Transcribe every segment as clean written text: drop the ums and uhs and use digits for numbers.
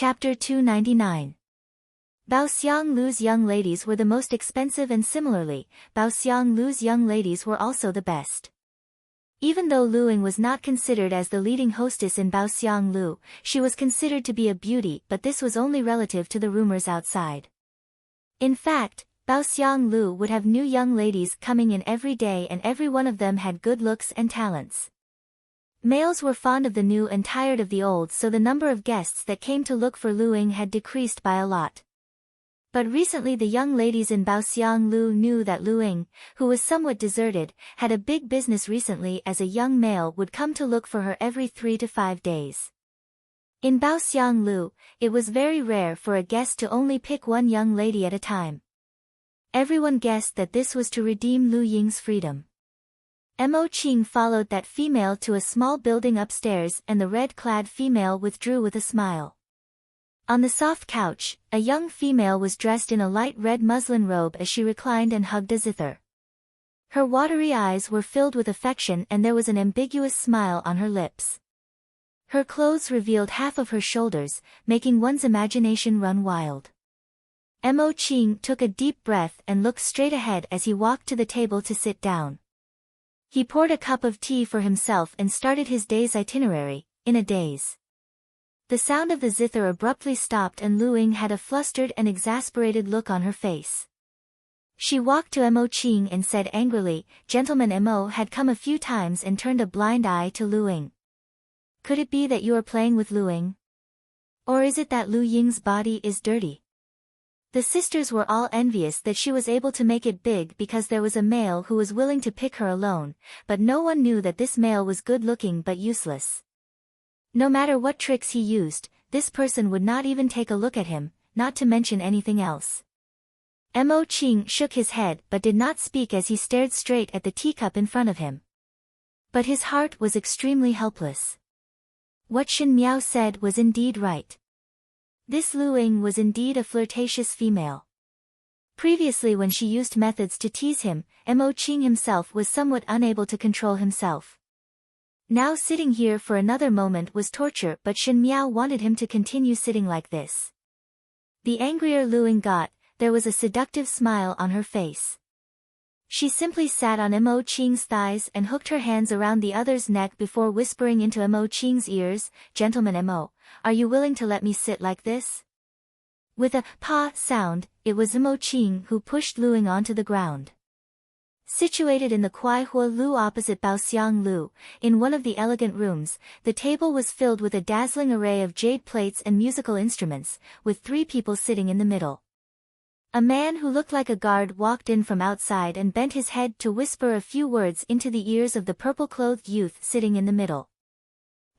Chapter 299. Bao Xianglu's young ladies were the most expensive, and similarly, Bao Xianglu's young ladies were also the best. Even though Luing was not considered as the leading hostess in Bao Xianglu, she was considered to be a beauty, but this was only relative to the rumors outside. In fact, Bao Xianglu would have new young ladies coming in every day, and every one of them had good looks and talents. Males were fond of the new and tired of the old, so the number of guests that came to look for Luing had decreased by a lot. But recently the young ladies in Bao Xianglu knew that Luing, who was somewhat deserted, had a big business recently, as a young male would come to look for her every 3 to 5 days. In Bao Xianglu, it was very rare for a guest to only pick one young lady at a time. Everyone guessed that this was to redeem Lu Ying's freedom. Mo Qing followed that female to a small building upstairs, and the red-clad female withdrew with a smile. On the soft couch, a young female was dressed in a light red muslin robe as she reclined and hugged a zither. Her watery eyes were filled with affection, and there was an ambiguous smile on her lips. Her clothes revealed half of her shoulders, making one's imagination run wild. Mo Qing took a deep breath and looked straight ahead as he walked to the table to sit down. He poured a cup of tea for himself and started his day's itinerary, in a daze. The sound of the zither abruptly stopped, and Luing had a flustered and exasperated look on her face. She walked to Mo Qing and said angrily, "Gentleman." Mo had come a few times and turned a blind eye to Luing. "Could it be that you are playing with Luing? Or is it that Lu Ying's body is dirty?" The sisters were all envious that she was able to make it big because there was a male who was willing to pick her alone, but no one knew that this male was good-looking but useless. No matter what tricks he used, this person would not even take a look at him, not to mention anything else. Mo Qing shook his head but did not speak as he stared straight at the teacup in front of him. But his heart was extremely helpless. What Shen Miao said was indeed right. This Luing was indeed a flirtatious female. Previously, when she used methods to tease him, Mo Qing himself was somewhat unable to control himself. Now sitting here for another moment was torture, but Shen Miao wanted him to continue sitting like this. The angrier Luing got, there was a seductive smile on her face. She simply sat on Mo Qing's thighs and hooked her hands around the other's neck before whispering into Mo Qing's ears, "Gentleman Mo, are you willing to let me sit like this?" With a "pa" sound, it was Mo Qing who pushed Luing onto the ground. Situated in the Kuai Hua Lu opposite Bao Xianglu, in one of the elegant rooms, the table was filled with a dazzling array of jade plates and musical instruments, with 3 people sitting in the middle. A man who looked like a guard walked in from outside and bent his head to whisper a few words into the ears of the purple-clothed youth sitting in the middle.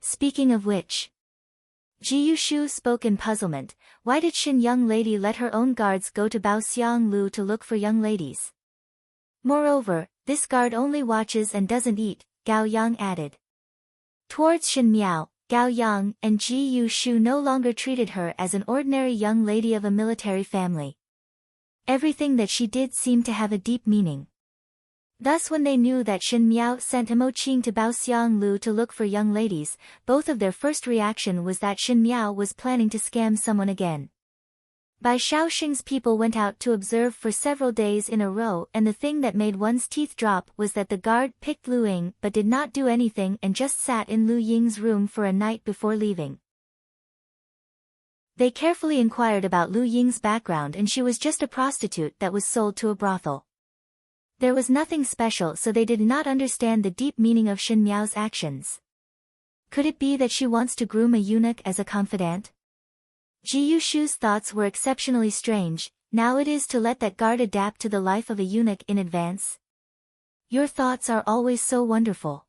Speaking of which, Ji Yushu spoke in puzzlement, why did Shin young lady let her own guards go to Bao Xianglu to look for young ladies? Moreover, this guard only watches and doesn't eat, Gao Yang added. Towards Shen Miao, Gao Yang and Ji Yushu no longer treated her as an ordinary young lady of a military family. Everything that she did seemed to have a deep meaning. Thus when they knew that Shen Miao sent Mo Qing to Bao Xianglu to look for young ladies, both of their first reaction was that Shen Miao was planning to scam someone again. Bai Shaoxing's people went out to observe for several days in a row, and the thing that made one's teeth drop was that the guard picked Lu Ying but did not do anything and just sat in Lu Ying's room for a night before leaving. They carefully inquired about Lu Ying's background, and she was just a prostitute that was sold to a brothel. There was nothing special, so they did not understand the deep meaning of Shen Miao's actions. Could it be that she wants to groom a eunuch as a confidant? Ji Yushu's thoughts were exceptionally strange. Now it is to let that guard adapt to the life of a eunuch in advance. Your thoughts are always so wonderful.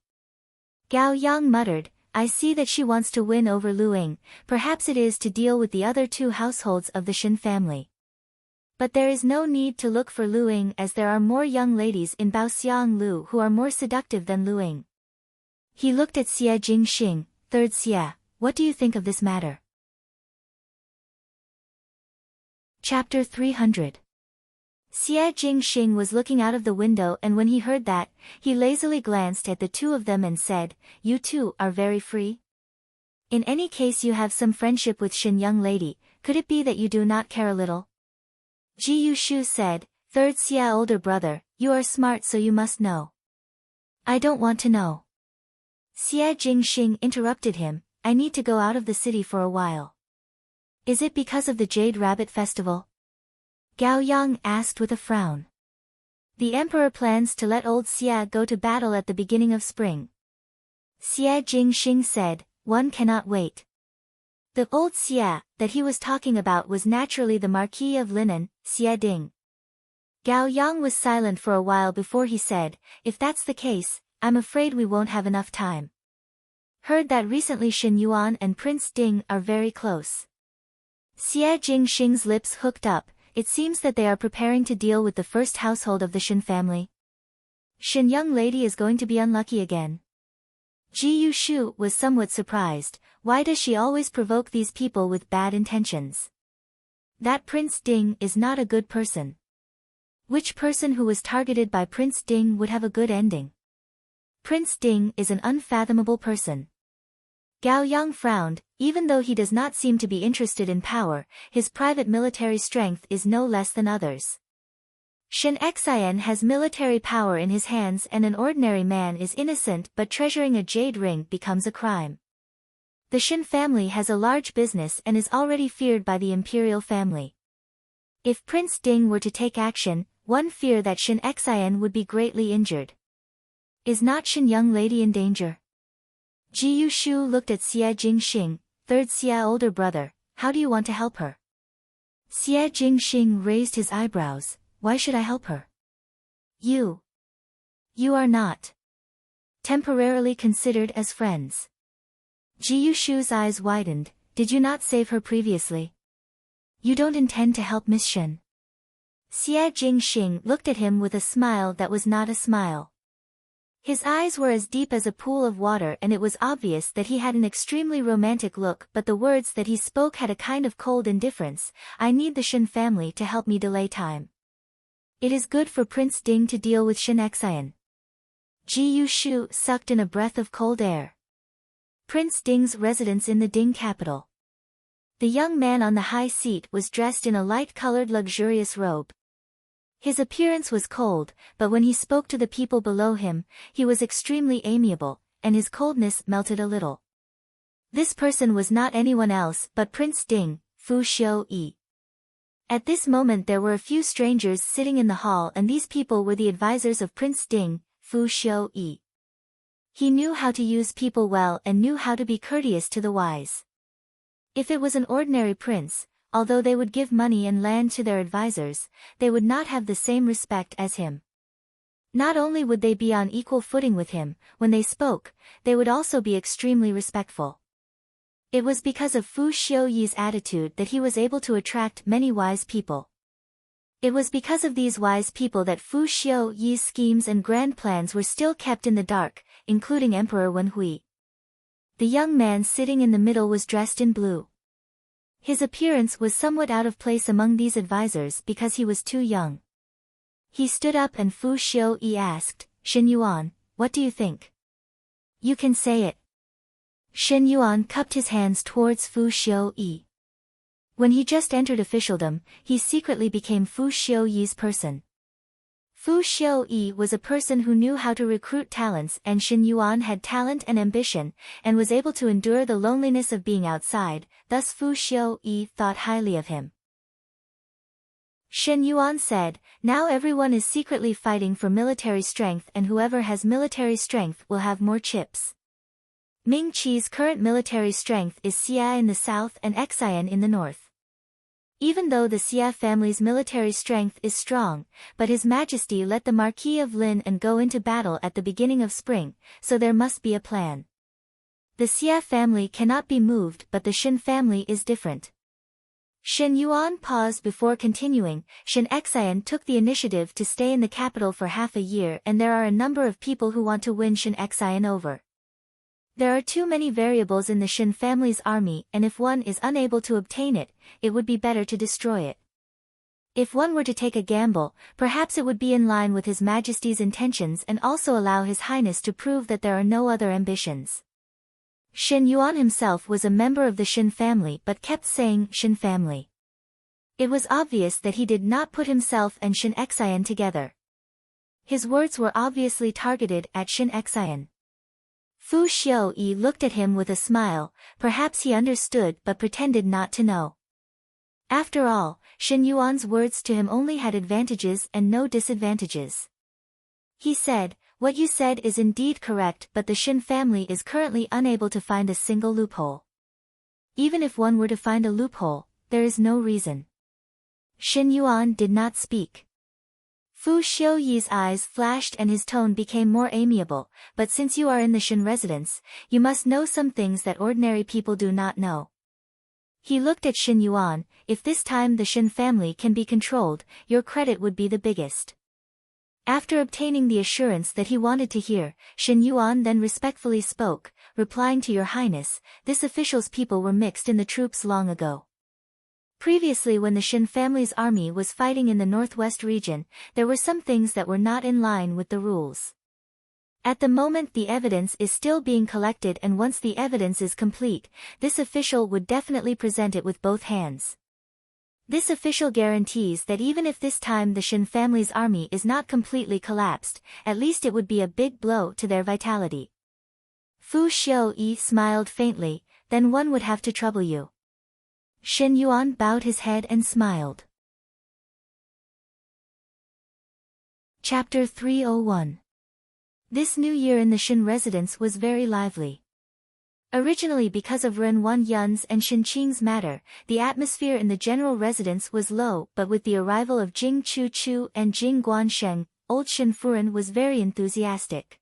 Gao Yang muttered, I see that she wants to win over Lu Ying, perhaps it is to deal with the other 2 households of the Shen family. But there is no need to look for Lu Ying, as there are more young ladies in Bao Xianglu who are more seductive than Lu Ying. He looked at Xie Jingxing, 3rd Xie, what do you think of this matter? Chapter 300. Xie Jingxing was looking out of the window, and when he heard that, he lazily glanced at the 2 of them and said, You 2 are very free? In any case you have some friendship with Shin young lady, could it be that you do not care a little? Ji Yushu said, third Xia older brother, you are smart so you must know. I don't want to know. Xia Jingxing interrupted him, I need to go out of the city for a while. Is it because of the Jade Rabbit Festival? Gao Yang asked with a frown. The emperor plans to let old Xia go to battle at the beginning of spring. Xia Jingxing said, one cannot wait. The old Xia that he was talking about was naturally the Marquis of Linan, Xia Ding. Gao Yang was silent for a while before he said, if that's the case, I'm afraid we won't have enough time. Heard that recently Shin Yuan and Prince Ding are very close. Xia Jingxing's lips hooked up, it seems that they are preparing to deal with the first household of the Shin family. Shin young lady is going to be unlucky again. Ji Yushu was somewhat surprised, why does she always provoke these people with bad intentions? That Prince Ding is not a good person. Which person who was targeted by Prince Ding would have a good ending? Prince Ding is an unfathomable person. Gao Yang frowned, even though he does not seem to be interested in power, his private military strength is no less than others. Shin Xian has military power in his hands and an ordinary man is innocent but treasuring a jade ring becomes a crime. The Shin family has a large business and is already feared by the imperial family. If Prince Ding were to take action, one fear that Shin Xian would be greatly injured. Is not Shin young lady in danger? Ji Yushu looked at Xia Jingxing, third Xia older brother, how do you want to help her? Xia Jingxing raised his eyebrows, why should I help her? You are not temporarily considered as friends. Ji Yushu's eyes widened, did you not save her previously? You don't intend to help Miss Shin? Xia Jingxing looked at him with a smile that was not a smile. His eyes were as deep as a pool of water and it was obvious that he had an extremely romantic look but the words that he spoke had a kind of cold indifference, I need the Shin family to help me delay time. It is good for Prince Ding to deal with Shin Xian. Ji Yushu sucked in a breath of cold air. Prince Ding's residence in the Ding capital. The young man on the high seat was dressed in a light-colored luxurious robe. His appearance was cold, but when he spoke to the people below him, he was extremely amiable, and his coldness melted a little. This person was not anyone else but Prince Ding, Fu Xiu-yi. At this moment there were a few strangers sitting in the hall and these people were the advisors of Prince Ding, Fu Xiu-yi. He knew how to use people well and knew how to be courteous to the wise. If it was an ordinary prince, although they would give money and land to their advisors, they would not have the same respect as him. Not only would they be on equal footing with him, when they spoke, they would also be extremely respectful. It was because of Fu Xiuyi's attitude that he was able to attract many wise people. It was because of these wise people that Fu Xiuyi's schemes and grand plans were still kept in the dark, including Emperor Wenhui. The young man sitting in the middle was dressed in blue. His appearance was somewhat out of place among these advisors because he was too young. He stood up and Fu Xiuyi asked, Shin Yuan, what do you think? You can say it. Shin Yuan cupped his hands towards Fu Xiuyi. When he just entered officialdom, he secretly became Fu Xiuyi's person. Fu Xiuyi was a person who knew how to recruit talents and Shin Yuan had talent and ambition, and was able to endure the loneliness of being outside, thus Fu Xiuyi thought highly of him. Shin Yuan said, now everyone is secretly fighting for military strength and whoever has military strength will have more chips. Ming Qi's current military strength is Xia in the south and Xian in the north. Even though the Xia family's military strength is strong, but His Majesty let the Marquis of Lin and go into battle at the beginning of spring, so there must be a plan. The Xia family cannot be moved but the Shin family is different. Shin Yuan paused before continuing, Shin Xian took the initiative to stay in the capital for half a year and there are a number of people who want to win Shin Xian over. There are too many variables in the Shin family's army and if one is unable to obtain it, it would be better to destroy it. If one were to take a gamble, perhaps it would be in line with His Majesty's intentions and also allow His Highness to prove that there are no other ambitions. Shen Yuan himself was a member of the Shen family but kept saying Shen family. It was obvious that he did not put himself and Shen Xian together. His words were obviously targeted at Shen Xian. Fu Xiaoyi looked at him with a smile, perhaps he understood but pretended not to know. After all, Shen Yuan's words to him only had advantages and no disadvantages. He said, "What you said is indeed correct, but the Shen family is currently unable to find a single loophole. Even if one were to find a loophole, there is no reason." Shen Yuan did not speak. Fu Xiaoyi's eyes flashed and his tone became more amiable, "But since you are in the Shen residence, you must know some things that ordinary people do not know." He looked at Shen Yuan, "If this time the Shen family can be controlled, your credit would be the biggest." After obtaining the assurance that he wanted to hear, Shen Yuan then respectfully spoke, replying to Your Highness, "This official's people were mixed in the troops long ago. Previously when the Shen family's army was fighting in the northwest region, there were some things that were not in line with the rules. At the moment the evidence is still being collected and once the evidence is complete, this official would definitely present it with both hands. This official guarantees that even if this time the Shen family's army is not completely collapsed, at least it would be a big blow to their vitality." Fu Xiaoyi smiled faintly, "Then one would have to trouble you." Shen Yuan bowed his head and smiled. Chapter 301. This new year in the Shen residence was very lively. Originally because of Ren Yun's and Shen Qing's matter, the atmosphere in the general residence was low, but with the arrival of Jing Chu and Jing Guansheng, old Shen Furen was very enthusiastic.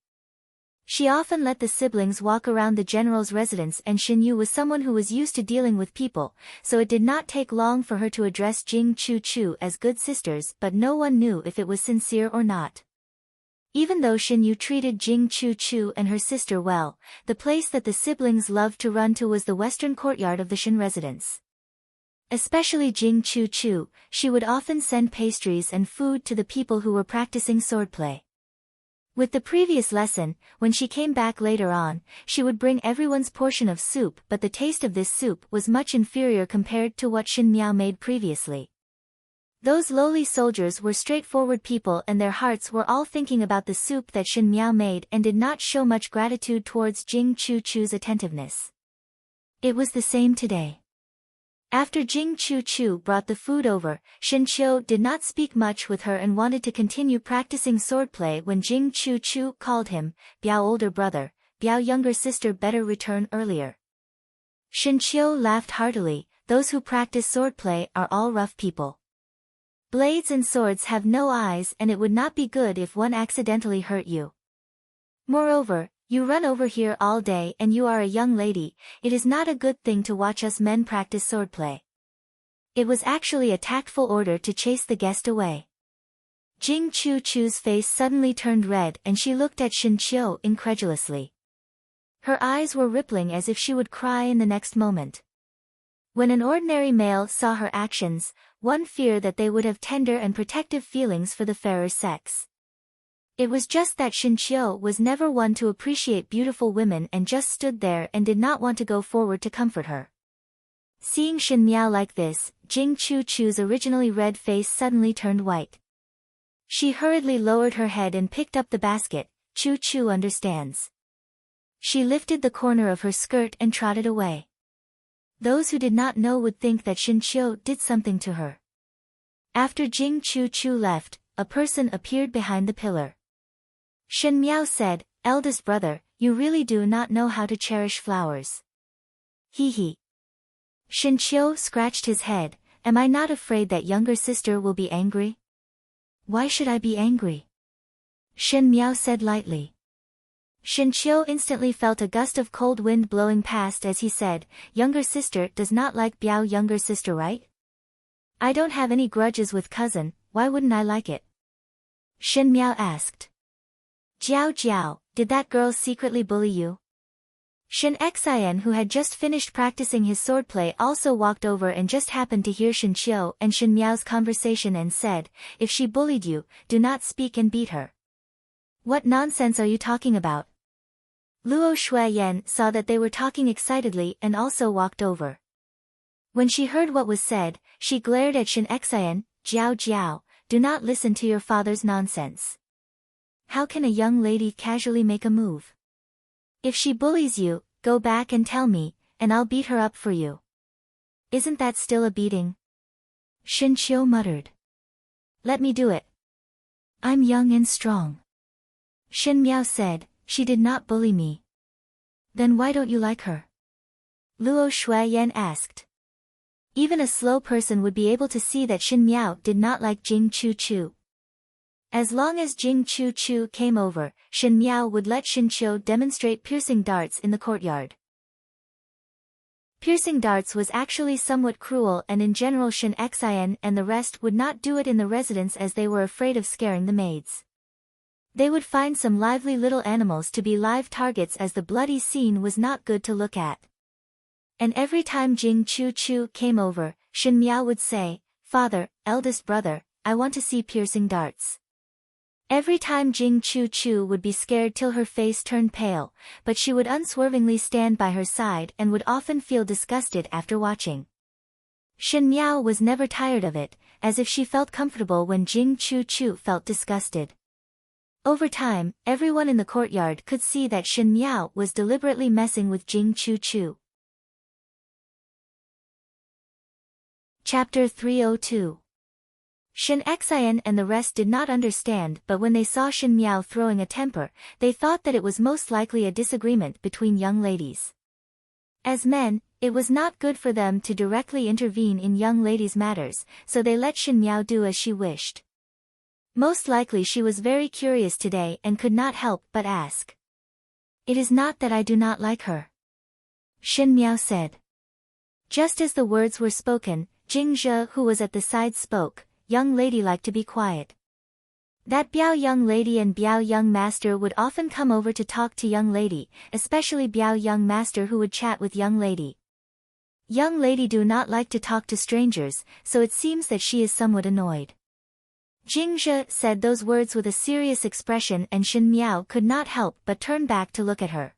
She often let the siblings walk around the general's residence and Shen Yu was someone who was used to dealing with people, so it did not take long for her to address Jing Chu as good sisters, but no one knew if it was sincere or not. Even though Shen Yu treated Jing Chu and her sister well, the place that the siblings loved to run to was the western courtyard of the Shen residence. Especially Jing Chu, she would often send pastries and food to the people who were practicing swordplay. With the previous lesson, when she came back later on, she would bring everyone's portion of soup, but the taste of this soup was much inferior compared to what Shen Miao made previously. Those lowly soldiers were straightforward people and their hearts were all thinking about the soup that Shen Miao made and did not show much gratitude towards Jing Chu's attentiveness. It was the same today. After Jing Chu brought the food over, Shen Qiu did not speak much with her and wanted to continue practicing swordplay when Jing Chu called him, "Biao older brother, Biao younger sister better return earlier." Shen Qiu laughed heartily, "Those who practice swordplay are all rough people. Blades and swords have no eyes and it would not be good if one accidentally hurt you. Moreover, you run over here all day and you are a young lady, it is not a good thing to watch us men practice swordplay." It was actually a tactful order to chase the guest away. Jing Chu's face suddenly turned red and she looked at Shen Qiu incredulously. Her eyes were rippling as if she would cry in the next moment. When an ordinary male saw her actions, one feared that they would have tender and protective feelings for the fairer sex. It was just that Shen Qiu was never one to appreciate beautiful women and just stood there and did not want to go forward to comfort her. Seeing Shen Miao like this, Jing Chu's originally red face suddenly turned white. She hurriedly lowered her head and picked up the basket. Chu understands. She lifted the corner of her skirt and trotted away. Those who did not know would think that Shen Qiu did something to her. After Jing Chu left, a person appeared behind the pillar. Shen Miao said, "Eldest brother, you really do not know how to cherish flowers." He. Shen Qiu scratched his head, "Am I not afraid that younger sister will be angry?" "Why should I be angry?" Shen Miao said lightly. Shen Qiu instantly felt a gust of cold wind blowing past as he said, "Younger sister does not like Biao younger sister, right? I don't have any grudges with cousin, why wouldn't I like it?" Shen Miao asked. Jiao, did that girl secretly bully you?" Shen Xian, who had just finished practicing his swordplay, also walked over and just happened to hear Shen Qiu and Shen Miao's conversation and said, "If she bullied you, do not speak and beat her." "What nonsense are you talking about?" Luo Shuiyan saw that they were talking excitedly and also walked over. When she heard what was said, she glared at Shen Xian. Jiao Jiao, do not listen to your father's nonsense. How can a young lady casually make a move? If she bullies you, go back and tell me, and I'll beat her up for you. Isn't that still a beating? Shen Qiu muttered. Let me do it. I'm young and strong. Shen Miao said, she did not bully me. Then why don't you like her? Luo Shuiyan asked. Even a slow person would be able to see that Shen Miao did not like Jing Chu Chu. As long as Jing Chu Chu came over, Shen Miao would let Shen Qiu demonstrate piercing darts in the courtyard. Piercing darts was actually somewhat cruel, and in general Shen Xian and the rest would not do it in the residence as they were afraid of scaring the maids. They would find some lively little animals to be live targets, as the bloody scene was not good to look at. And every time Jing Chu Chu came over, Shen Miao would say, Father, eldest brother, I want to see piercing darts. Every time Jing Chu Chu would be scared till her face turned pale, but she would unswervingly stand by her side and would often feel disgusted after watching. Shen Miao was never tired of it, as if she felt comfortable when Jing Chu Chu felt disgusted. Over time, everyone in the courtyard could see that Shen Miao was deliberately messing with Jing Chu Chu. Chapter 302. Shen Xian and the rest did not understand, but when they saw Shen Miao throwing a temper, they thought that it was most likely a disagreement between young ladies. As men, it was not good for them to directly intervene in young ladies' matters, so they let Shen Miao do as she wished. Most likely she was very curious today and could not help but ask. It is not that I do not like her. Shen Miao said. Just as the words were spoken, Jing Zhe, who was at the side, spoke. Young lady like to be quiet. That Biao young lady and Biao young master would often come over to talk to young lady, especially Biao young master who would chat with young lady. Young lady do not like to talk to strangers, so it seems that she is somewhat annoyed. Jing Zhe said those words with a serious expression, and Shen Miao could not help but turn back to look at her.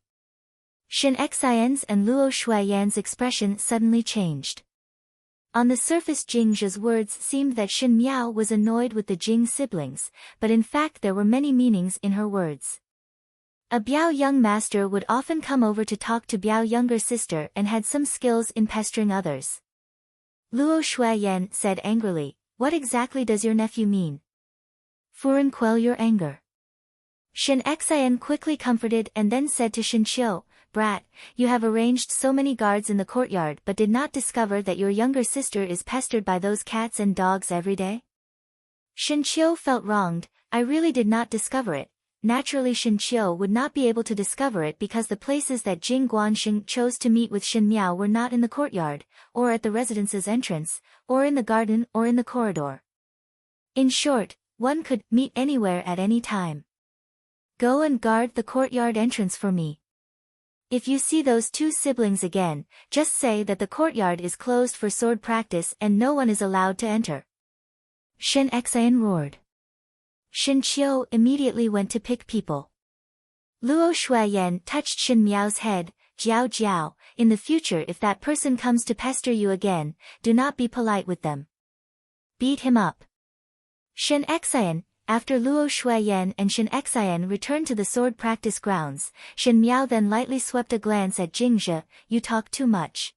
Shen Xian's and Luo Shuiyan's expression suddenly changed. On the surface Jing Zhe's words seemed that Shen Miao was annoyed with the Jing siblings, but in fact there were many meanings in her words. A Biao young master would often come over to talk to Biao younger sister and had some skills in pestering others. Luo Shuiyan said angrily, what exactly does your nephew mean? Furen, quell your anger. Shen Xian quickly comforted and then said to Shen Qiu, Brat, you have arranged so many guards in the courtyard but did not discover that your younger sister is pestered by those cats and dogs every day? Shen Qiu felt wronged. I really did not discover it. Naturally Shen Qiu would not be able to discover it because the places that Jing Guanxing chose to meet with Shen Miao were not in the courtyard, or at the residence's entrance, or in the garden or in the corridor. In short, one could meet anywhere at any time. Go and guard the courtyard entrance for me. If you see those two siblings again, just say that the courtyard is closed for sword practice and no one is allowed to enter. Shen Xian roared. Shen Qiu immediately went to pick people. Luo Shuiyan touched Shen Miao's head. Jiao Jiao, in the future if that person comes to pester you again, do not be polite with them. Beat him up. Shen Xian. After Luo Shuiyan and Shen Xian returned to the sword practice grounds, Shen Miao then lightly swept a glance at Jing Zhe. You talk too much.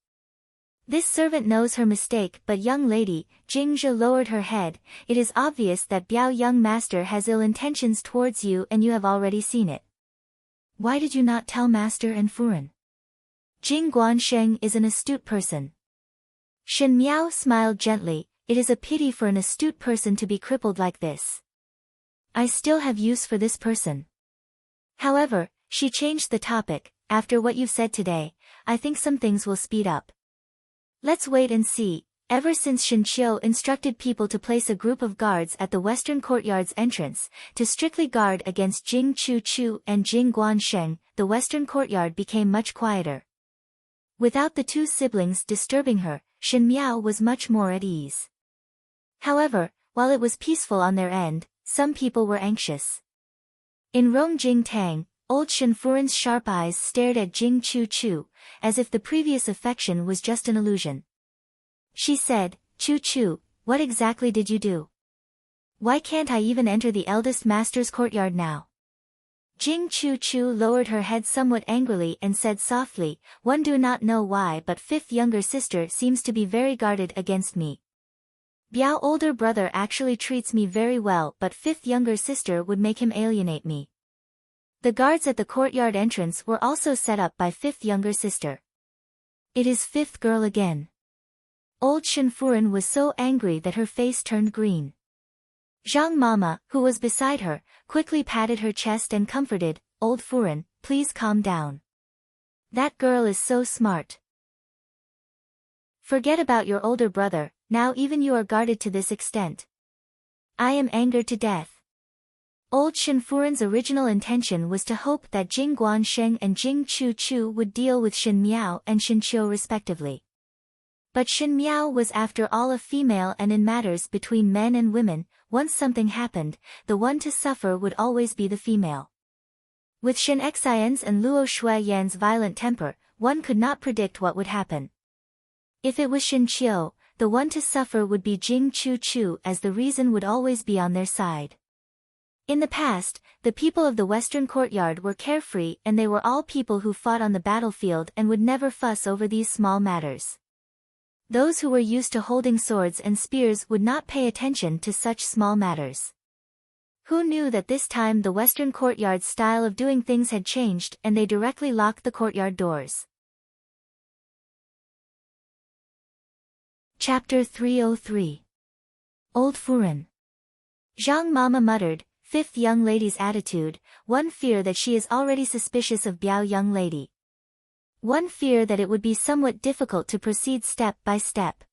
This servant knows her mistake, but young lady, Jing Zhe lowered her head, it is obvious that Biao young master has ill intentions towards you and you have already seen it. Why did you not tell master and Furen? Jing Guansheng is an astute person. Shen Miao smiled gently, it is a pity for an astute person to be crippled like this. I still have use for this person. However, she changed the topic, after what you've said today, I think some things will speed up. Let's wait and see. Ever since Shen Qiu instructed people to place a group of guards at the western courtyard's entrance, to strictly guard against Jing Chu Chu and Jing Guansheng, the western courtyard became much quieter. Without the two siblings disturbing her, Shen Miao was much more at ease. However, while it was peaceful on their end, some people were anxious. In Rongjing Tang, Old Shenfuren's sharp eyes stared at Jing Chu, as if the previous affection was just an illusion. She said, Chu, what exactly did you do? Why can't I even enter the eldest master's courtyard now? Jing Chu lowered her head somewhat angrily and said softly, one do not know why but fifth younger sister seems to be very guarded against me. Biao older brother actually treats me very well but fifth younger sister would make him alienate me. The guards at the courtyard entrance were also set up by fifth younger sister. It is fifth girl again. Old Shenfuren was so angry that her face turned green. Zhang Mama, who was beside her, quickly patted her chest and comforted, Old Furen, please calm down. That girl is so smart. Forget about your older brother, now even you are guarded to this extent. I am angered to death. Old Shenfuren's original intention was to hope that Jing Guansheng and Jing Chu would deal with Shen Miao and Shen Qiu respectively. But Shen Miao was after all a female and in matters between men and women, once something happened, the one to suffer would always be the female. With Shen Xian's and Luo Shuiyan's violent temper, one could not predict what would happen. If it was Shen Qiu, the one to suffer would be Jing Chu as the reason would always be on their side. In the past, the people of the Western Courtyard were carefree and they were all people who fought on the battlefield and would never fuss over these small matters. Those who were used to holding swords and spears would not pay attention to such small matters. Who knew that this time the Western Courtyard's style of doing things had changed and they directly locked the courtyard doors. Chapter 303. Old Furen. Zhang Mama muttered, fifth young lady's attitude, one fear that she is already suspicious of Biao young lady. One fear that it would be somewhat difficult to proceed step by step.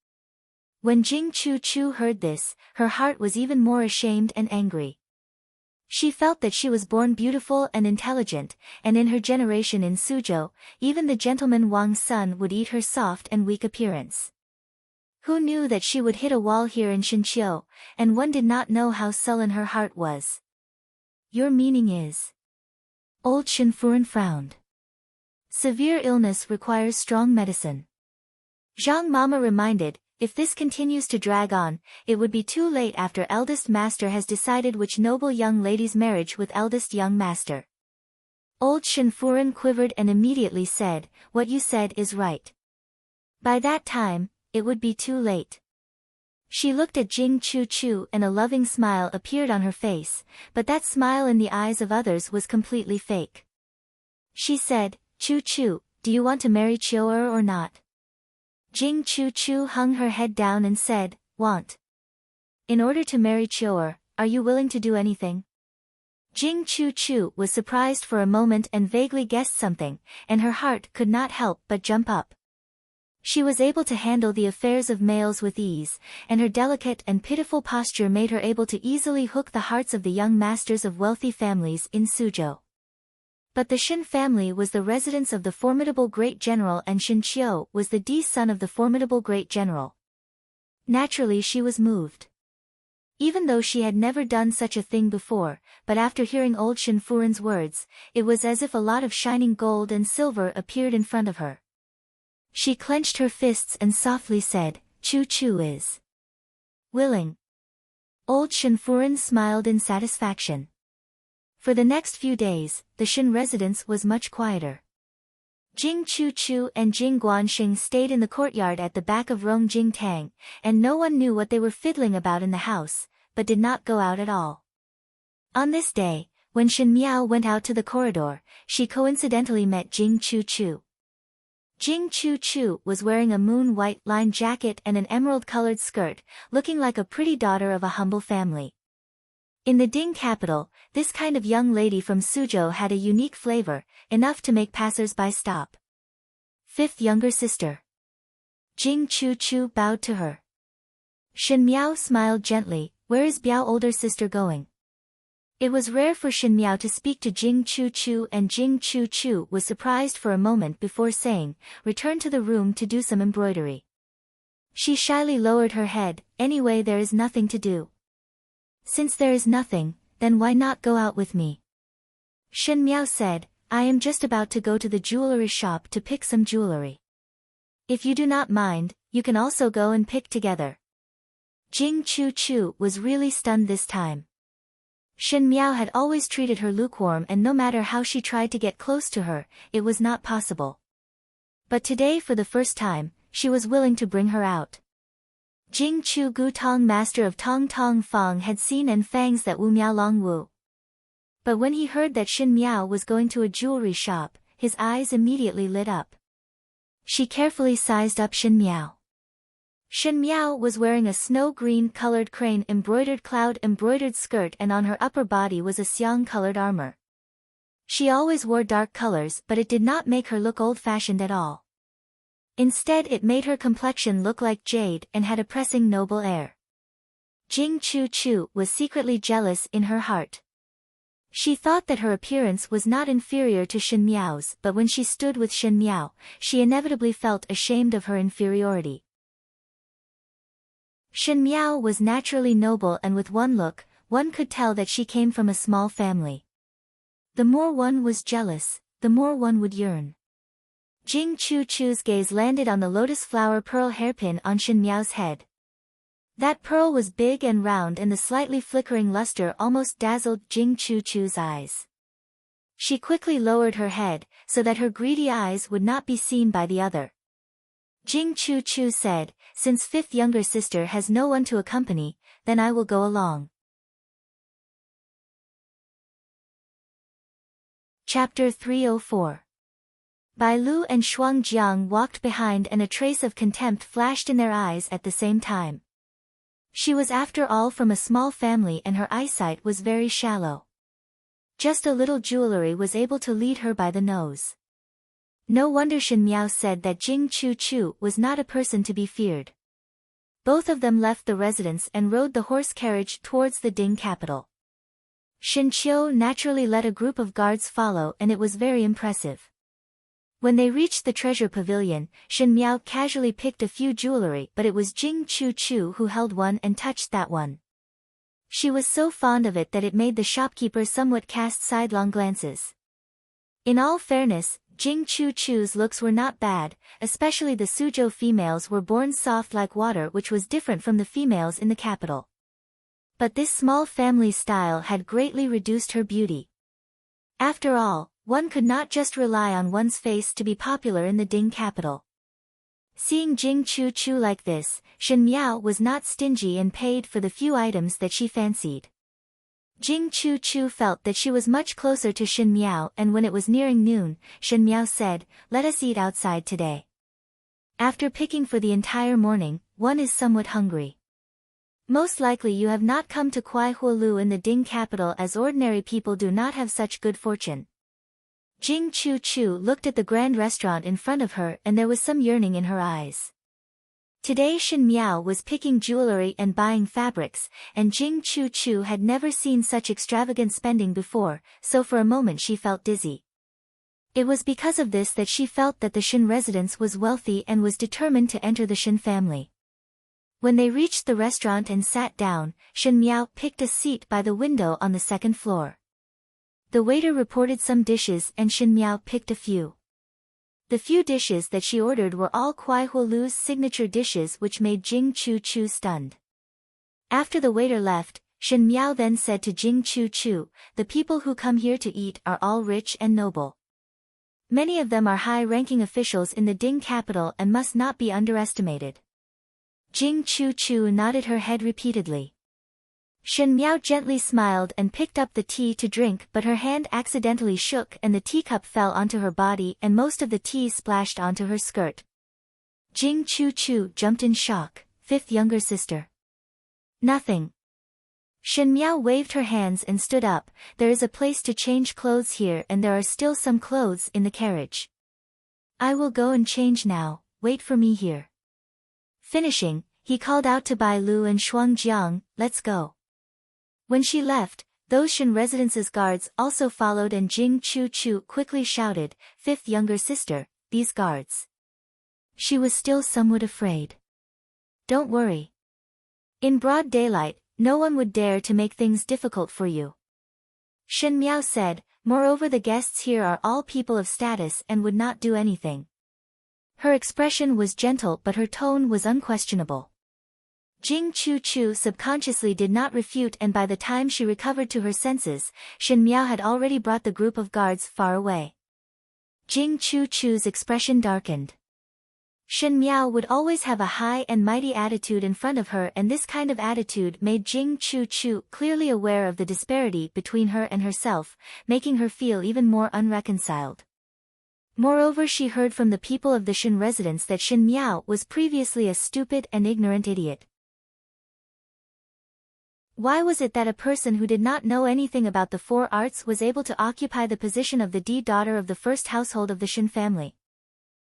When Jing Chu heard this, her heart was even more ashamed and angry. She felt that she was born beautiful and intelligent, and in her generation in Suzhou, even the gentleman Wang's son would eat her soft and weak appearance. Who knew that she would hit a wall here in Shenqiu, and one did not know how sullen her heart was. Your meaning is? Old Shenfuren frowned. Severe illness requires strong medicine. Zhang Mama reminded, if this continues to drag on, it would be too late after eldest master has decided which noble young lady's marriage with eldest young master. Old Shenfuren quivered and immediately said, what you said is right. By that time, it would be too late. She looked at Jing Chu and a loving smile appeared on her face, but that smile in the eyes of others was completely fake. She said, Chu, do you want to marry Qiu or not? Jing Chu hung her head down and said, want. In order to marry Qiu, are you willing to do anything? Jing Chu was surprised for a moment and vaguely guessed something, and her heart could not help but jump up. She was able to handle the affairs of males with ease, and her delicate and pitiful posture made her able to easily hook the hearts of the young masters of wealthy families in Suzhou. But the Shen family was the residence of the formidable great general and Shen Qiu was the son of the formidable great general. Naturally she was moved. Even though she had never done such a thing before, but after hearing old Shenfuren's words, it was as if a lot of shining gold and silver appeared in front of her. She clenched her fists and softly said, Chu is willing. Old Shenfuren smiled in satisfaction. For the next few days, the Shen residence was much quieter. Jing Chu and Jing Guanxing stayed in the courtyard at the back of Rong Jing Tang, and no one knew what they were fiddling about in the house, but did not go out at all. On this day, when Shen Miao went out to the corridor, she coincidentally met Jing Chu. Jing Chu was wearing a moon-white lined jacket and an emerald-colored skirt, looking like a pretty daughter of a humble family. In the Ding capital, this kind of young lady from Suzhou had a unique flavor, enough to make passers-by stop. Fifth younger sister. Jing Chu bowed to her. Shen Miao smiled gently, where is Biao older sister going? It was rare for Shen Miao to speak to Jing Chu and Jing Chu was surprised for a moment before saying, return to the room to do some embroidery. She shyly lowered her head, anyway there is nothing to do. Since there is nothing, then why not go out with me? Shen Miao said, I am just about to go to the jewelry shop to pick some jewelry. If you do not mind, you can also go and pick together. Jing Chu Chu was really stunned this time. Shen Miao had always treated her lukewarm, and no matter how she tried to get close to her, it was not possible. But today, for the first time, she was willing to bring her out. Jing Chu Gu Tong, master of Tong Tong Fong, had seen and fangs that Wu Miao Long Wu. But when he heard that Shen Miao was going to a jewelry shop, his eyes immediately lit up. She carefully sized up Shen Miao. Shen Miao was wearing a snow-green colored crane embroidered cloud embroidered skirt, and on her upper body was a xiang-colored armor. She always wore dark colors, but it did not make her look old-fashioned at all. Instead, it made her complexion look like jade and had a pressing noble air. Jing Chu Chu was secretly jealous in her heart. She thought that her appearance was not inferior to Shen Miao's, but when she stood with Shen Miao, she inevitably felt ashamed of her inferiority. Shen Miao was naturally noble, and with one look, one could tell that she came from a small family. The more one was jealous, the more one would yearn. Jing Chu Chu's gaze landed on the lotus flower pearl hairpin on Shen Miao's head. That pearl was big and round, and the slightly flickering luster almost dazzled Jing Chu Chu's eyes. She quickly lowered her head, so that her greedy eyes would not be seen by the other. Jing Chu Chu said, since fifth younger sister has no one to accompany, then I will go along. Chapter 304. Bai Lu and Shuang Jiang walked behind, and a trace of contempt flashed in their eyes at the same time. She was after all from a small family, and her eyesight was very shallow. Just a little jewelry was able to lead her by the nose. No wonder Shen Miao said that Jing Chu Chu was not a person to be feared. Both of them left the residence and rode the horse carriage towards the Ding capital. Shen Qiu naturally let a group of guards follow, and it was very impressive. When they reached the treasure pavilion, Shen Miao casually picked a few jewelry, but it was Jing Chu Chu who held one and touched that one. She was so fond of it that it made the shopkeeper somewhat cast sidelong glances. In all fairness, Jing Chu Chu's looks were not bad, especially the Suzhou females were born soft like water, which was different from the females in the capital. But this small family style had greatly reduced her beauty. After all, one could not just rely on one's face to be popular in the Ding capital. Seeing Jing Chu Chu like this, Shen Miao was not stingy and paid for the few items that she fancied. Jing Chu Chu felt that she was much closer to Shen Miao, and when it was nearing noon, Shen Miao said, "Let us eat outside today. After picking for the entire morning, one is somewhat hungry. Most likely you have not come to Kuai Huolu in the Ding capital, as ordinary people do not have such good fortune." Jing Chu Chu looked at the grand restaurant in front of her, and there was some yearning in her eyes. Today Shen Miao was picking jewelry and buying fabrics, and Jing Chu Chu had never seen such extravagant spending before, so for a moment she felt dizzy. It was because of this that she felt that the Shen residence was wealthy and was determined to enter the Shen family. When they reached the restaurant and sat down, Shen Miao picked a seat by the window on the second floor. The waiter reported some dishes and Shen Miao picked a few. The few dishes that she ordered were all Kuai Huolu's signature dishes, which made Jing Chu Chu stunned. After the waiter left, Shen Miao then said to Jing Chu Chu, "The people who come here to eat are all rich and noble. Many of them are high-ranking officials in the Ding capital and must not be underestimated." Jing Chu Chu nodded her head repeatedly. Shen Miao gently smiled and picked up the tea to drink, but her hand accidentally shook and the teacup fell onto her body and most of the tea splashed onto her skirt. Jing Chu Chu jumped in shock. "Fifth younger sister." "Nothing." Shen Miao waved her hands and stood up. "There is a place to change clothes here, and there are still some clothes in the carriage. I will go and change now, wait for me here." Finishing, he called out to Bai Lu and Shuang Jiang, "Let's go." When she left, those Shen residence's guards also followed, and Jing Chu Chu quickly shouted, "Fifth younger sister, these guards." She was still somewhat afraid. "Don't worry. In broad daylight, no one would dare to make things difficult for you." Shen Miao said, Moreover, the guests here are all people of status and would not do anything. Her expression was gentle but her tone was unquestionable. Jing Chu subconsciously did not refute, and by the time she recovered to her senses, Shen Miao had already brought the group of guards far away. Jing Chu's expression darkened. Shen Miao would always have a high and mighty attitude in front of her, and this kind of attitude made Jing Chu clearly aware of the disparity between her and herself, making her feel even more unreconciled. Moreover, she heard from the people of the Shen residence that Shen Miao was previously a stupid and ignorant idiot. Why was it that a person who did not know anything about the four arts was able to occupy the position of the daughter of the first household of the Shen family?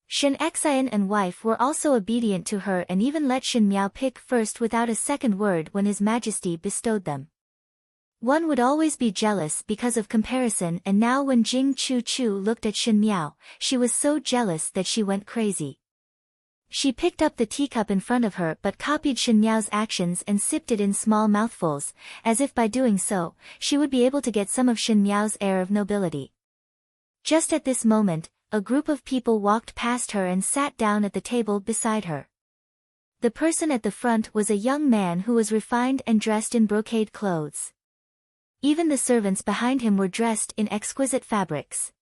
Shen Xian and wife were also obedient to her and even let Shen Miao pick first without a second word when His Majesty bestowed them. One would always be jealous because of comparison, and now when Jing Chu looked at Shen Miao, she was so jealous that she went crazy. She picked up the teacup in front of her but copied Shen Miao's actions and sipped it in small mouthfuls, as if by doing so, she would be able to get some of Shen Miao's air of nobility. Just at this moment, a group of people walked past her and sat down at the table beside her. The person at the front was a young man who was refined and dressed in brocade clothes. Even the servants behind him were dressed in exquisite fabrics.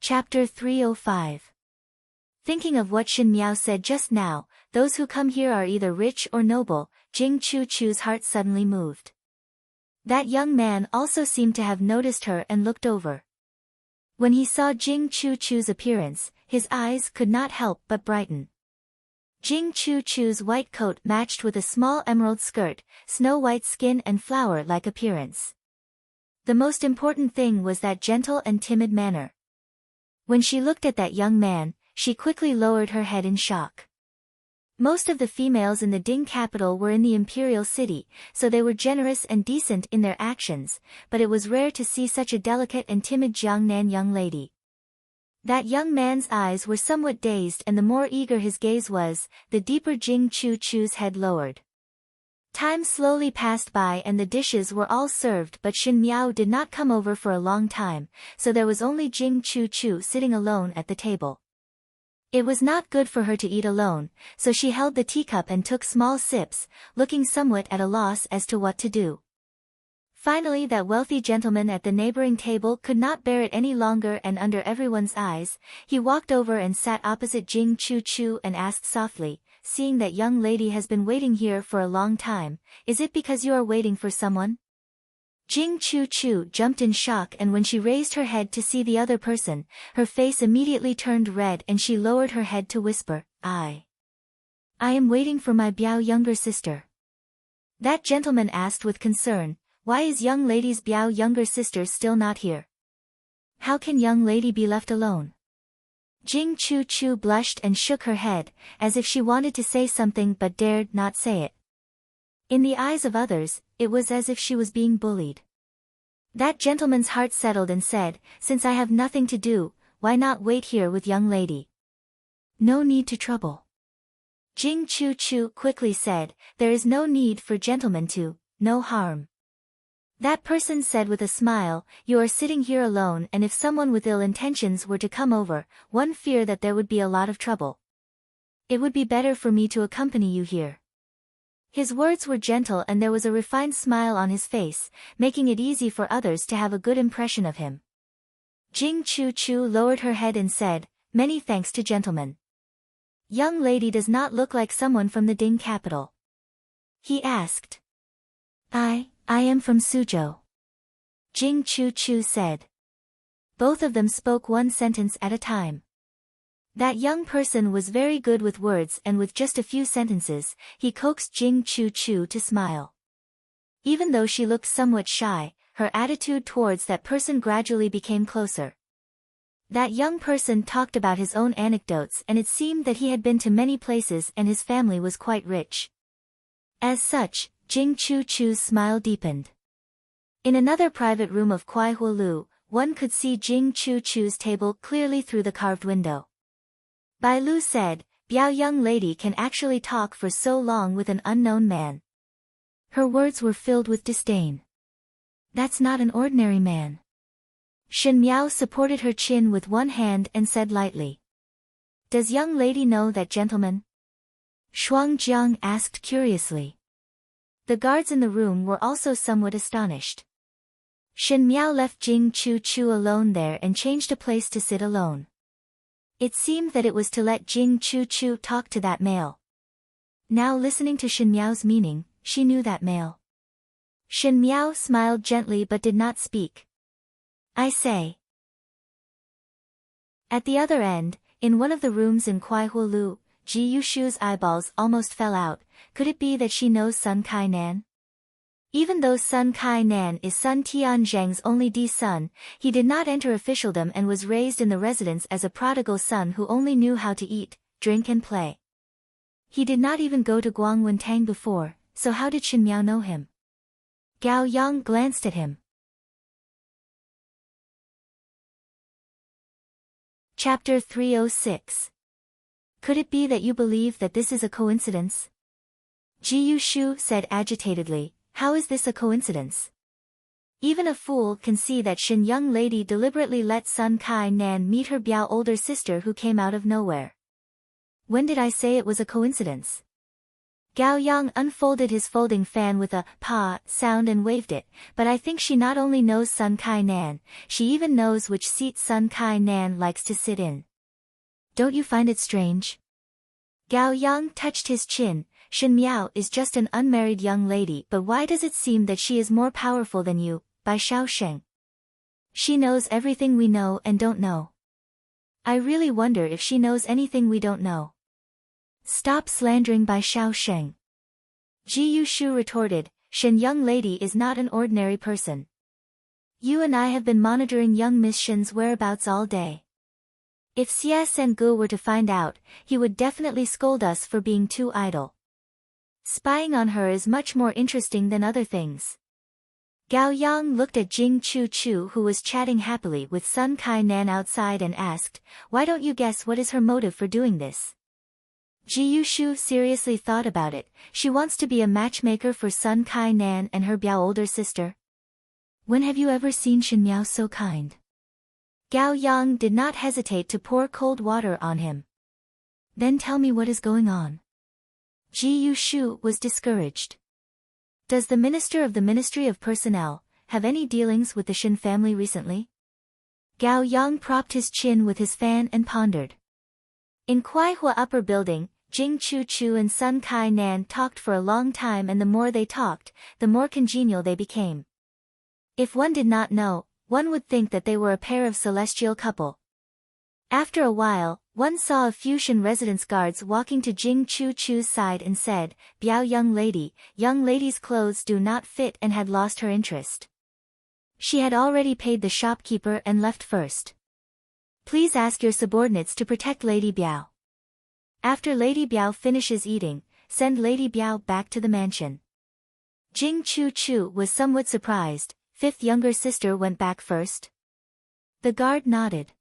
Chapter 305. Thinking of what Shen Miao said just now, those who come here are either rich or noble, Jing Chu's heart suddenly moved. That young man also seemed to have noticed her and looked over. When he saw Jing Chu's appearance, his eyes could not help but brighten. Jing Chu's white coat matched with a small emerald skirt, snow-white skin and flower-like appearance. The most important thing was that gentle and timid manner. When she looked at that young man, she quickly lowered her head in shock. Most of the females in the Ding capital were in the imperial city, so they were generous and decent in their actions, but it was rare to see such a delicate and timid Jiangnan young lady. That young man's eyes were somewhat dazed, and the more eager his gaze was, the deeper Jing Chu's head lowered. Time slowly passed by and the dishes were all served, but Shen Miao did not come over for a long time, so there was only Jing Chu sitting alone at the table. It was not good for her to eat alone, so she held the teacup and took small sips, looking somewhat at a loss as to what to do. Finally, that wealthy gentleman at the neighboring table could not bear it any longer, and under everyone's eyes, he walked over and sat opposite Jing Chu and asked softly, "Seeing that young lady has been waiting here for a long time, is it because you are waiting for someone?" Jing Chu jumped in shock, and when she raised her head to see the other person, her face immediately turned red and she lowered her head to whisper, I am waiting for my Biao younger sister." That gentleman asked with concern, "Why is young lady's Biao younger sister still not here? How can young lady be left alone?" Jing Chu blushed and shook her head, as if she wanted to say something but dared not say it. In the eyes of others, it was as if she was being bullied. That gentleman's heart settled and said, "Since I have nothing to do, why not wait here with young lady? No need to trouble." Jing Chu quickly said, "There is no need for gentlemen to, no harm." That person said with a smile, "You are sitting here alone, and if someone with ill intentions were to come over, one fear that there would be a lot of trouble. It would be better for me to accompany you here." His words were gentle and there was a refined smile on his face, making it easy for others to have a good impression of him. Jing Chu lowered her head and said, "Many thanks to gentlemen. Young lady does not look like someone from the Ding capital." He asked. I am from Suzhou." Jing Chu said. Both of them spoke one sentence at a time. That young person was very good with words, and with just a few sentences, he coaxed Jing Chu to smile. Even though she looked somewhat shy, her attitude towards that person gradually became closer. That young person talked about his own anecdotes, and it seemed that he had been to many places and his family was quite rich. As such, Jing Chu's smile deepened. In another private room of Kuai Huolu, one could see Jing Chu's table clearly through the carved window. Bai Lu said, "Biao young lady can actually talk for so long with an unknown man. Her words were filled with disdain. That's not an ordinary man. Shen Miao supported her chin with one hand and said lightly. Does young lady know that gentleman? Shuang Jiang asked curiously. The guards in the room were also somewhat astonished. Shen Miao left Jing Chu Chu alone there and changed a place to sit alone. It seemed that it was to let Jing Chu Chu talk to that male. Now listening to Shen Miao's meaning, she knew that male. Shen Miao smiled gently but did not speak. I say. At the other end, in one of the rooms in Kuaihualu, Ji Yushu's eyeballs almost fell out. Could it be that she knows Sun Kai Nan? Even though Sun Kai Nan is Sun Tianzhang's only son, he did not enter officialdom and was raised in the residence as a prodigal son who only knew how to eat, drink and play. He did not even go to Guangwentang before, so how did Shen Miao know him? Gao Yang glanced at him. Chapter 306. Could it be that you believe that this is a coincidence? Ji Yushu said agitatedly, how is this a coincidence? Even a fool can see that Shen young lady deliberately let Sun Kai Nan meet her Biao older sister who came out of nowhere. When did I say it was a coincidence? Gao Yang unfolded his folding fan with a pa sound and waved it, but I think she not only knows Sun Kai Nan, she even knows which seat Sun Kai Nan likes to sit in. Don't you find it strange? Gao Yang touched his chin. Shen Miao is just an unmarried young lady, but why does it seem that she is more powerful than you, Bai Shaosheng? She knows everything we know and don't know. I really wonder if she knows anything we don't know. Stop slandering Bai Shaosheng. Ji Yushu retorted, Shen young lady is not an ordinary person. You and I have been monitoring young Miss Shen's whereabouts all day. If Xie Sengu were to find out, he would definitely scold us for being too idle. Spying on her is much more interesting than other things. Gao Yang looked at Jing Chu Chu who was chatting happily with Sun Kai Nan outside and asked, why don't you guess what is her motive for doing this? Ji Yushu seriously thought about it. She wants to be a matchmaker for Sun Kai Nan and her Biao older sister. When have you ever seen Shen Miao so kind? Gao Yang did not hesitate to pour cold water on him. Then tell me what is going on. Ji Yushu was discouraged. Does the minister of the Ministry of Personnel have any dealings with the Shen family recently? Gao Yang propped his chin with his fan and pondered. In Kuaihua Upper Building, Jing Chu Chu and Sun Kai Nan talked for a long time, and the more they talked, the more congenial they became. If one did not know, one would think that they were a pair of celestial couple. After a while, one saw a few Shen residence guards walking to Jing Chu Chu's side and said, Biao young lady's clothes do not fit, and had lost her interest. She had already paid the shopkeeper and left first. Please ask your subordinates to protect Lady Biao. After Lady Biao finishes eating, send Lady Biao back to the mansion. Jing Chu Chu was somewhat surprised. Fifth younger sister went back first? The guard nodded.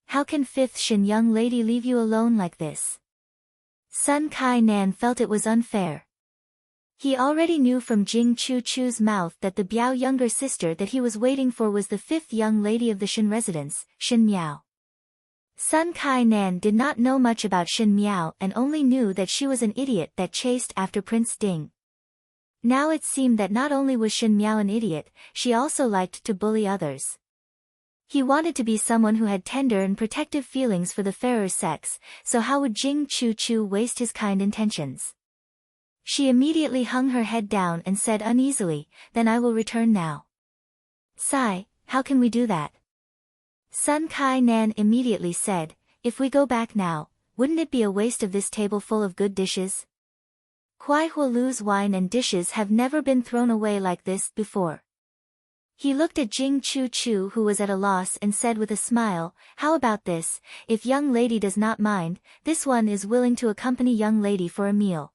How can fifth Shen young lady leave you alone like this? Sun Kai Nan felt it was unfair. He already knew from Jing Chu Chu's mouth that the Biao younger sister that he was waiting for was the fifth young lady of the Shen residence, Shen Miao. Sun Kai Nan did not know much about Shen Miao and only knew that she was an idiot that chased after Prince Ding. Now it seemed that not only was Shen Miao an idiot, she also liked to bully others. He wanted to be someone who had tender and protective feelings for the fairer sex, so how would Jing Chu Chu waste his kind intentions? She immediately hung her head down and said uneasily, then I will return now. Sigh, how can we do that? Sun Kai Nan immediately said, if we go back now, wouldn't it be a waste of this table full of good dishes? Kuaihualu's wine and dishes have never been thrown away like this before. He looked at Jing Chu Chu who was at a loss and said with a smile, how about this, if young lady does not mind, this one is willing to accompany young lady for a meal.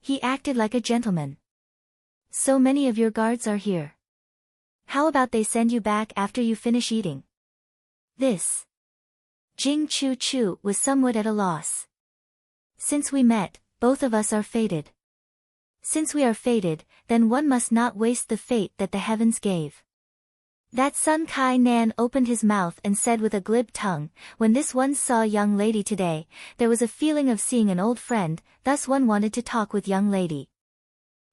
He acted like a gentleman. So many of your guards are here. How about they send you back after you finish eating? This. Jing Chu Chu was somewhat at a loss. Since we met, both of us are fated. Since we are fated, then one must not waste the fate that the heavens gave. That Sun Kai Nan opened his mouth and said with a glib tongue, when this one saw young lady today, there was a feeling of seeing an old friend, thus one wanted to talk with young lady.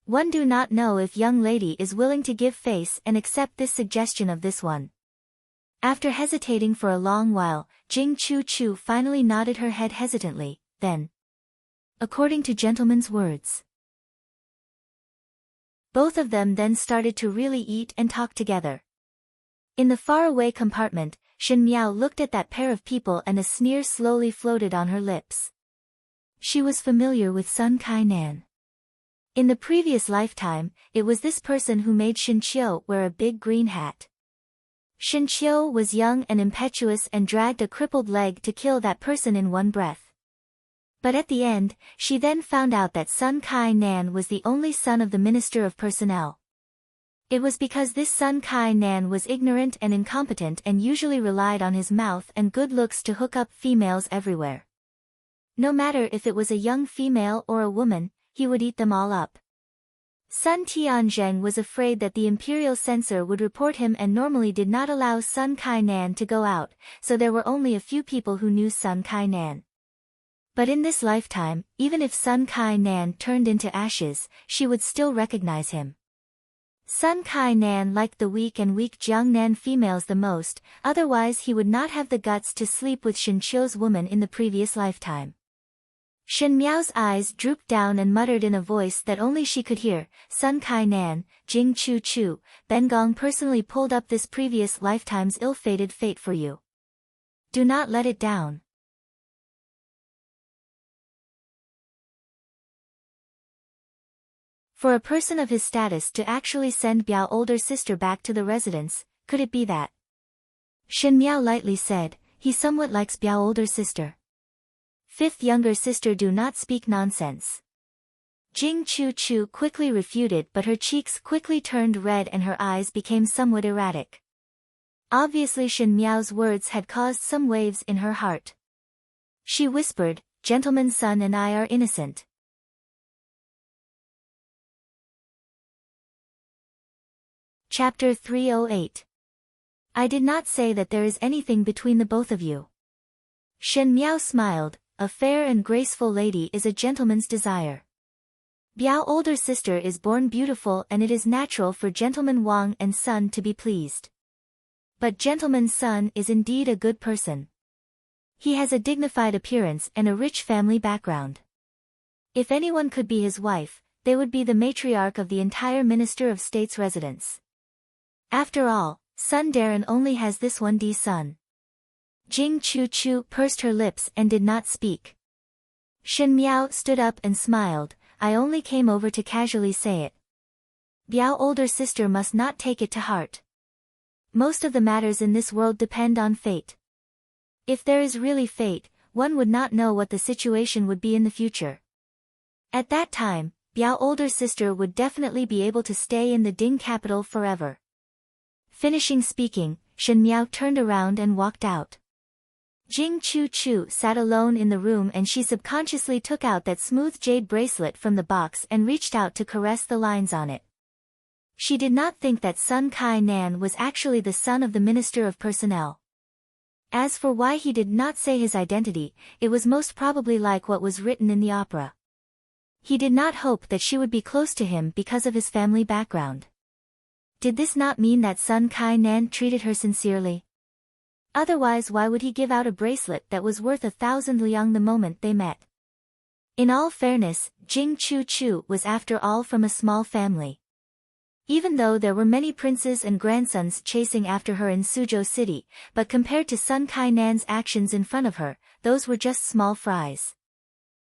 One do not know if young lady is willing to give face and accept this suggestion of this one. After hesitating for a long while, Jing Chu Chu finally nodded her head hesitantly, then. According to gentleman's words. Both of them then started to really eat and talk together. In the faraway compartment, Shen Miao looked at that pair of people and a sneer slowly floated on her lips. She was familiar with Sun Kai Nan. In the previous lifetime, it was this person who made Shen Qiu wear a big green hat. Shen Qiu was young and impetuous and dragged a crippled leg to kill that person in one breath. But at the end, she then found out that Sun Kai Nan was the only son of the Minister of Personnel. It was because this Sun Kai Nan was ignorant and incompetent and usually relied on his mouth and good looks to hook up females everywhere. No matter if it was a young female or a woman, he would eat them all up. Sun Tianzheng was afraid that the imperial censor would report him and normally did not allow Sun Kai Nan to go out, so there were only a few people who knew Sun Kai Nan. But in this lifetime, even if Sun Kai Nan turned into ashes, she would still recognize him. Sun Kai Nan liked the weak Jiangnan females the most, otherwise he would not have the guts to sleep with Shen Qiu's woman in the previous lifetime. Shen Miao's eyes drooped down and muttered in a voice that only she could hear, Sun Kai Nan, Jing Chu Chu, Ben Gong personally pulled up this previous lifetime's ill-fated fate for you. Do not let it down. For a person of his status to actually send Biao older sister back to the residence, could it be that? Shen Miao lightly said, he somewhat likes Biao older sister. Fifth younger sister do not speak nonsense. Jing Chu Chu quickly refuted but her cheeks quickly turned red and her eyes became somewhat erratic. Obviously Shen Miao's words had caused some waves in her heart. She whispered, gentleman's son and I are innocent. Chapter 308. I did not say that there is anything between the both of you. Shen Miao smiled, a fair and graceful lady is a gentleman's desire. Biao older sister is born beautiful and it is natural for gentleman Wang and son to be pleased. But gentleman's son is indeed a good person. He has a dignified appearance and a rich family background. If anyone could be his wife, they would be the matriarch of the entire Minister of State's residence. After all, Sun Darren only has this one son. Jing Chu Chu pursed her lips and did not speak. Shen Miao stood up and smiled, I only came over to casually say it. Biao older sister must not take it to heart. Most of the matters in this world depend on fate. If there is really fate, one would not know what the situation would be in the future. At that time, Biao older sister would definitely be able to stay in the Ding capital forever. Finishing speaking, Shen Miao turned around and walked out. Jing Chu Chu sat alone in the room and she subconsciously took out that smooth jade bracelet from the box and reached out to caress the lines on it. She did not think that Sun Kai Nan was actually the son of the Minister of Personnel. As for why he did not say his identity, it was most probably like what was written in the opera. He did not hope that she would be close to him because of his family background. Did this not mean that Sun Kai Nan treated her sincerely? Otherwise why would he give out a bracelet that was worth 1,000 liang the moment they met? In all fairness, Jing Chu Chu was after all from a small family. Even though there were many princes and grandsons chasing after her in Suzhou City, but compared to Sun Kai Nan's actions in front of her, those were just small fries.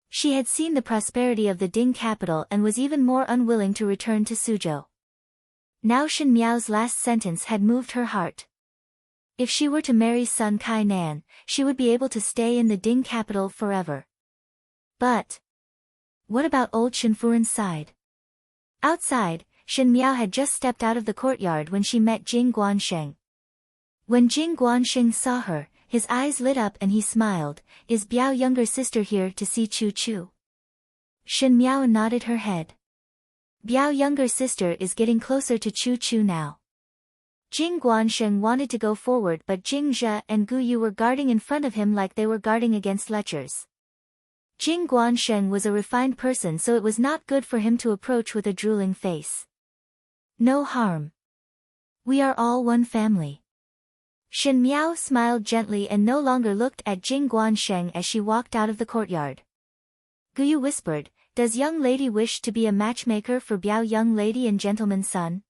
She had seen the prosperity of the Ding capital and was even more unwilling to return to Suzhou. Now Shen Miao's last sentence had moved her heart. If she were to marry Sun Kai Nan, she would be able to stay in the Ding capital forever. But what about old Shen Furen's side? Outside, Shen Miao had just stepped out of the courtyard when she met Jing Guansheng. When Jing Guansheng saw her, his eyes lit up and he smiled, is Biao younger sister here to see Chu Chu? Shen Miao nodded her head. Biao younger sister is getting closer to Chu Chu now. Jing Guansheng wanted to go forward but Jing Zhe and Gu Yu were guarding in front of him like they were guarding against lechers. Jing Guansheng was a refined person, so it was not good for him to approach with a drooling face. No harm. We are all one family. Shen Miao smiled gently and no longer looked at Jing Guansheng as she walked out of the courtyard. Gu Yu whispered, "Does young lady wish to be a matchmaker for Biao young lady and gentleman's son?"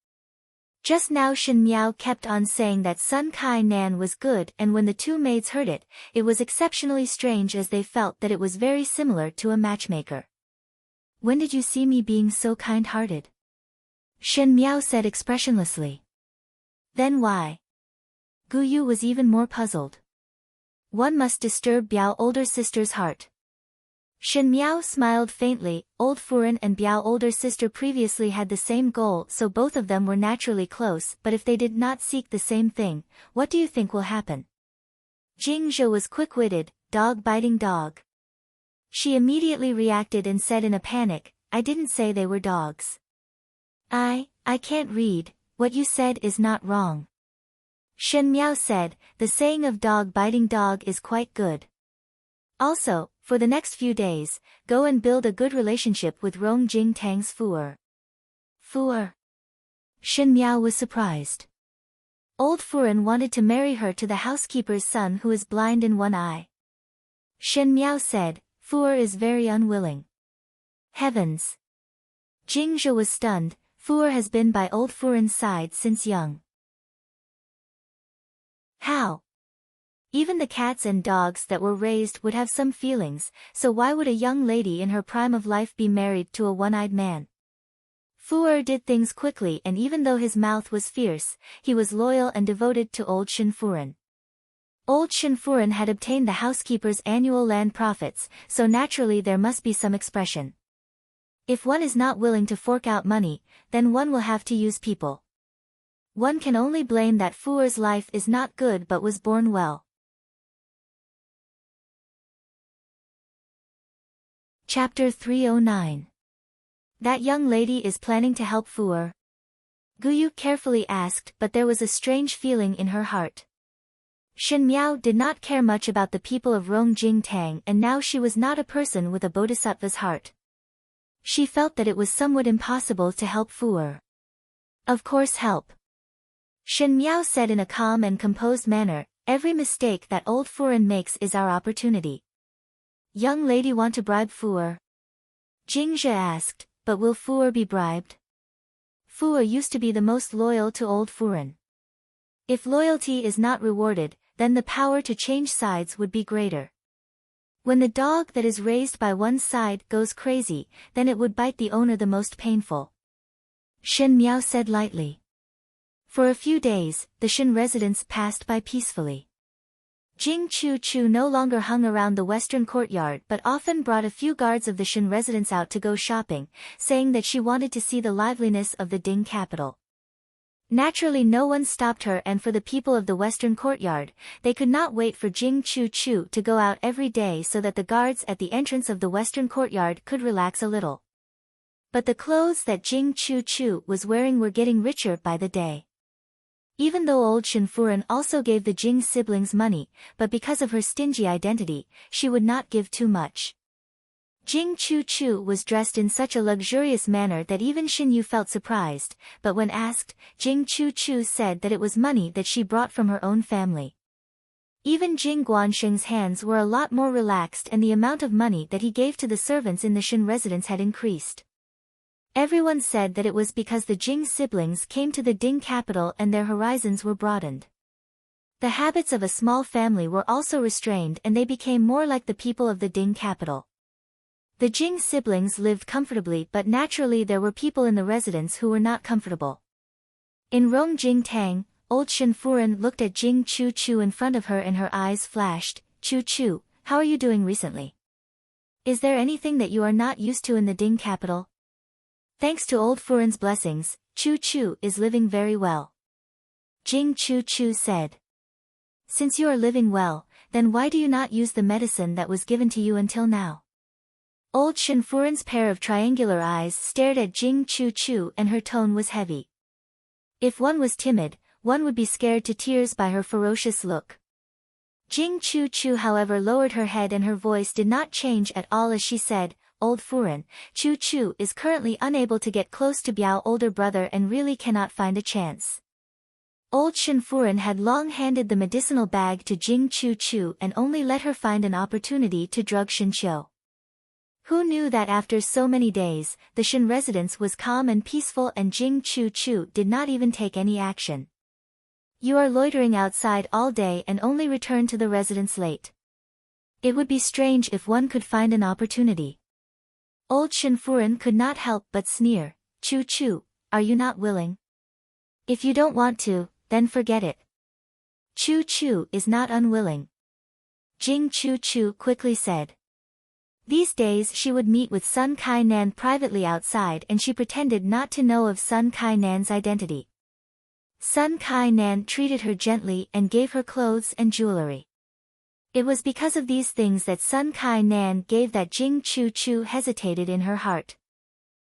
Just now Shen Miao kept on saying that Sun Kai Nan was good, and when the two maids heard it, it was exceptionally strange as they felt that it was very similar to a matchmaker. "When did you see me being so kind-hearted?" Shen Miao said expressionlessly. "Then why?" Gu Yu was even more puzzled. One must disturb Biao older sister's heart. Shen Miao smiled faintly. Old Furen and Biao older sister previously had the same goal, so both of them were naturally close, but if they did not seek the same thing, what do you think will happen? Jing Zhe was quick-witted, dog biting dog. She immediately reacted and said in a panic, "I didn't say they were dogs. I can't read, what you said is not wrong." Shen Miao said, "The saying of dog biting dog is quite good. Also, for the next few days, go and build a good relationship with Rong Jing Tang's Fuer." Fuer? Shen Miao was surprised. Old Furen wanted to marry her to the housekeeper's son who is blind in one eye. Shen Miao said, "Fuer is very unwilling." Heavens! Jing Zhe was stunned. Fuer has been by old Furen's side since young. How? Even the cats and dogs that were raised would have some feelings, so why would a young lady in her prime of life be married to a one-eyed man? Fuer did things quickly, and even though his mouth was fierce, he was loyal and devoted to old Shen Furen. Old Shen Furen had obtained the housekeeper's annual land profits, so naturally there must be some expression. If one is not willing to fork out money, then one will have to use people. One can only blame that Fuer's life is not good but was born well. Chapter 309. That young lady is planning to help Fuer? Gu Yu carefully asked, but there was a strange feeling in her heart. Shen Miao did not care much about the people of Rong Jing Tang, and now she was not a person with a bodhisattva's heart. She felt that it was somewhat impossible to help Fuer. Of course help. Shen Miao said in a calm and composed manner, "Every mistake that old Furen makes is our opportunity." Young lady want to bribe Fuer? Jing Zhe asked, but will Fuer be bribed? Fuer used to be the most loyal to old Furen. If loyalty is not rewarded, then the power to change sides would be greater. When the dog that is raised by one side goes crazy, then it would bite the owner the most painful. Shen Miao said lightly. For a few days, the Shen residents passed by peacefully. Jing Chu Chu no longer hung around the western courtyard but often brought a few guards of the Shen residents out to go shopping, saying that she wanted to see the liveliness of the Ding capital. Naturally no one stopped her, and for the people of the western courtyard, they could not wait for Jing Chu Chu to go out every day so that the guards at the entrance of the western courtyard could relax a little. But the clothes that Jing Chu Chu was wearing were getting richer by the day. Even though old Shen Furen also gave the Jing siblings money, but because of her stingy identity, she would not give too much. Jing Chu Chu was dressed in such a luxurious manner that even Shen Yu felt surprised, but when asked, Jing Chu Chu said that it was money that she brought from her own family. Even Jing Guansheng's hands were a lot more relaxed, and the amount of money that he gave to the servants in the Shen residence had increased. Everyone said that it was because the Jing siblings came to the Ding capital and their horizons were broadened. The habits of a small family were also restrained, and they became more like the people of the Ding capital. The Jing siblings lived comfortably, but naturally there were people in the residence who were not comfortable. In Rong Jing Tang, old Shen Furen looked at Jing Chu Chu in front of her and her eyes flashed. "Chu Chu, how are you doing recently? Is there anything that you are not used to in the Ding capital?" "Thanks to old Furen's blessings, Chu Chu is living very well," Jing Chu Chu said. "Since you are living well, then why do you not use the medicine that was given to you until now?" Old Shenfuren's pair of triangular eyes stared at Jing Chu and her tone was heavy. If one was timid, one would be scared to tears by her ferocious look. Jing Chu however lowered her head and her voice did not change at all as she said, Old Furen, Chu is currently unable to get close to Biao older brother and really cannot find a chance. Old Shenfuren had long handed the medicinal bag to Jing Chu and only let her find an opportunity to drug Shenqiu. Who knew that after so many days, the Shen residence was calm and peaceful and Jing Chu did not even take any action. You are loitering outside all day and only return to the residence late. It would be strange if one could find an opportunity. Old Shenfuren could not help but sneer, Chu, are you not willing? If you don't want to, then forget it. Chu is not unwilling. Jing Chu quickly said. These days she would meet with Sun Kai-nan privately outside and she pretended not to know of Sun Kai-nan's identity. Sun Kai-nan treated her gently and gave her clothes and jewelry. It was because of these things that Sun Kai-nan gave that Jing Chu hesitated in her heart.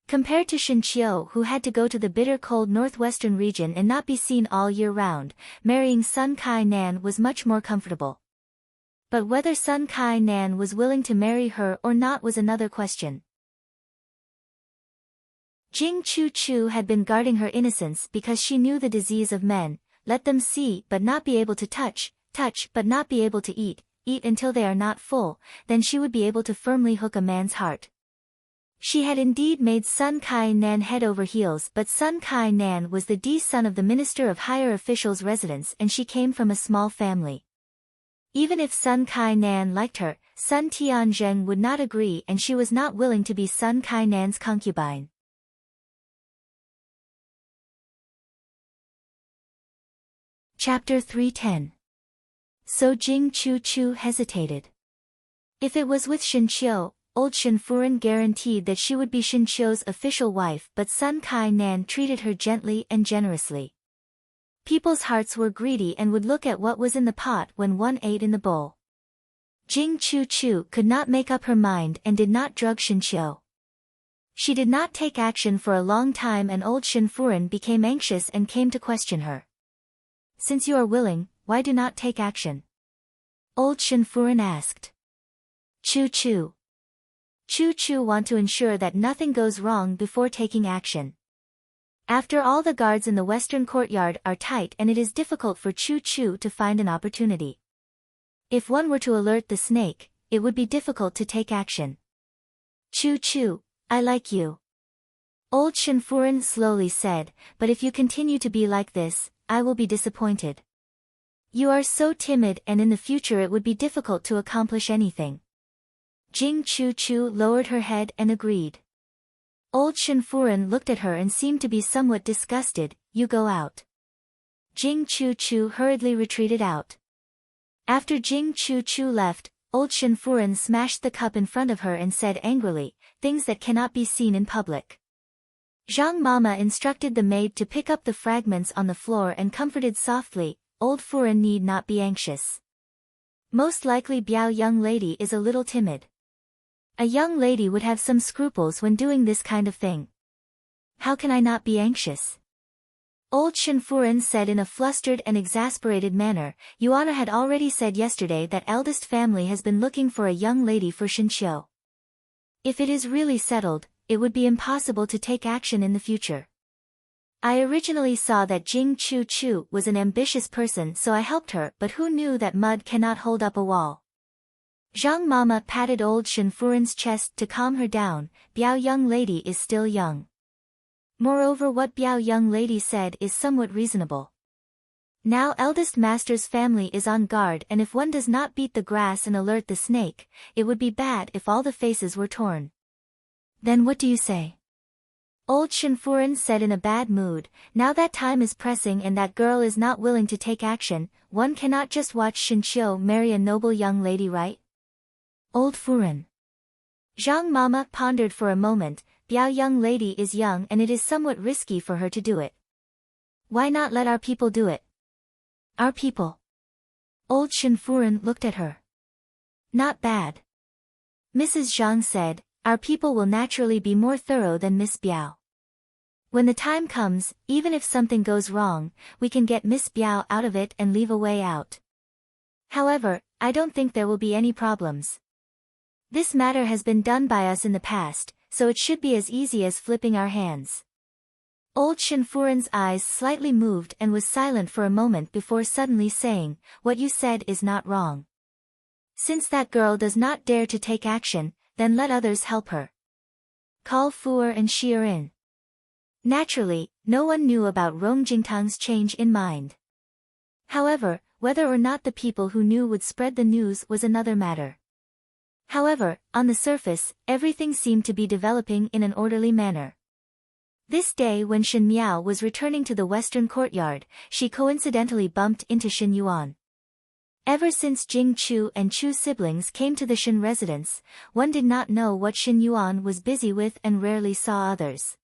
Compared to Shenqiu who had to go to the bitter cold northwestern region and not be seen all year round, marrying Sun Kai-nan was much more comfortable. But whether Sun Kai-nan was willing to marry her or not was another question. Jing Chu had been guarding her innocence because she knew the disease of men, let them see but not be able to touch but not be able to eat until they are not full, then she would be able to firmly hook a man's heart. She had indeed made Sun Kai-nan head over heels but Sun Kai-nan was the son of the Minister of Higher Officials' residence and she came from a small family. Even if Sun Kai-nan liked her, Sun Tianzheng would not agree and she was not willing to be Sun Kai-nan's concubine. Chapter 310. So Jing Chu hesitated. If it was with Shenqiu, old Shenfuren guaranteed that she would be Shenqiu's official wife but Sun Kai-nan treated her gently and generously. People's hearts were greedy and would look at what was in the pot when one ate in the bowl. Jing Chu could not make up her mind and did not drug Shenqiu. She did not take action for a long time and old Shenfuren became anxious and came to question her. Since you are willing, why do not take action? Old Shenfuren asked. Chu want to ensure that nothing goes wrong before taking action. After all the guards in the western courtyard are tight and it is difficult for Chu to find an opportunity. If one were to alert the snake, it would be difficult to take action. Chu, I like you. Old Shenfuren slowly said, but if you continue to be like this, I will be disappointed. You are so timid and in the future it would be difficult to accomplish anything. Jing Chu lowered her head and agreed. Old Shenfuren looked at her and seemed to be somewhat disgusted. You go out. Jing Chu hurriedly retreated out. After Jing Chu left, old Shenfuren smashed the cup in front of her and said angrily, things that cannot be seen in public. Zhang Mama instructed the maid to pick up the fragments on the floor and comforted softly, old Furen need not be anxious. Most likely Biao young lady is a little timid. A young lady would have some scruples when doing this kind of thing. How can I not be anxious? Old Shenfuren said in a flustered and exasperated manner. Yuana had already said yesterday that eldest family has been looking for a young lady for Shenqiu. If it is really settled, it would be impossible to take action in the future. I originally saw that Jing Chu was an ambitious person so I helped her but who knew that mud cannot hold up a wall. Zhang Mama patted old Shenfuren's chest to calm her down. Biao young lady is still young. Moreover what Biao young lady said is somewhat reasonable. Now eldest master's family is on guard and if one does not beat the grass and alert the snake, it would be bad if all the faces were torn. Then what do you say? Old Shenfuren said in a bad mood, now that time is pressing and that girl is not willing to take action, one cannot just watch Shenqiu marry a noble young lady, right? Old Furen. Zhang Mama pondered for a moment. Biao young lady is young and it is somewhat risky for her to do it. Why not let our people do it? Our people. Old Shenfuren looked at her. Not bad. Mrs. Zhang said, our people will naturally be more thorough than Miss Biao. When the time comes, even if something goes wrong, we can get Miss Biao out of it and leave a way out. However, I don't think there will be any problems. This matter has been done by us in the past, so it should be as easy as flipping our hands. Old Shinfuren's eyes slightly moved and was silent for a moment before suddenly saying, "What you said is not wrong. Since that girl does not dare to take action, then let others help her. Call Fuer and Xier in." Naturally, no one knew about Rong Jingtang's change in mind. However, whether or not the people who knew would spread the news was another matter. However, on the surface, everything seemed to be developing in an orderly manner. This day when Shin Miao was returning to the western courtyard, she coincidentally bumped into Shin Yuan. Ever since Jing Chu and Chu siblings came to the Shin residence, one did not know what Shin Yuan was busy with and rarely saw others.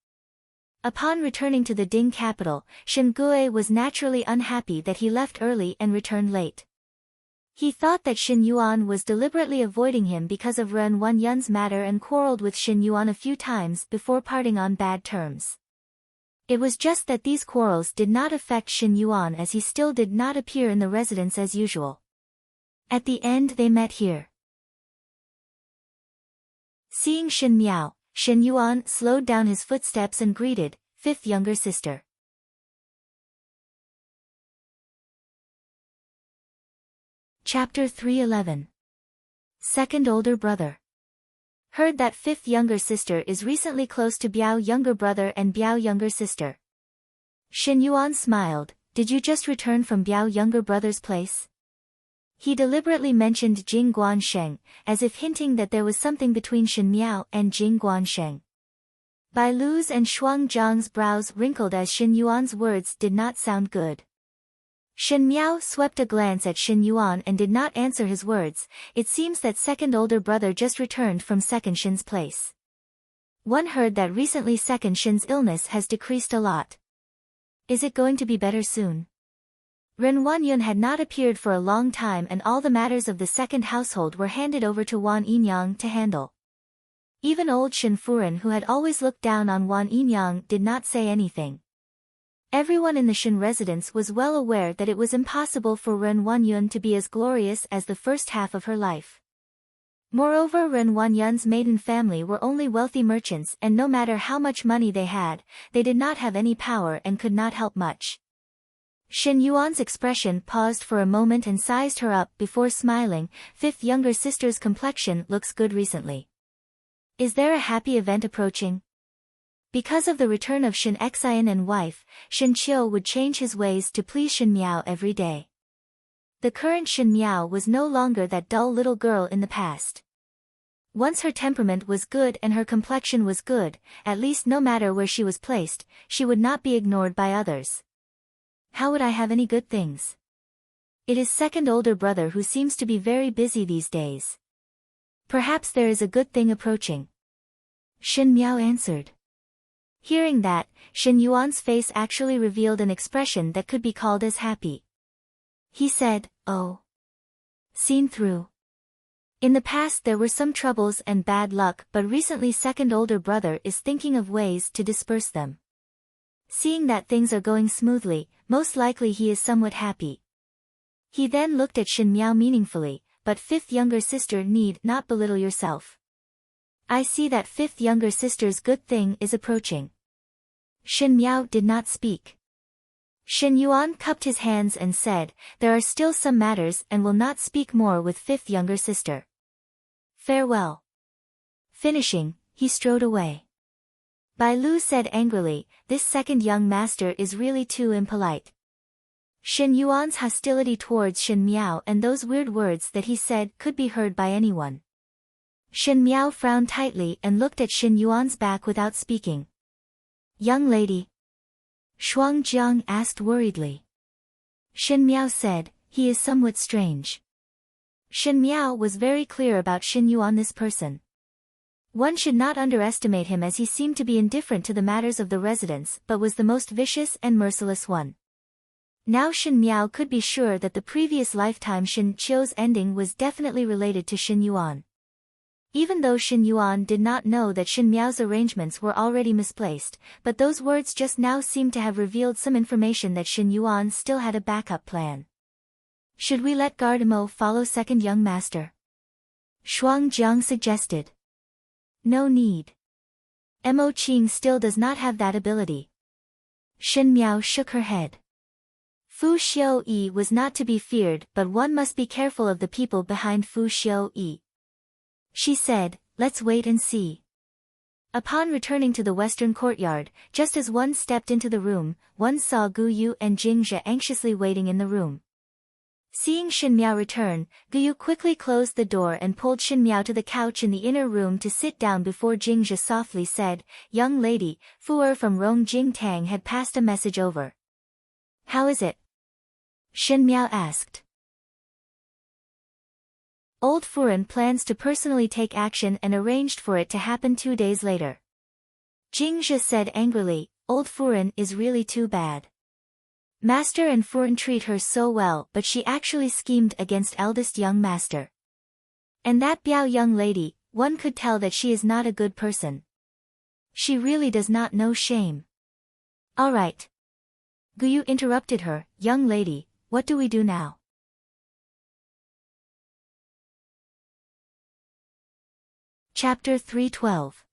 Upon returning to the Ding capital, Shin Gue was naturally unhappy that he left early and returned late. He thought that Shin Yuan was deliberately avoiding him because of Ren Wanyun's matter and quarreled with Shin Yuan a few times before parting on bad terms. It was just that these quarrels did not affect Shin Yuan as he still did not appear in the residence as usual. At the end they met here. Seeing Shin Miao, Shin Yuan slowed down his footsteps and greeted, "Fifth younger sister." Chapter 311. Second older brother. Heard that fifth younger sister is recently close to Biao younger brother and Biao younger sister. Shin Yuan smiled, "Did you just return from Biao younger brother's place?" He deliberately mentioned Jing Guansheng, as if hinting that there was something between Shin Miao and Jing Guansheng. Bai Lu's and Shuang Zhang's brows wrinkled as Shin Yuan's words did not sound good. Shin Miao swept a glance at Shin Yuan and did not answer his words. It seems that second older brother just returned from second Shin's place. One heard that recently second Shin's illness has decreased a lot. Is it going to be better soon? Ren Wanyun had not appeared for a long time and all the matters of the second household were handed over to Wan Yinyang to handle. Even old Shin Furen, who had always looked down on Wan Yinyang, did not say anything. Everyone in the Shin residence was well aware that it was impossible for Ren Wanyun to be as glorious as the first half of her life. Moreover, Ren Wanyun's maiden family were only wealthy merchants and no matter how much money they had, they did not have any power and could not help much. Shin Yuan's expression paused for a moment and sized her up before smiling. "Fifth younger sister's complexion looks good recently. Is there a happy event approaching?" Because of the return of Shin Xian and wife, Shin Qiu would change his ways to please Shin Miao every day. The current Shin Miao was no longer that dull little girl in the past. Once her temperament was good and her complexion was good, at least no matter where she was placed, she would not be ignored by others. How would I have any good things? It is second older brother who seems to be very busy these days. Perhaps there is a good thing approaching. Shin Miao answered. Hearing that, Shin Yuan's face actually revealed an expression that could be called as happy. He said, "Oh. Seen through. In the past there were some troubles and bad luck, but recently second older brother is thinking of ways to disperse them. Seeing that things are going smoothly, most likely he is somewhat happy." He then looked at Shin Miao meaningfully, "But fifth younger sister need not belittle yourself. I see that fifth younger sister's good thing is approaching." Shin Miao did not speak. Shin Yuan cupped his hands and said, "There are still some matters and will not speak more with fifth younger sister. Farewell." Finishing, he strode away. Bai Lu said angrily, "This second young master is really too impolite." Shin Yuan's hostility towards Shin Miao and those weird words that he said could be heard by anyone. Shin Miao frowned tightly and looked at Shin Yuan's back without speaking. "Young lady?" Shuang Jiang asked worriedly. Shin Miao said, "He is somewhat strange." Shin Miao was very clear about Shin Yuan, this person. One should not underestimate him as he seemed to be indifferent to the matters of the residence but was the most vicious and merciless one. Now Shin Miao could be sure that the previous lifetime Shin Qiu's ending was definitely related to Shin Yuan. Even though Shin Yuan did not know that Shin Miao's arrangements were already misplaced, but those words just now seemed to have revealed some information that Shin Yuan still had a backup plan. Should we let Gardemo follow second young master? Shuang Jiang suggested. No need. Mo Qing still does not have that ability. Shin Miao shook her head. Fu Xiuyi was not to be feared, but one must be careful of the people behind Fu Xiuyi. She said, let's wait and see. Upon returning to the western courtyard, just as one stepped into the room, one saw Gu Yu and Jing Zhe anxiously waiting in the room. Seeing Shin Miao return, Gu Yu quickly closed the door and pulled Shin Miao to the couch in the inner room to sit down before Jing Zhe softly said, Young lady, Fu from Rong Jing Tang had passed a message over. How is it? Shin Miao asked. Old Furen plans to personally take action and arranged for it to happen 2 days later. Jing Zhe said angrily, Old Furen is really too bad. Master and Furen treat her so well, but she actually schemed against eldest young master. And that Biao young lady, one could tell that she is not a good person. She really does not know shame. All right. Gu Yu interrupted her, young lady, what do we do now? Chapter 312.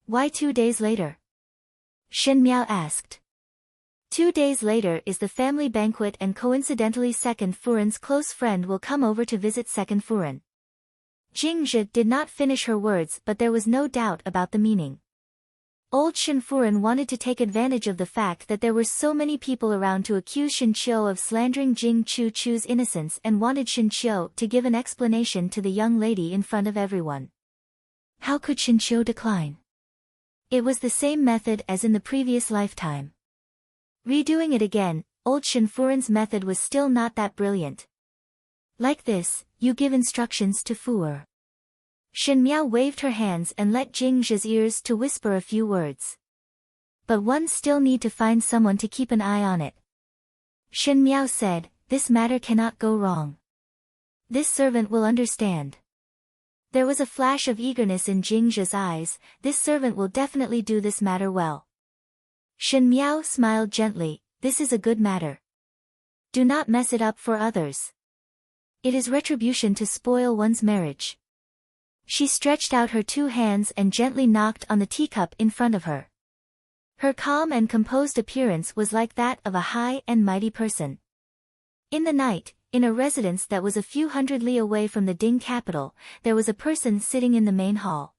Why 2 days later? Shin Miao asked. 2 days later is the family banquet and coincidentally second Furen's close friend will come over to visit second Furen. Jing Zhe did not finish her words, but there was no doubt about the meaning. Old Shin Furen wanted to take advantage of the fact that there were so many people around to accuse Shin Qiu of slandering Jing Chu Chu's innocence and wanted Shin Qiu to give an explanation to the young lady in front of everyone. How could Shin Qiu decline? It was the same method as in the previous lifetime. Redoing it again, old Shin Furen's method was still not that brilliant. Like this, you give instructions to Fuer. Shin Miao waved her hands and let Jing Zhe's ears to whisper a few words. But one still need to find someone to keep an eye on it. Shin Miao said, this matter cannot go wrong. This servant will understand. There was a flash of eagerness in Jing Zhe's eyes, this servant will definitely do this matter well. Shin Miao smiled gently, this is a good matter. Do not mess it up for others. It is retribution to spoil one's marriage. She stretched out her 2 hands and gently knocked on the teacup in front of her. Her calm and composed appearance was like that of a high and mighty person. In the night, in a residence that was a few hundred li away from the Ding capital, there was a person sitting in the main hall.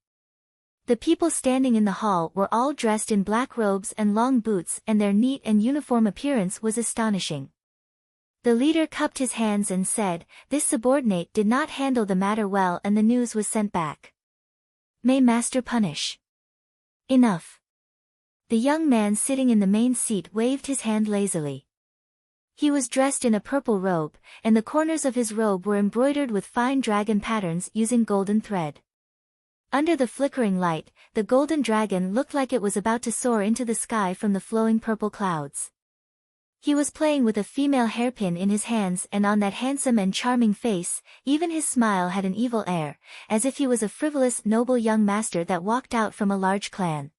The people standing in the hall were all dressed in black robes and long boots, and their neat and uniform appearance was astonishing. The leader cupped his hands and said, this subordinate did not handle the matter well and the news was sent back. May master punish. Enough. The young man sitting in the main seat waved his hand lazily. He was dressed in a purple robe, and the corners of his robe were embroidered with fine dragon patterns using golden thread. Under the flickering light, the golden dragon looked like it was about to soar into the sky from the flowing purple clouds. He was playing with a female hairpin in his hands, and on that handsome and charming face, even his smile had an evil air, as if he was a frivolous noble young master that walked out from a large clan.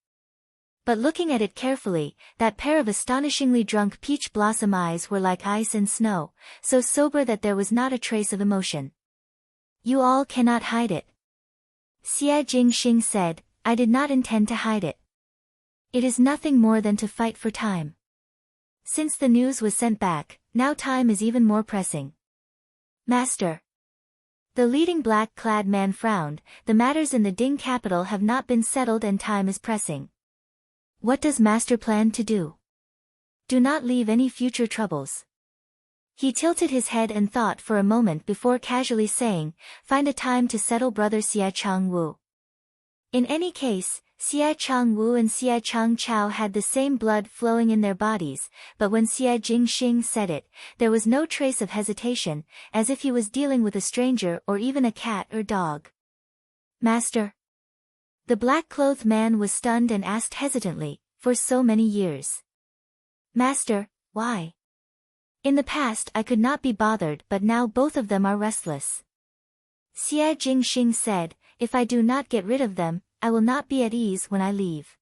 But looking at it carefully, that pair of astonishingly drunk peach blossom eyes were like ice and snow, so sober that there was not a trace of emotion. You all cannot hide it. Xie Jingxing said, I did not intend to hide it. It is nothing more than to fight for time. Since the news was sent back, now time is even more pressing. Master. The leading black-clad man frowned, the matters in the Ding capital have not been settled and time is pressing. What does master plan to do? Do not leave any future troubles. He tilted his head and thought for a moment before casually saying, find a time to settle brother Xie Changwu. In any case, Xie Changwu and Xie Changchao had the same blood flowing in their bodies, but when Xie Jingxing said it, there was no trace of hesitation, as if he was dealing with a stranger or even a cat or dog. Master. The black-clothed man was stunned and asked hesitantly, for so many years. Master, why? In the past I could not be bothered, but now both of them are restless. Xie Jingxing said, if I do not get rid of them, I will not be at ease when I leave.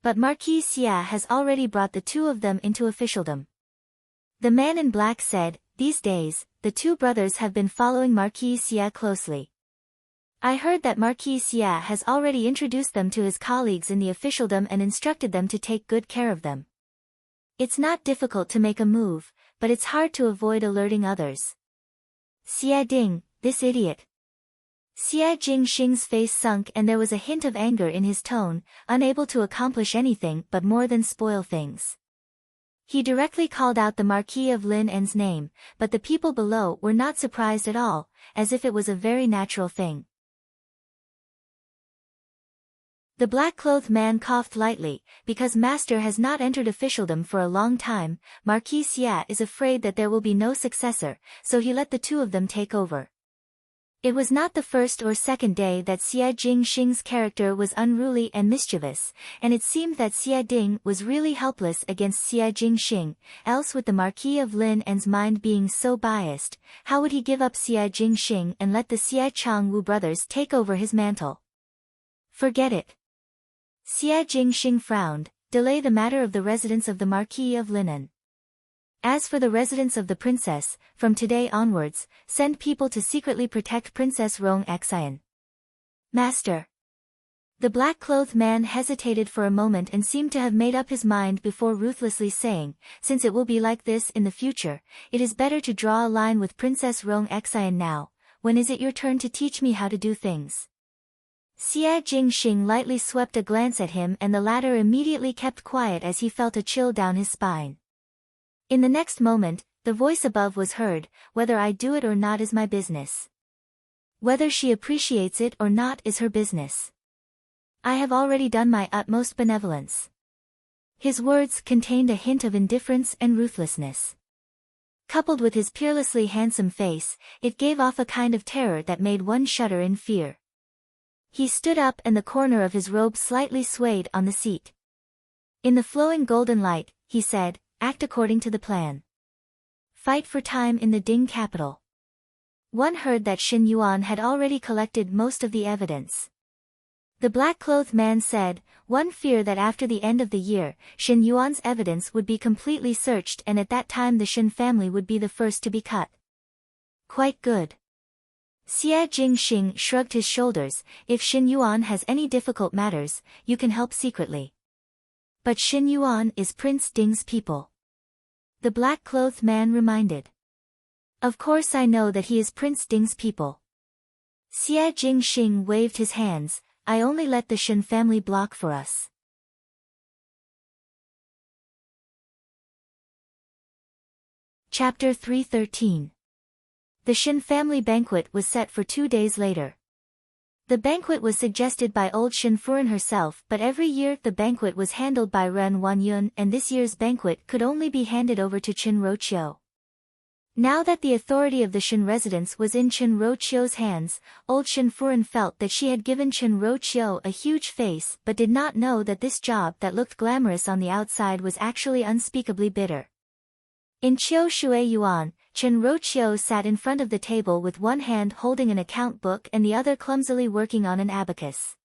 But Marquis Xia has already brought the two of them into officialdom. The man in black said, these days, the two brothers have been following Marquis Xia closely. I heard that Marquis Xia has already introduced them to his colleagues in the officialdom and instructed them to take good care of them. It's not difficult to make a move, but it's hard to avoid alerting others. Xia Ding, this idiot. Xia Jingxing's face sunk and there was a hint of anger in his tone, unable to accomplish anything but more than spoil things. He directly called out the Marquis of Lineage's name, but the people below were not surprised at all, as if it was a very natural thing. The black-clothed man coughed lightly, because Master has not entered officialdom for a long time. Marquis Xia is afraid that there will be no successor, so he let the two of them take over. It was not the first or second day that Xia Jingxing's character was unruly and mischievous, and it seemed that Xia Ding was really helpless against Xia Jingxing, else with the Marquis of Lineage's mind being so biased, how would he give up Xia Jingxing and let the Xia Changwu brothers take over his mantle? Forget it. Xia Jingxing frowned, delay the matter of the residence of the Marquis of Lineage. As for the residence of the princess, from today onwards, send people to secretly protect Princess Rong Xian. Master. The black-clothed man hesitated for a moment and seemed to have made up his mind before ruthlessly saying, since it will be like this in the future, it is better to draw a line with Princess Rong Xian now. When is it your turn to teach me how to do things? Xia Jingxing lightly swept a glance at him and the latter immediately kept quiet as he felt a chill down his spine. In the next moment, the voice above was heard, whether I do it or not is my business. Whether she appreciates it or not is her business. I have already done my utmost benevolence. His words contained a hint of indifference and ruthlessness. Coupled with his peerlessly handsome face, it gave off a kind of terror that made one shudder in fear. He stood up and the corner of his robe slightly swayed on the seat. In the flowing golden light, he said, act according to the plan. Fight for time in the Ding capital. One heard that Xin Yuan had already collected most of the evidence. The black-clothed man said, one fear that after the end of the year, Xin Yuan's evidence would be completely searched and at that time the Xin family would be the first to be cut. Quite good. Xia Jingxing shrugged his shoulders, if Xin Yuan has any difficult matters, you can help secretly. But Xin Yuan is Prince Ding's people. The black-clothed man reminded. Of course I know that he is Prince Ding's people. Xia Jingxing waved his hands, I only let the Xin family block for us. Chapter 313. The Xin family banquet was set for 2 days later. The banquet was suggested by old Xin Furen herself, but every year the banquet was handled by Ren Wanyun and this year's banquet could only be handed over to Qin Roqiu. Now that the authority of the Xin residence was in Qin Roqiu's hands, old Xin Furen felt that she had given Qin Roqiu a huge face but did not know that this job that looked glamorous on the outside was actually unspeakably bitter. In Qiu Shui Yuan, Qin Roqiu sat in front of the table with one hand holding an account book and the other clumsily working on an abacus.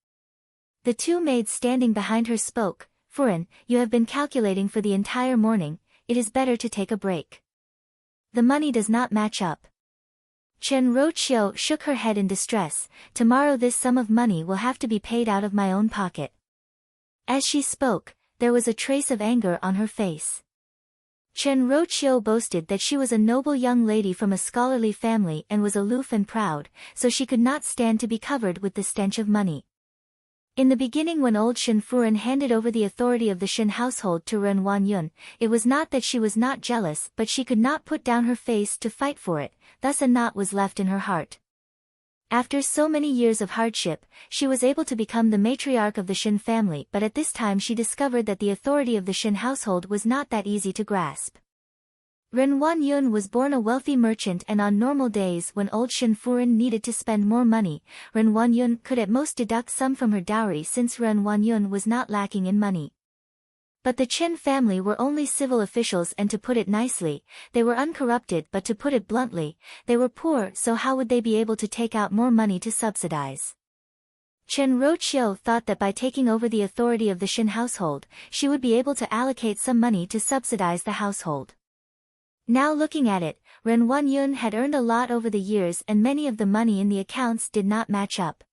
The two maids standing behind her spoke, Furen, you have been calculating for the entire morning, it is better to take a break. The money does not match up. Qin Roqiu shook her head in distress, tomorrow this sum of money will have to be paid out of my own pocket. As she spoke, there was a trace of anger on her face. Qin Roqiu boasted that she was a noble young lady from a scholarly family and was aloof and proud, so she could not stand to be covered with the stench of money. In the beginning when old Xin Furen handed over the authority of the Xin household to Ren Wanyun, it was not that she was not jealous but she could not put down her face to fight for it, thus a knot was left in her heart. After so many years of hardship, she was able to become the matriarch of the Xin family but at this time she discovered that the authority of the Xin household was not that easy to grasp. Ren Wanyun was born a wealthy merchant and on normal days when old Xin Furen needed to spend more money, Ren Wanyun could at most deduct some from her dowry since Ren Wanyun was not lacking in money. But the Qin family were only civil officials and to put it nicely, they were uncorrupted but to put it bluntly, they were poor so how would they be able to take out more money to subsidize? Chen Roqiu thought that by taking over the authority of the Shin household, she would be able to allocate some money to subsidize the household. Now looking at it, Ren Wanyun had earned a lot over the years and many of the money in the accounts did not match up.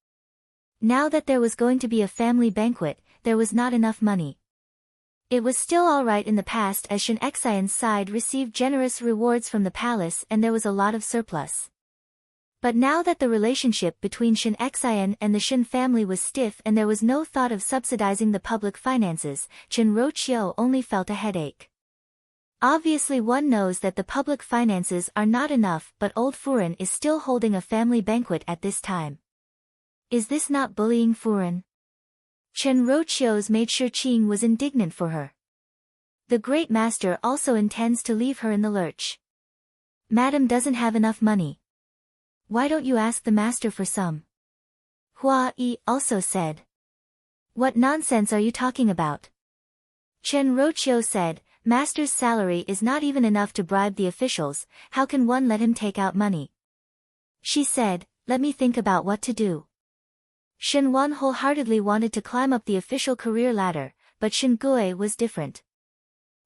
Now that there was going to be a family banquet, there was not enough money. It was still alright in the past as Shin Xian's side received generous rewards from the palace and there was a lot of surplus. But now that the relationship between Shin Xian and the Shin family was stiff and there was no thought of subsidizing the public finances, Chen Roqiu only felt a headache. Obviously one knows that the public finances are not enough but old Furen is still holding a family banquet at this time. Is this not bullying Furen? Chen Roqiu's maid Shi was indignant for her. The great master also intends to leave her in the lurch. Madam doesn't have enough money. Why don't you ask the master for some? Hua Yi also said. What nonsense are you talking about? Chen Roqiu said, Master's salary is not even enough to bribe the officials, how can one let him take out money? She said, let me think about what to do. Shin Wan wholeheartedly wanted to climb up the official career ladder, but Shin Gui was different.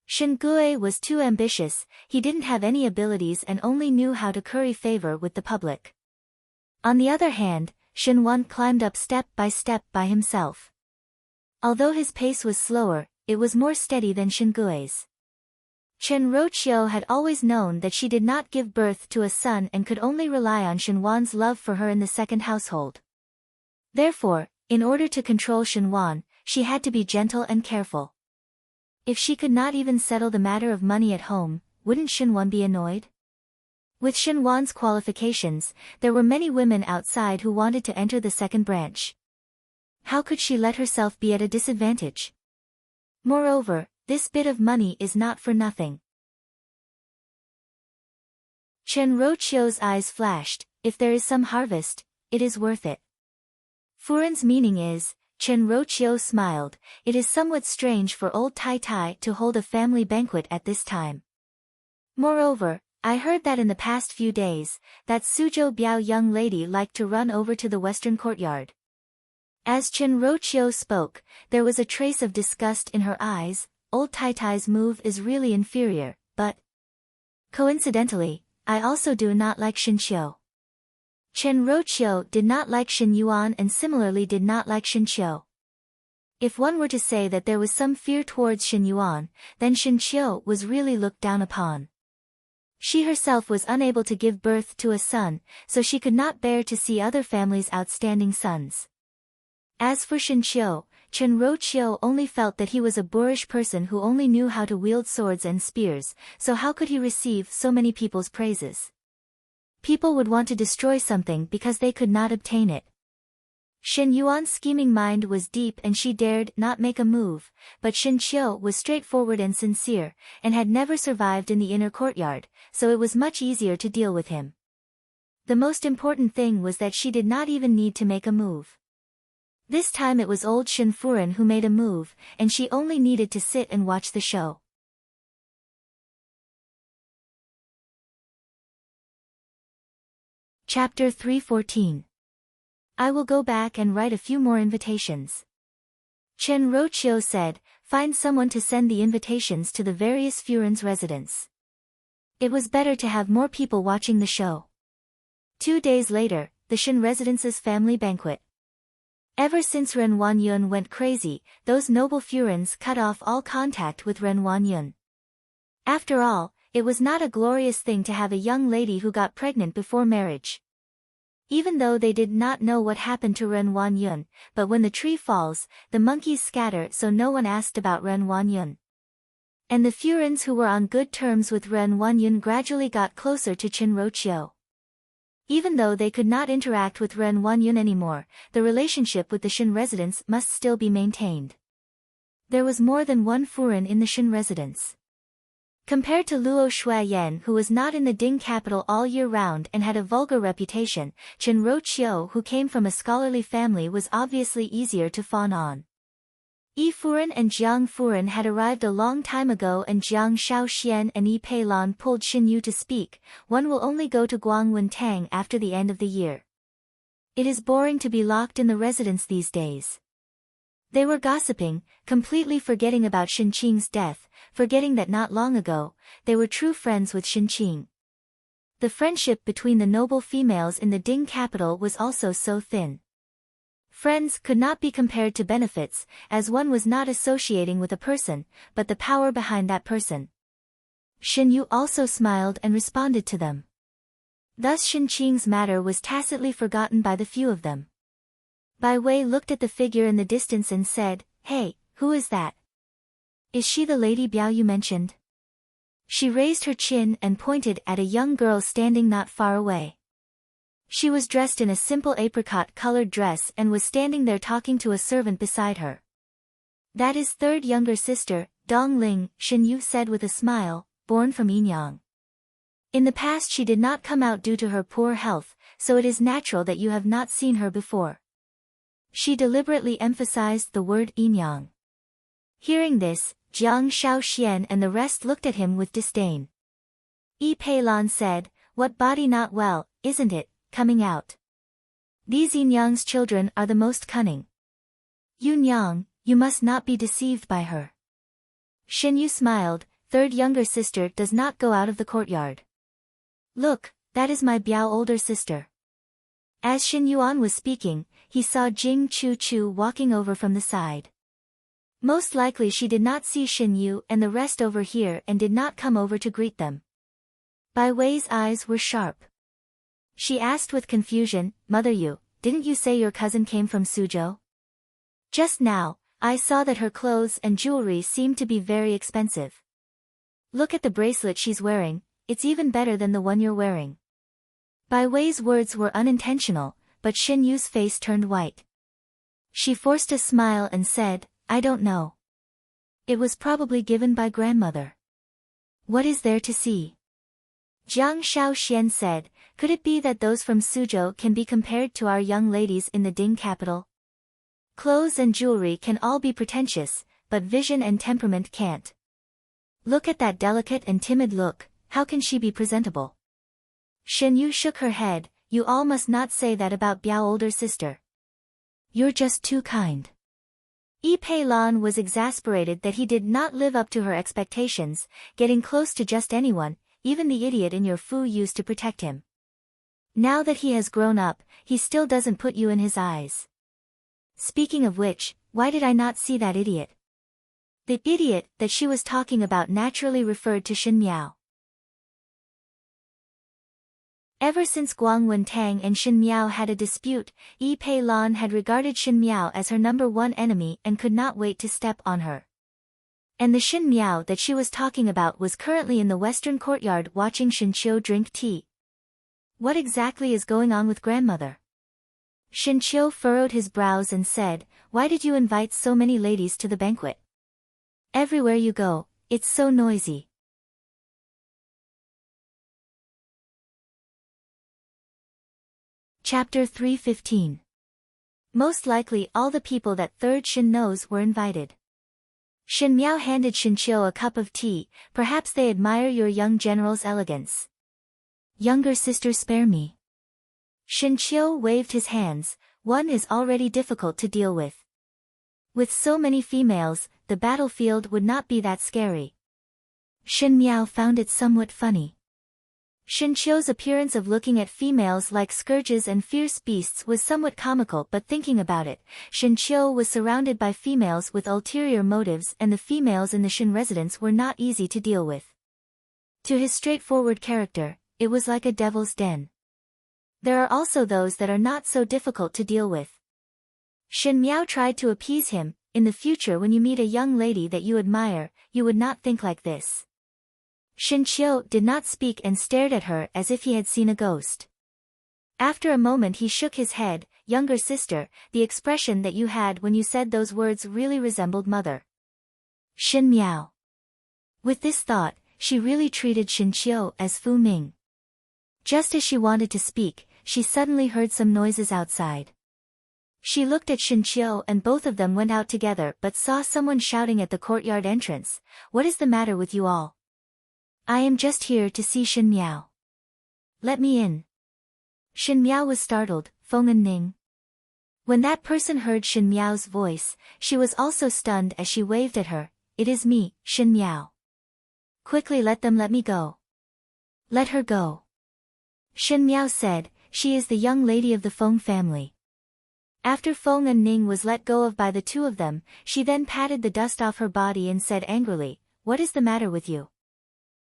Shin Gui was too ambitious, he didn't have any abilities and only knew how to curry favor with the public. On the other hand, Shin Wan climbed up step by himself. Although his pace was slower, it was more steady than Shin Gui's. Chen Roqiu had always known that she did not give birth to a son and could only rely on Shin Wan's love for her in the second household. Therefore, in order to control Shin Wan, she had to be gentle and careful. If she could not even settle the matter of money at home, wouldn't Shin Wan be annoyed? With Shin Wan's qualifications, there were many women outside who wanted to enter the second branch. How could she let herself be at a disadvantage? Moreover, this bit of money is not for nothing. Chen Roqiu's eyes flashed, if there is some harvest, it is worth it. Furen's meaning is, Chen Roqiu smiled, it is somewhat strange for old Tai Tai to hold a family banquet at this time. Moreover, I heard that in the past few days, that Suzhou Biao young lady liked to run over to the western courtyard. As Chen Roqiu spoke, there was a trace of disgust in her eyes, old Tai Tai's move is really inferior, but... Coincidentally, I also do not like Shin Qiu. Chen Roqiu did not like Shin Yuan and similarly did not like Shin Qiu. If one were to say that there was some fear towards Shin Yuan, then Shin Qiu was really looked down upon. She herself was unable to give birth to a son, so she could not bear to see other families' outstanding sons. As for Shin Qiu, Chen Roqiu only felt that he was a boorish person who only knew how to wield swords and spears, so how could he receive so many people's praises? People would want to destroy something because they could not obtain it. Shin Yuan's scheming mind was deep and she dared not make a move, but Shin Qiu was straightforward and sincere, and had never survived in the inner courtyard, so it was much easier to deal with him. The most important thing was that she did not even need to make a move. This time it was old Shin Furen who made a move, and she only needed to sit and watch the show. Chapter 314. I will go back and write a few more invitations. Chen Roqiu said, find someone to send the invitations to the various Furen's residents. It was better to have more people watching the show. 2 days later, the Shin residence's family banquet. Ever since Ren Wanyun went crazy, those noble Furens cut off all contact with Ren Wanyun. After all, it was not a glorious thing to have a young lady who got pregnant before marriage. Even though they did not know what happened to Ren Wanyun, but when the tree falls, the monkeys scatter, so no one asked about Ren Wanyun. And the Furens who were on good terms with Ren Wanyun gradually got closer to Chen Roqiu. Even though they could not interact with Ren Wanyun anymore, the relationship with the Shin residents must still be maintained. There was more than one Furen in the Shin residence. Compared to Luo Shuayan, who was not in the Ding capital all year round and had a vulgar reputation, Chen Roqiu, who came from a scholarly family, was obviously easier to fawn on. Yi Furen and Jiang Furen had arrived a long time ago, and Jiang Shaoxian and Yi Peilan pulled Xin Yu to speak. One will only go to Guangwen Tang after the end of the year. It is boring to be locked in the residence these days. They were gossiping, completely forgetting about Xinqing's death, forgetting that not long ago, they were true friends with Xinqing. The friendship between the noble females in the Ding capital was also so thin. Friends could not be compared to benefits, as one was not associating with a person, but the power behind that person. Xin Yu also smiled and responded to them. Thus Xinqing's matter was tacitly forgotten by the few of them. Bai Wei looked at the figure in the distance and said, "Hey, who is that? Is she the lady Biao you mentioned?" She raised her chin and pointed at a young girl standing not far away. She was dressed in a simple apricot-colored dress and was standing there talking to a servant beside her. "That is third younger sister, Dong Ling," Xin Yu said with a smile, "born from Yinyang. In the past she did not come out due to her poor health, so it is natural that you have not seen her before." She deliberately emphasized the word Yinyang. Hearing this, Jiang Shaoxian and the rest looked at him with disdain. Yi Peilan said, "What body not well, isn't it, coming out? These Yinyang's children are the most cunning. Yunyang, you must not be deceived by her." Xin Yu smiled, "Third younger sister does not go out of the courtyard. Look, that is my Biao older sister." As Xin Yuan was speaking, he saw Jing Chu Chu walking over from the side. Most likely she did not see Xin Yu and the rest over here and did not come over to greet them. Bai Wei's eyes were sharp. She asked with confusion, "Mother Yu, didn't you say your cousin came from Suzhou? Just now, I saw that her clothes and jewelry seemed to be very expensive. Look at the bracelet she's wearing, it's even better than the one you're wearing." Bai Wei's words were unintentional, but Xin Yu's face turned white. She forced a smile and said, "I don't know. It was probably given by grandmother. What is there to see?" Jiang Shaoxian said, "Could it be that those from Suzhou can be compared to our young ladies in the Ding capital? Clothes and jewelry can all be pretentious, but vision and temperament can't. Look at that delicate and timid look, how can she be presentable?" Xin Yu shook her head, "You all must not say that about Biao older sister. You're just too kind." Yi Peilan was exasperated that he did not live up to her expectations, getting close to just anyone, even the idiot in your Fu used to protect him. Now that he has grown up, he still doesn't put you in his eyes. Speaking of which, why did I not see that idiot? The idiot that she was talking about naturally referred to Xin Miao. Ever since Guang Wentang and Xin Miao had a dispute, Yi Peilan had regarded Xin Miao as her number one enemy and could not wait to step on her. And the Xin Miao that she was talking about was currently in the western courtyard watching Xin Qiu drink tea. What exactly is going on with grandmother? Xin Qiu furrowed his brows and said, "Why did you invite so many ladies to the banquet? Everywhere you go, it's so noisy." Chapter 315. Most likely all the people that third Xin knows were invited. Xin Miao handed Xin Qiu a cup of tea, "Perhaps they admire your young general's elegance. Younger sister, spare me." Xin Qiu waved his hands, "One is already difficult to deal with. With so many females, the battlefield would not be that scary." Xin Miao found it somewhat funny. Xin Qiu's appearance of looking at females like scourges and fierce beasts was somewhat comical, but thinking about it, Xin Qiu was surrounded by females with ulterior motives and the females in the Xin residence were not easy to deal with. To his straightforward character, it was like a devil's den. There are also those that are not so difficult to deal with. Xin Miao tried to appease him, "In the future when you meet a young lady that you admire, you would not think like this." Xin Qiu did not speak and stared at her as if he had seen a ghost. After a moment he shook his head, "Younger sister, the expression that you had when you said those words really resembled mother." Xin Miao. With this thought, she really treated Xin Qiu as Fu Ming. Just as she wanted to speak, she suddenly heard some noises outside. She looked at Xin Qiu and both of them went out together but saw someone shouting at the courtyard entrance, "What is the matter with you all? I am just here to see Xin Miao. Let me in." Xin Miao was startled, Feng and Ning. When that person heard Shen Miao's voice, she was also stunned as she waved at her. It is me, Shen Miao. Quickly let me go. Let her go. Shen Miao said, she is the young lady of the Feng family. After Feng and Ning was let go of by the two of them, she then patted the dust off her body and said angrily, what is the matter with you?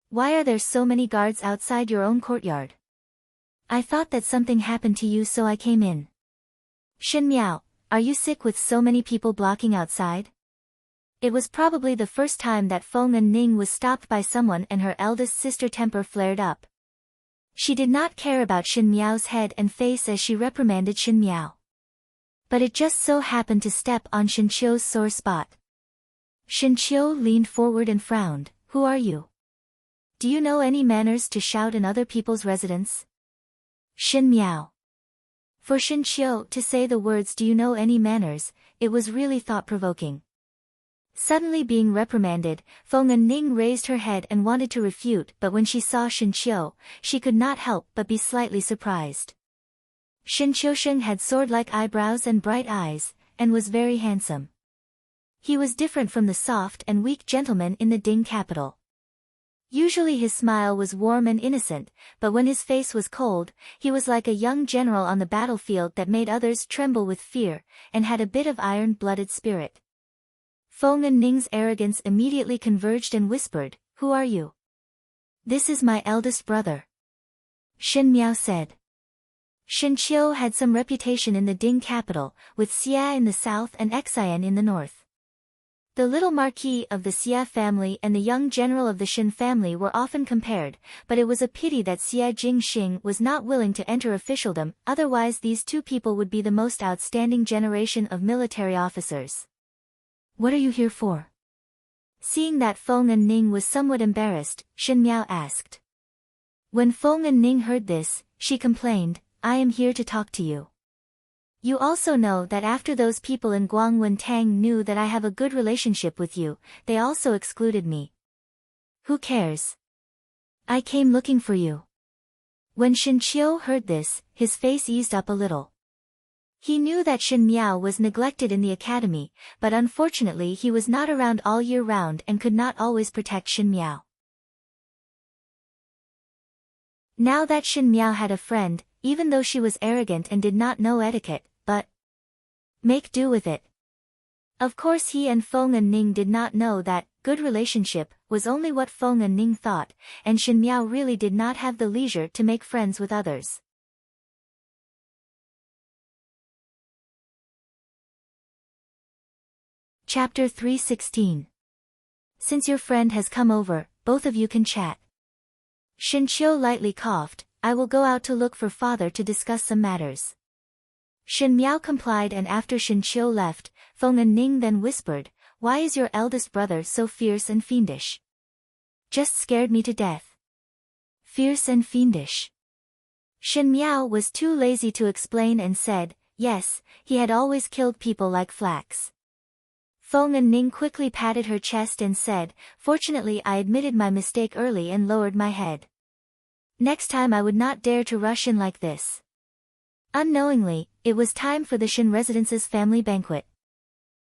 Why are there so many guards outside your own courtyard? I thought that something happened to you so I came in. Shen Miao, are you sick with so many people blocking outside? It was probably the first time that Feng and Ning was stopped by someone and her eldest sister temper flared up. She did not care about Shen Miao's head and face as she reprimanded Shen Miao. But it just so happened to step on Shen Qiu's sore spot. Shen Qiu leaned forward and frowned, who are you? Do you know any manners to shout in other people's residence? Shen Miao. For Shen Qiu to say the words do you know any manners, it was really thought-provoking. Suddenly being reprimanded, Feng and Ning raised her head and wanted to refute, but when she saw Shen Qiu, she could not help but be slightly surprised. Shen Qiusheng had sword-like eyebrows and bright eyes, and was very handsome. He was different from the soft and weak gentleman in the Ding capital. Usually his smile was warm and innocent, but when his face was cold, he was like a young general on the battlefield that made others tremble with fear, and had a bit of iron-blooded spirit. Feng and Ning's arrogance immediately converged and whispered, who are you? This is my eldest brother. Shen Miao said. Shen Qiu had some reputation in the Ding capital, with Xia in the south and Xian in the north. The little marquis of the Xia family and the young general of the Shen family were often compared, but it was a pity that Xia Jingxing was not willing to enter officialdom, otherwise these two people would be the most outstanding generation of military officers. What are you here for? Seeing that Feng and Ning was somewhat embarrassed, Shen Miao asked. When Feng and Ning heard this, she complained, I am here to talk to you. You also know that after those people in Guangwen Tang knew that I have a good relationship with you, they also excluded me. Who cares? I came looking for you. When Shen Qiu heard this, his face eased up a little. He knew that Shen Miao was neglected in the academy, but unfortunately he was not around all year round and could not always protect Shen Miao. Now that Shen Miao had a friend, even though she was arrogant and did not know etiquette, but make do with it. Of course he and Feng and Ning did not know that good relationship was only what Feng and Ning thought, and Shen Miao really did not have the leisure to make friends with others. Chapter 316. Since your friend has come over, both of you can chat. Shen Qiu lightly coughed, I will go out to look for father to discuss some matters. Shen Miao complied, and after Shen Qiu left, Feng and Ning then whispered, why is your eldest brother so fierce and fiendish? Just scared me to death. Fierce and fiendish. Shen Miao was too lazy to explain and said, yes, he had always killed people like flax. Feng and Ning quickly patted her chest and said, fortunately I admitted my mistake early and lowered my head. Next time I would not dare to rush in like this. Unknowingly, it was time for the Shen residence's family banquet.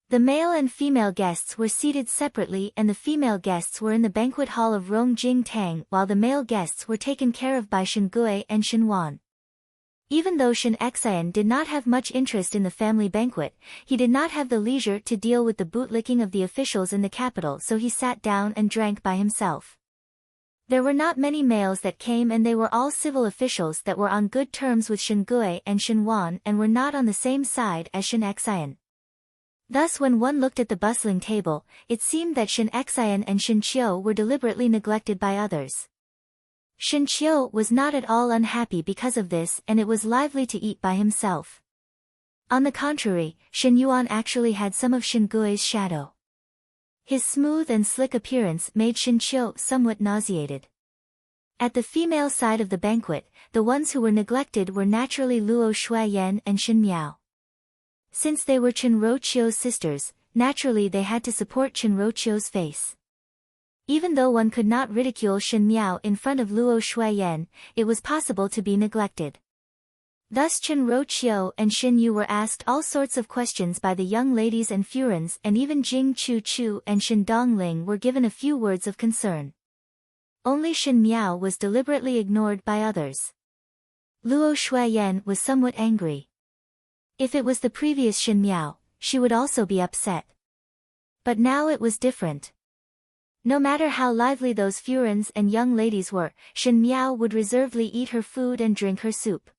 The male and female guests were seated separately and the female guests were in the banquet hall of Rongjing Tang while the male guests were taken care of by Shen Gui and Shen Wan. Even though Shen Xian did not have much interest in the family banquet, he did not have the leisure to deal with the bootlicking of the officials in the capital, so he sat down and drank by himself. There were not many males that came and they were all civil officials that were on good terms with Shen Gui and Shen Wan and were not on the same side as Shen Xian. Thus when one looked at the bustling table, it seemed that Shen Xian and Shen Qiu were deliberately neglected by others. Shen Qiu was not at all unhappy because of this and it was lively to eat by himself. On the contrary, Shen Yuan actually had some of Shen Gui's shadow. His smooth and slick appearance made Shen Qiu somewhat nauseated. At the female side of the banquet, the ones who were neglected were naturally Luo Shuiyan and Shen Miao. Since they were Chen Rouqiu's sisters, naturally they had to support Chen Rouqiu's face. Even though one could not ridicule Shen Miao in front of Luo Shuiyan, it was possible to be neglected. Thus Chen Roqiu and Xin Yu were asked all sorts of questions by the young ladies and Furins, and even Jing Chu and Shen Dongling were given a few words of concern. Only Shen Miao was deliberately ignored by others. Luo Shuiyan was somewhat angry. If it was the previous Shen Miao, she would also be upset. But now it was different. No matter how lively those Furins and young ladies were, Shen Miao would reservedly eat her food and drink her soup.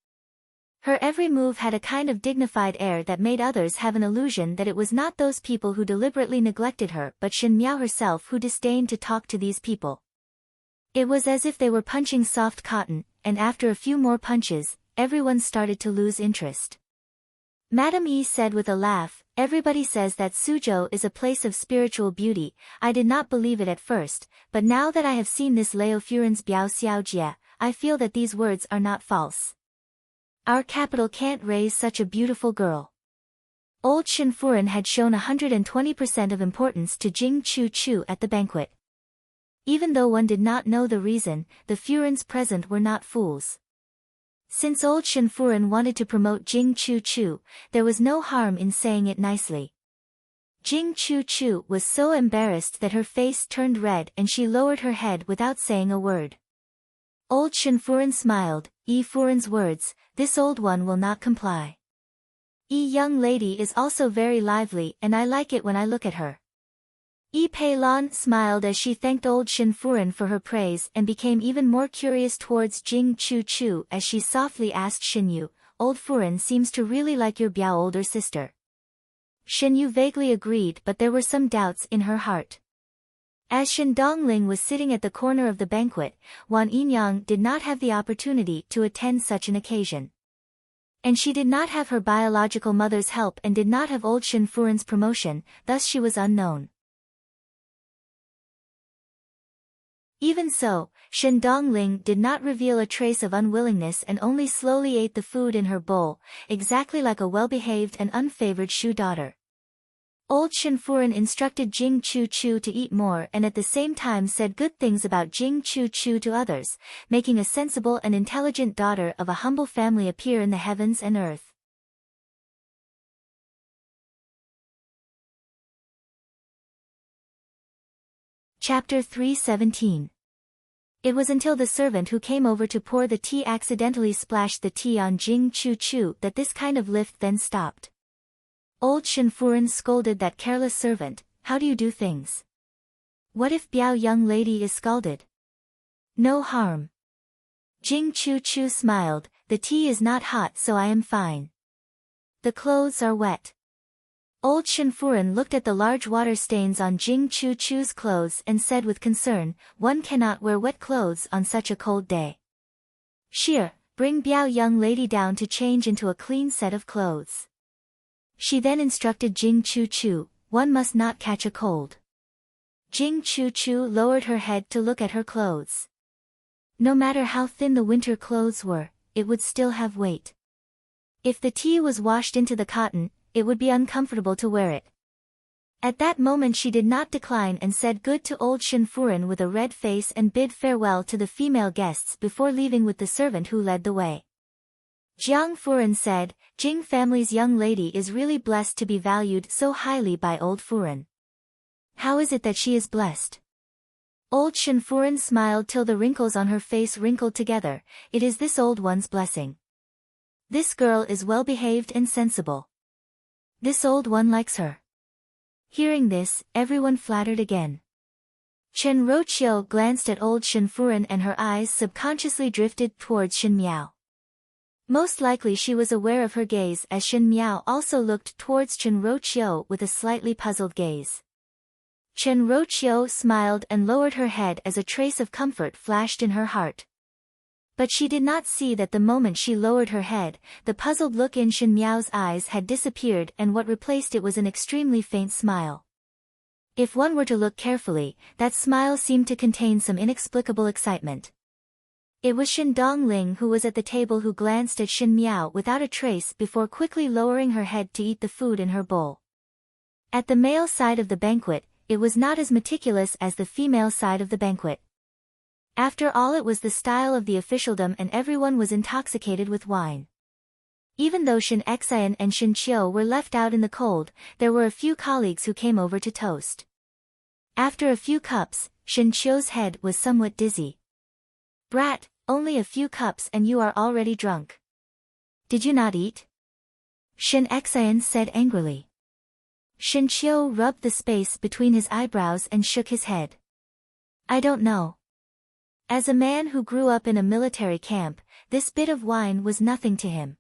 Her every move had a kind of dignified air that made others have an illusion that it was not those people who deliberately neglected her but Shen Miao herself who disdained to talk to these people. It was as if they were punching soft cotton, and after a few more punches, everyone started to lose interest. Madame Yi said with a laugh, "Everybody says that Suzhou is a place of spiritual beauty. I did not believe it at first, but now that I have seen this Lao Furin's Biao Xiaojia, I feel that these words are not false. Our capital can't raise such a beautiful girl." Old Shen Furin had shown 120% of importance to Jing Chu at the banquet. Even though one did not know the reason, the Furins present were not fools. Since old Shen Furin wanted to promote Jing Chu, there was no harm in saying it nicely. Jing Chu was so embarrassed that her face turned red and she lowered her head without saying a word. Old Shen Furin smiled. "Yi Furin's words, this old one will not comply. Yi young lady is also very lively and I like it when I look at her." Yi Pei Lan smiled as she thanked old Shen Furin for her praise and became even more curious towards Jing Chu as she softly asked Shen Yu, "Old Furin seems to really like your Biao older sister." Shen Yu vaguely agreed but there were some doubts in her heart. As Shen Dongling was sitting at the corner of the banquet, Wan Yinyang did not have the opportunity to attend such an occasion. And she did not have her biological mother's help and did not have old Shen Furin's promotion, thus she was unknown. Even so, Shen Dongling did not reveal a trace of unwillingness and only slowly ate the food in her bowl, exactly like a well-behaved and unfavored Shu daughter. Old Shen Furin instructed Jing Chu to eat more and at the same time said good things about Jing Chu to others, making a sensible and intelligent daughter of a humble family appear in the heavens and earth. Chapter 317. It was until the servant who came over to pour the tea accidentally splashed the tea on Jing Chu that this kind of lift then stopped. Old Shen Furin scolded that careless servant, "How do you do things? What if Biao young lady is scalded?" "No harm." Jing Chu smiled, "The tea is not hot so I am fine. The clothes are wet." Old Shen Furin looked at the large water stains on Jing Chu's clothes and said with concern, "One cannot wear wet clothes on such a cold day. Shir, bring Biao young lady down to change into a clean set of clothes." She then instructed Jing Chu, "One must not catch a cold." Jing Chu lowered her head to look at her clothes. No matter how thin the winter clothes were, it would still have weight. If the tea was washed into the cotton, it would be uncomfortable to wear it. At that moment she did not decline and said good to old Shen Furin with a red face and bid farewell to the female guests before leaving with the servant who led the way. Jiang Furin said, "Jing family's young lady is really blessed to be valued so highly by old Furin. How is it that she is blessed?" Old Shen Furin smiled till the wrinkles on her face wrinkled together. "It is this old one's blessing. This girl is well behaved and sensible. This old one likes her." Hearing this, everyone flattered again. Chen Roqiu glanced at old Shen Furin and her eyes subconsciously drifted towards Shen Miao. Most likely she was aware of her gaze as Shen Miao also looked towards Chen Roqiu with a slightly puzzled gaze. Chen Roqiu smiled and lowered her head as a trace of comfort flashed in her heart. But she did not see that the moment she lowered her head, the puzzled look in Shen Miao's eyes had disappeared and what replaced it was an extremely faint smile. If one were to look carefully, that smile seemed to contain some inexplicable excitement. It was Shen Dongling who was at the table who glanced at Shen Miao without a trace before quickly lowering her head to eat the food in her bowl. At the male side of the banquet, it was not as meticulous as the female side of the banquet. After all, it was the style of the officialdom and everyone was intoxicated with wine. Even though Shin Xian and Shin Qiu were left out in the cold, there were a few colleagues who came over to toast. After a few cups, Shin Qiu's head was somewhat dizzy. "Brat, only a few cups and you are already drunk. Did you not eat?" Shin Xian said angrily. Shin Qiu rubbed the space between his eyebrows and shook his head. "I don't know." As a man who grew up in a military camp, this bit of wine was nothing to him.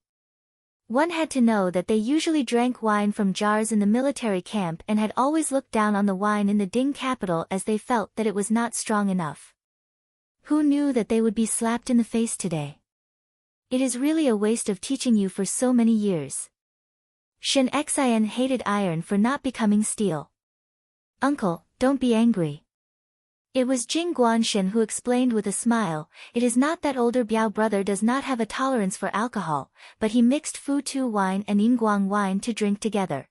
One had to know that they usually drank wine from jars in the military camp and had always looked down on the wine in the Ding capital as they felt that it was not strong enough. Who knew that they would be slapped in the face today? It is really a waste of teaching you for so many years. Shin Xian hated iron for not becoming steel. "Uncle, don't be angry." It was Jing Guanshen who explained with a smile, "It is not that older Biao brother does not have a tolerance for alcohol, but he mixed Futu wine and Yinguang wine to drink together."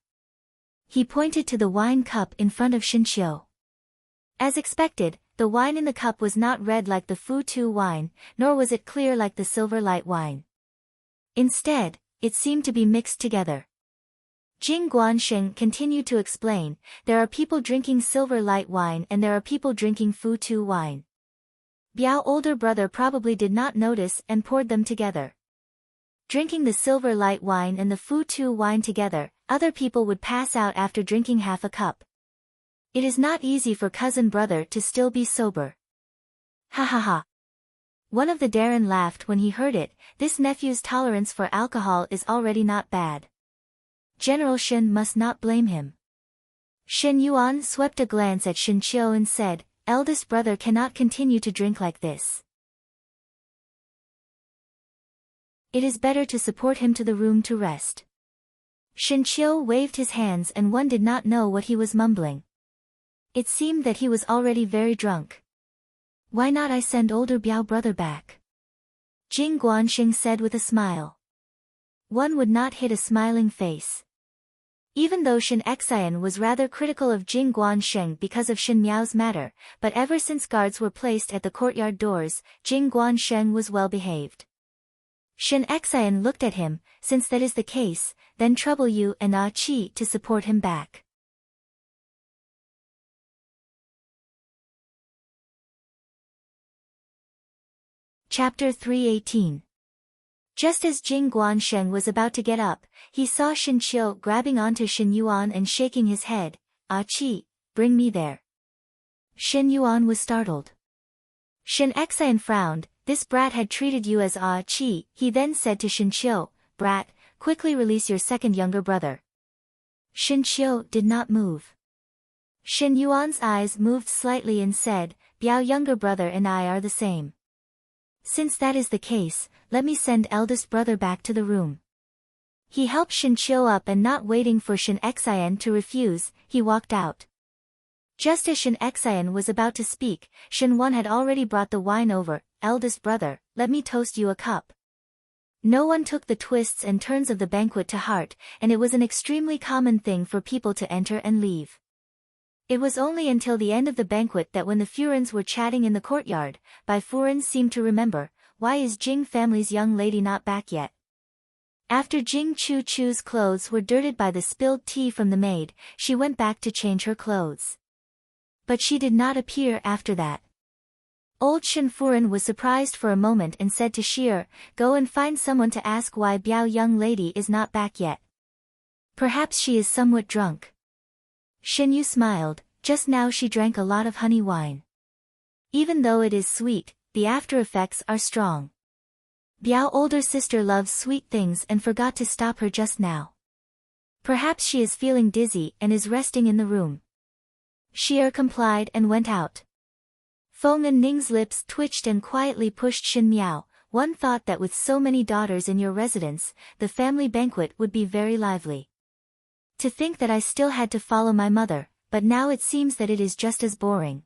He pointed to the wine cup in front of Shin Qiu. As expected, the wine in the cup was not red like the Futu wine, nor was it clear like the silver light wine. Instead, it seemed to be mixed together. Jing Guansheng continued to explain, "There are people drinking silver light wine and there are people drinking Futu wine. Biao older brother probably did not notice and poured them together. Drinking the silver light wine and the Futu wine together, other people would pass out after drinking half a cup. It is not easy for cousin brother to still be sober." "Ha ha ha." One of the Darren laughed when he heard it. This nephew's tolerance for alcohol is already not bad. General Shin must not blame him. Shin Yuan swept a glance at Shin Qiu and said, "Eldest brother cannot continue to drink like this. It is better to support him to the room to rest." Shin Qiu waved his hands and one did not know what he was mumbling. It seemed that he was already very drunk. "Why not I send older Biao brother back?" Jing Guanxing said with a smile. One would not hit a smiling face. Even though Shin Xian was rather critical of Jing Guansheng because of Shin Miao's matter, but ever since guards were placed at the courtyard doors, Jing Guansheng was well behaved. Shin Xian looked at him, "Since that is the case, then trouble you and Ah Qi to support him back." Chapter 318. Just as Jing Guansheng was about to get up, he saw Shin Qiu grabbing onto Shin Yuan and shaking his head. "Ah Qi, bring me there." Shin Yuan was startled. Shin Xian frowned. "This brat had treated you as Ah Qi." He then said to Shin Qiu, "Brat, quickly release your second younger brother." Shin Qiu did not move. Shin Yuan's eyes moved slightly and said, "Biao younger brother and I are the same. Since that is the case, let me send eldest brother back to the room." He helped Shin Qiu up and not waiting for Shin Xian to refuse, he walked out. Just as Shin Xian was about to speak, Shin Wan had already brought the wine over. "Eldest brother, let me toast you a cup." No one took the twists and turns of the banquet to heart, and it was an extremely common thing for people to enter and leave. It was only until the end of the banquet that when the Furens were chatting in the courtyard, Bai Furen seemed to remember, "Why is Jing family's young lady not back yet?" After Jing Chu Chu's clothes were dirted by the spilled tea from the maid, she went back to change her clothes. But she did not appear after that. Old Shin Furen was surprised for a moment and said to Shier, "Go and find someone to ask why Biao young lady is not back yet. Perhaps she is somewhat drunk." Shin Yu smiled. Just now she drank a lot of honey wine. Even though it is sweet, the after effects are strong. Biao older sister loves sweet things and forgot to stop her just now. Perhaps she is feeling dizzy and is resting in the room. Shier complied and went out. Feng and Ning's lips twitched and quietly pushed Shin Miao. "One thought that with so many daughters in your residence, the family banquet would be very lively. To think that I still had to follow my mother, but now it seems that it is just as boring."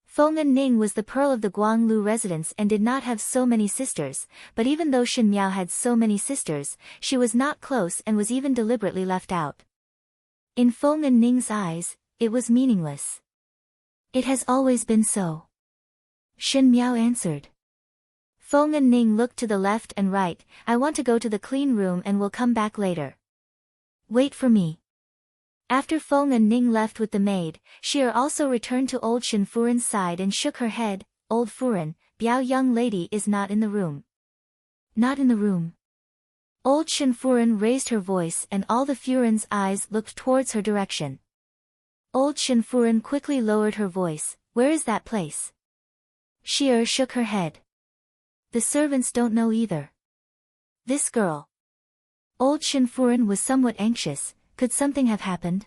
Feng and Ning was the pearl of the Guanglu residence and did not have so many sisters, but even though Shin Miao had so many sisters, she was not close and was even deliberately left out. In Feng and Ning's eyes, it was meaningless. "It has always been so," Shin Miao answered. Feng and Ning looked to the left and right. I want to go to the clean room and will come back later. Wait for me. After Feng and Ning left with the maid, Xier also returned to old Shinfuren's side and shook her head. Old Furen, Biao young lady is not in the room. Not in the room. Old Shinfuren raised her voice and all the Furen's eyes looked towards her direction. Old Shinfuren quickly lowered her voice. Where is that place? Xier shook her head. The servants don't know either. This girl. Old Shinfuren was somewhat anxious. Could something have happened?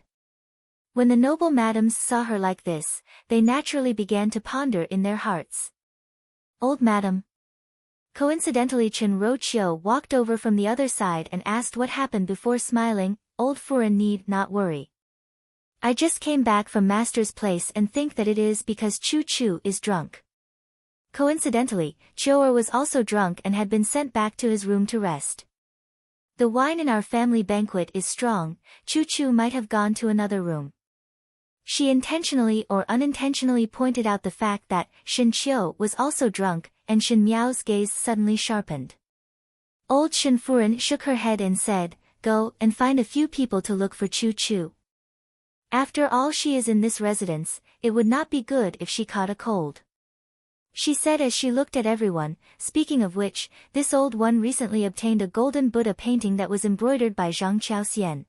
When the noble madams saw her like this, they naturally began to ponder in their hearts. Old madam. Coincidentally Chen Roqiu walked over from the other side and asked what happened before smiling. Old Furen need not worry. I just came back from master's place and think that it is because Chu Chu is drunk. Coincidentally, Chou'er was also drunk and had been sent back to his room to rest. The wine in our family banquet is strong. Chu Chu might have gone to another room. She intentionally or unintentionally pointed out the fact that Shin Qiu was also drunk, and Shin Miao's gaze suddenly sharpened. Old Shin Furen shook her head and said, Go and find a few people to look for Chu Chu. After all, she is in this residence, it would not be good if she caught a cold. She said as she looked at everyone. Speaking of which, this old one recently obtained a golden Buddha painting that was embroidered by Zhang Qiaoxian.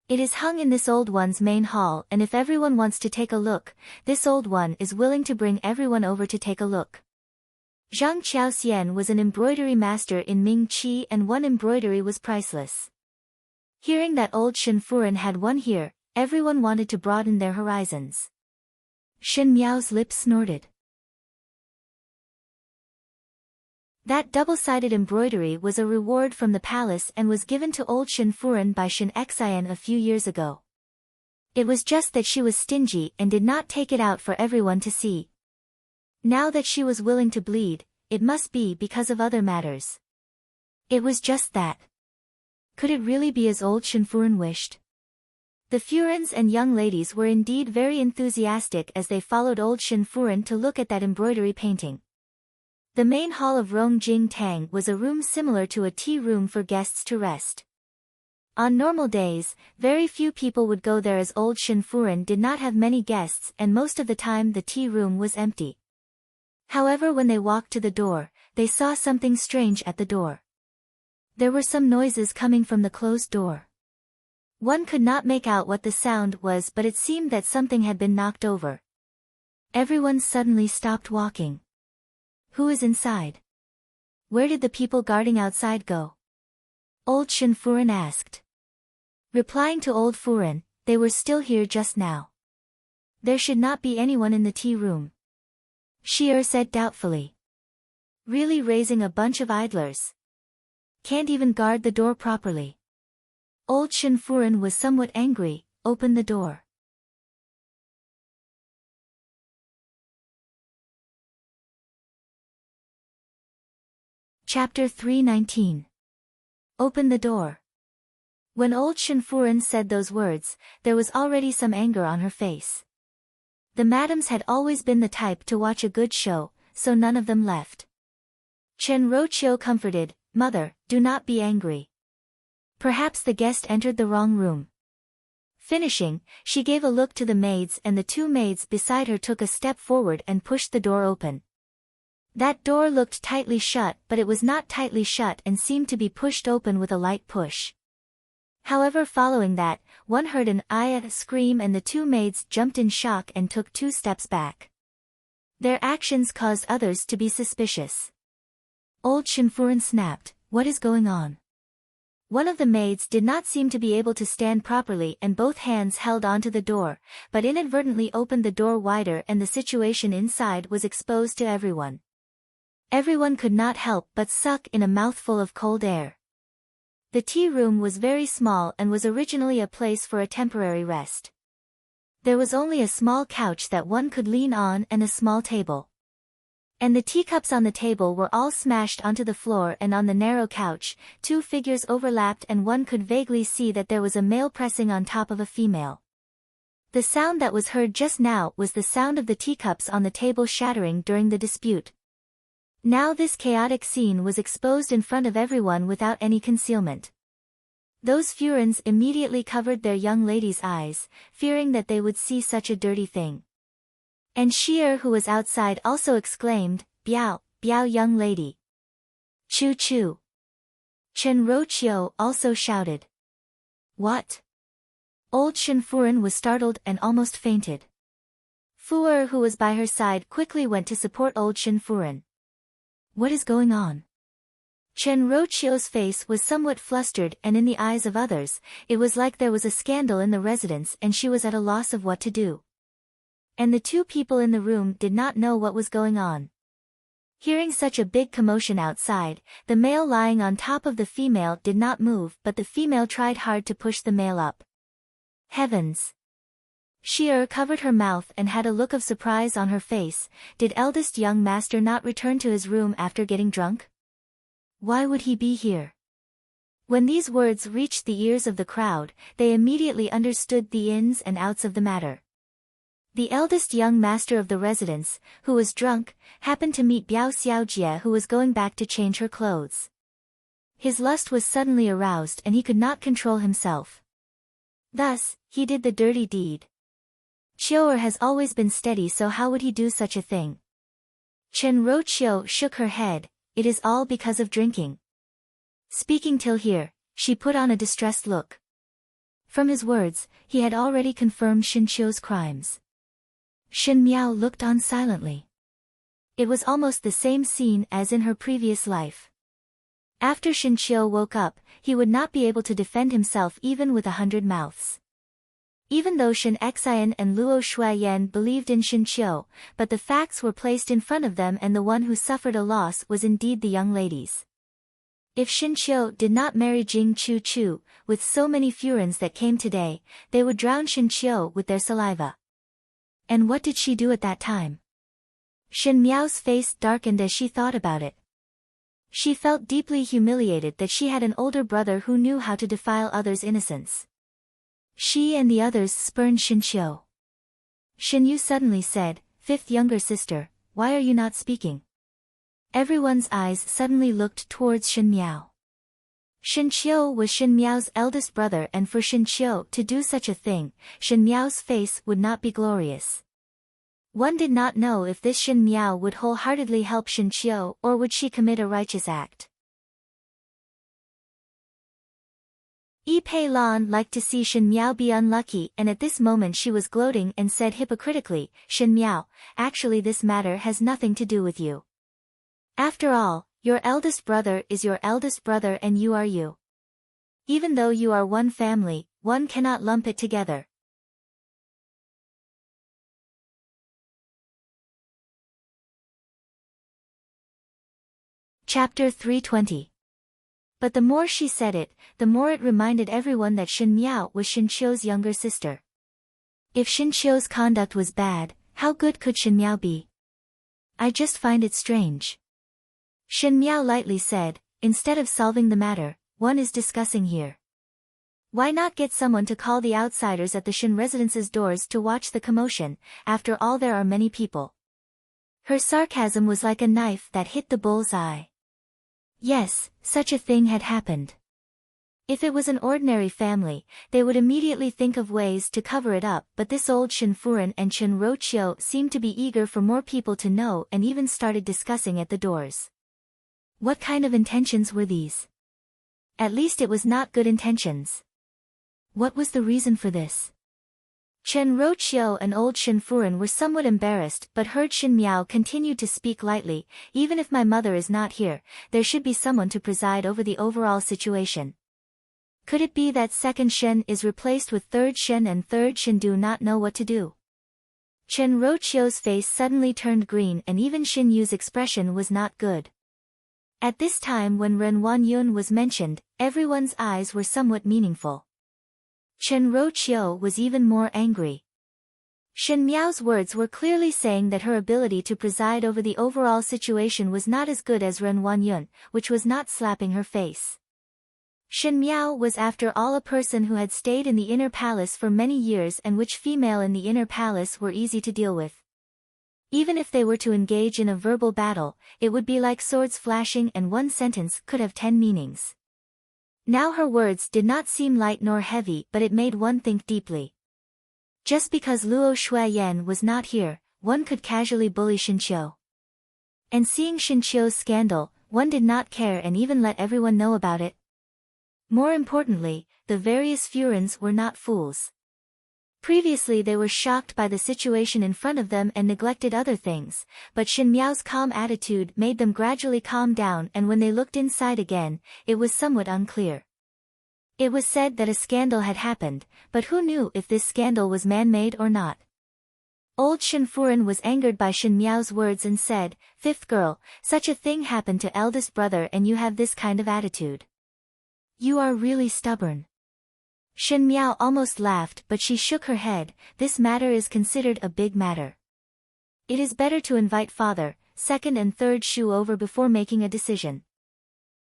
It is hung in this old one's main hall, and if everyone wants to take a look, this old one is willing to bring everyone over to take a look. Zhang Qiaoxian was an embroidery master in Ming Qi and one embroidery was priceless. Hearing that old Shin Furen had one here, everyone wanted to broaden their horizons. Shin Miao's lips snorted. That double-sided embroidery was a reward from the palace and was given to old Shin Furen by Shin Xian a few years ago. It was just that she was stingy and did not take it out for everyone to see. Now that she was willing to bleed, it must be because of other matters. It was just that. Could it really be as old Shin Furen wished? The Furens and young ladies were indeed very enthusiastic as they followed old Shin Furen to look at that embroidery painting. The main hall of Rongjing Tang was a room similar to a tea room for guests to rest. On normal days, very few people would go there as old Shin Furen did not have many guests and most of the time the tea room was empty. However, when they walked to the door, they saw something strange at the door. There were some noises coming from the closed door. One could not make out what the sound was, but it seemed that something had been knocked over. Everyone suddenly stopped walking. Who is inside? Where did the people guarding outside go? Old Shin Furen asked. Replying to old Furen, they were still here just now. There should not be anyone in the tea room. Xier said doubtfully. Really raising a bunch of idlers. Can't even guard the door properly. Old Shin Furen was somewhat angry. Open the door. Chapter 319. Open the door. When old Shin Furen said those words, there was already some anger on her face. The madams had always been the type to watch a good show, so none of them left. Chen Roqiu comforted, Mother, do not be angry. Perhaps the guest entered the wrong room. Finishing, she gave a look to the maids and the two maids beside her took a step forward and pushed the door open. That door looked tightly shut, but it was not tightly shut and seemed to be pushed open with a light push. However, following that, one heard an "Ayah" scream and the two maids jumped in shock and took 2 steps back. Their actions caused others to be suspicious. Old Shin Furen snapped, What is going on? One of the maids did not seem to be able to stand properly and both hands held onto the door, but inadvertently opened the door wider and the situation inside was exposed to everyone. Everyone could not help but suck in a mouthful of cold air. The tea room was very small and was originally a place for a temporary rest. There was only a small couch that one could lean on and a small table. And the teacups on the table were all smashed onto the floor, and on the narrow couch, 2 figures overlapped and one could vaguely see that there was a male pressing on top of a female. The sound that was heard just now was the sound of the teacups on the table shattering during the dispute. Now this chaotic scene was exposed in front of everyone without any concealment. Those Furens immediately covered their young lady's eyes, fearing that they would see such a dirty thing. And Xi'er, who was outside, also exclaimed, "Biao, Biao, young lady." "Chu chu." Chen Roqiu also shouted. "What?" Old Shenfuren was startled and almost fainted. Fu'er, who was by her side, quickly went to support old Shenfuren. "What is going on?" Chen Roqiu's face was somewhat flustered, and in the eyes of others, it was like there was a scandal in the residence and she was at a loss of what to do. And the two people in the room did not know what was going on. Hearing such a big commotion outside, the male lying on top of the female did not move, but the female tried hard to push the male up. Heavens! Xi'er covered her mouth and had a look of surprise on her face. Did eldest young master not return to his room after getting drunk? Why would he be here? When these words reached the ears of the crowd, they immediately understood the ins and outs of the matter. The eldest young master of the residence, who was drunk, happened to meet Biao Xiaojie, who was going back to change her clothes. His lust was suddenly aroused and he could not control himself. Thus, he did the dirty deed. Qiu'er has always been steady, so how would he do such a thing? Chen Roqiu shook her head. "It is all because of drinking." Speaking till here, she put on a distressed look. From his words, he had already confirmed Xinqiu's crimes. Xin Miao looked on silently. It was almost the same scene as in her previous life. After Xinqiu woke up, he would not be able to defend himself even with 100 mouths. Even though Shen Xian and Luo Shuiyan believed in Xinqiu, but the facts were placed in front of them and the one who suffered a loss was indeed the young ladies. If Xinqiu did not marry Jing Chu Chu, with so many Furens that came today, they would drown Xinqiu with their saliva. And what did she do at that time? Shen Miao's face darkened as she thought about it. She felt deeply humiliated that she had an older brother who knew how to defile others' innocence. She and the others spurned Xinqiu. Shen Yu suddenly said, "Fifth younger sister, why are you not speaking?" Everyone's eyes suddenly looked towards Shen Miao. Xinqiu was Shen Miao's eldest brother, and for Xinqiu to do such a thing, Shen Miao's face would not be glorious. One did not know if this Shen Miao would wholeheartedly help Xinqiu or would she commit a righteous act. Yi Pei Lan liked to see Shen Miao be unlucky, and at this moment she was gloating and said hypocritically, "Shen Miao, actually this matter has nothing to do with you. After all, your eldest brother is your eldest brother and you are you. Even though you are one family, one cannot lump it together." Chapter 320. But the more she said it, the more it reminded everyone that Shen Miao was Xinqiu's younger sister. If Xinqiu's conduct was bad, how good could Shen Miao be? "I just find it strange," Shen Miao lightly said. "Instead of solving the matter, one is discussing here. Why not get someone to call the outsiders at the Shen residence's doors to watch the commotion? After all, there are many people." Her sarcasm was like a knife that hit the bull's eye. Yes, such a thing had happened. If it was an ordinary family, they would immediately think of ways to cover it up, but this old Shenfuren and Chen Roqiu seemed to be eager for more people to know and even started discussing at the doors. What kind of intentions were these? At least it was not good intentions. What was the reason for this? Chen Roqiu and old Shenfuren were somewhat embarrassed, but heard Shen Miao continue to speak lightly. "Even if my mother is not here, there should be someone to preside over the overall situation. Could it be that second Shen is replaced with third Shen and third Shen do not know what to do?" Chen Roqiu's face suddenly turned green and even Xin Yu's expression was not good. At this time when Ren Wanyun was mentioned, everyone's eyes were somewhat meaningful. Chen Roqiu was even more angry. Shen Miao's words were clearly saying that her ability to preside over the overall situation was not as good as Ren Wanyun, which was not slapping her face. Shen Miao was after all a person who had stayed in the inner palace for many years and which female in the inner palace were easy to deal with. Even if they were to engage in a verbal battle, it would be like swords flashing and one sentence could have 10 meanings. Now her words did not seem light nor heavy, but it made one think deeply. Just because Luo Shuiyan was not here, one could casually bully Xinqiu. And seeing Xinqiu's scandal, one did not care and even let everyone know about it. More importantly, the various Furins were not fools. Previously they were shocked by the situation in front of them and neglected other things, but Xin Miao's calm attitude made them gradually calm down, and when they looked inside again, it was somewhat unclear. It was said that a scandal had happened, but who knew if this scandal was man-made or not? Old Shen Furen was angered by Xin Miao's words and said, "Fifth girl, such a thing happened to eldest brother and you have this kind of attitude. You are really stubborn." Shen Miao almost laughed, but she shook her head. This matter is considered a big matter. It is better to invite father, second and third Shu over before making a decision.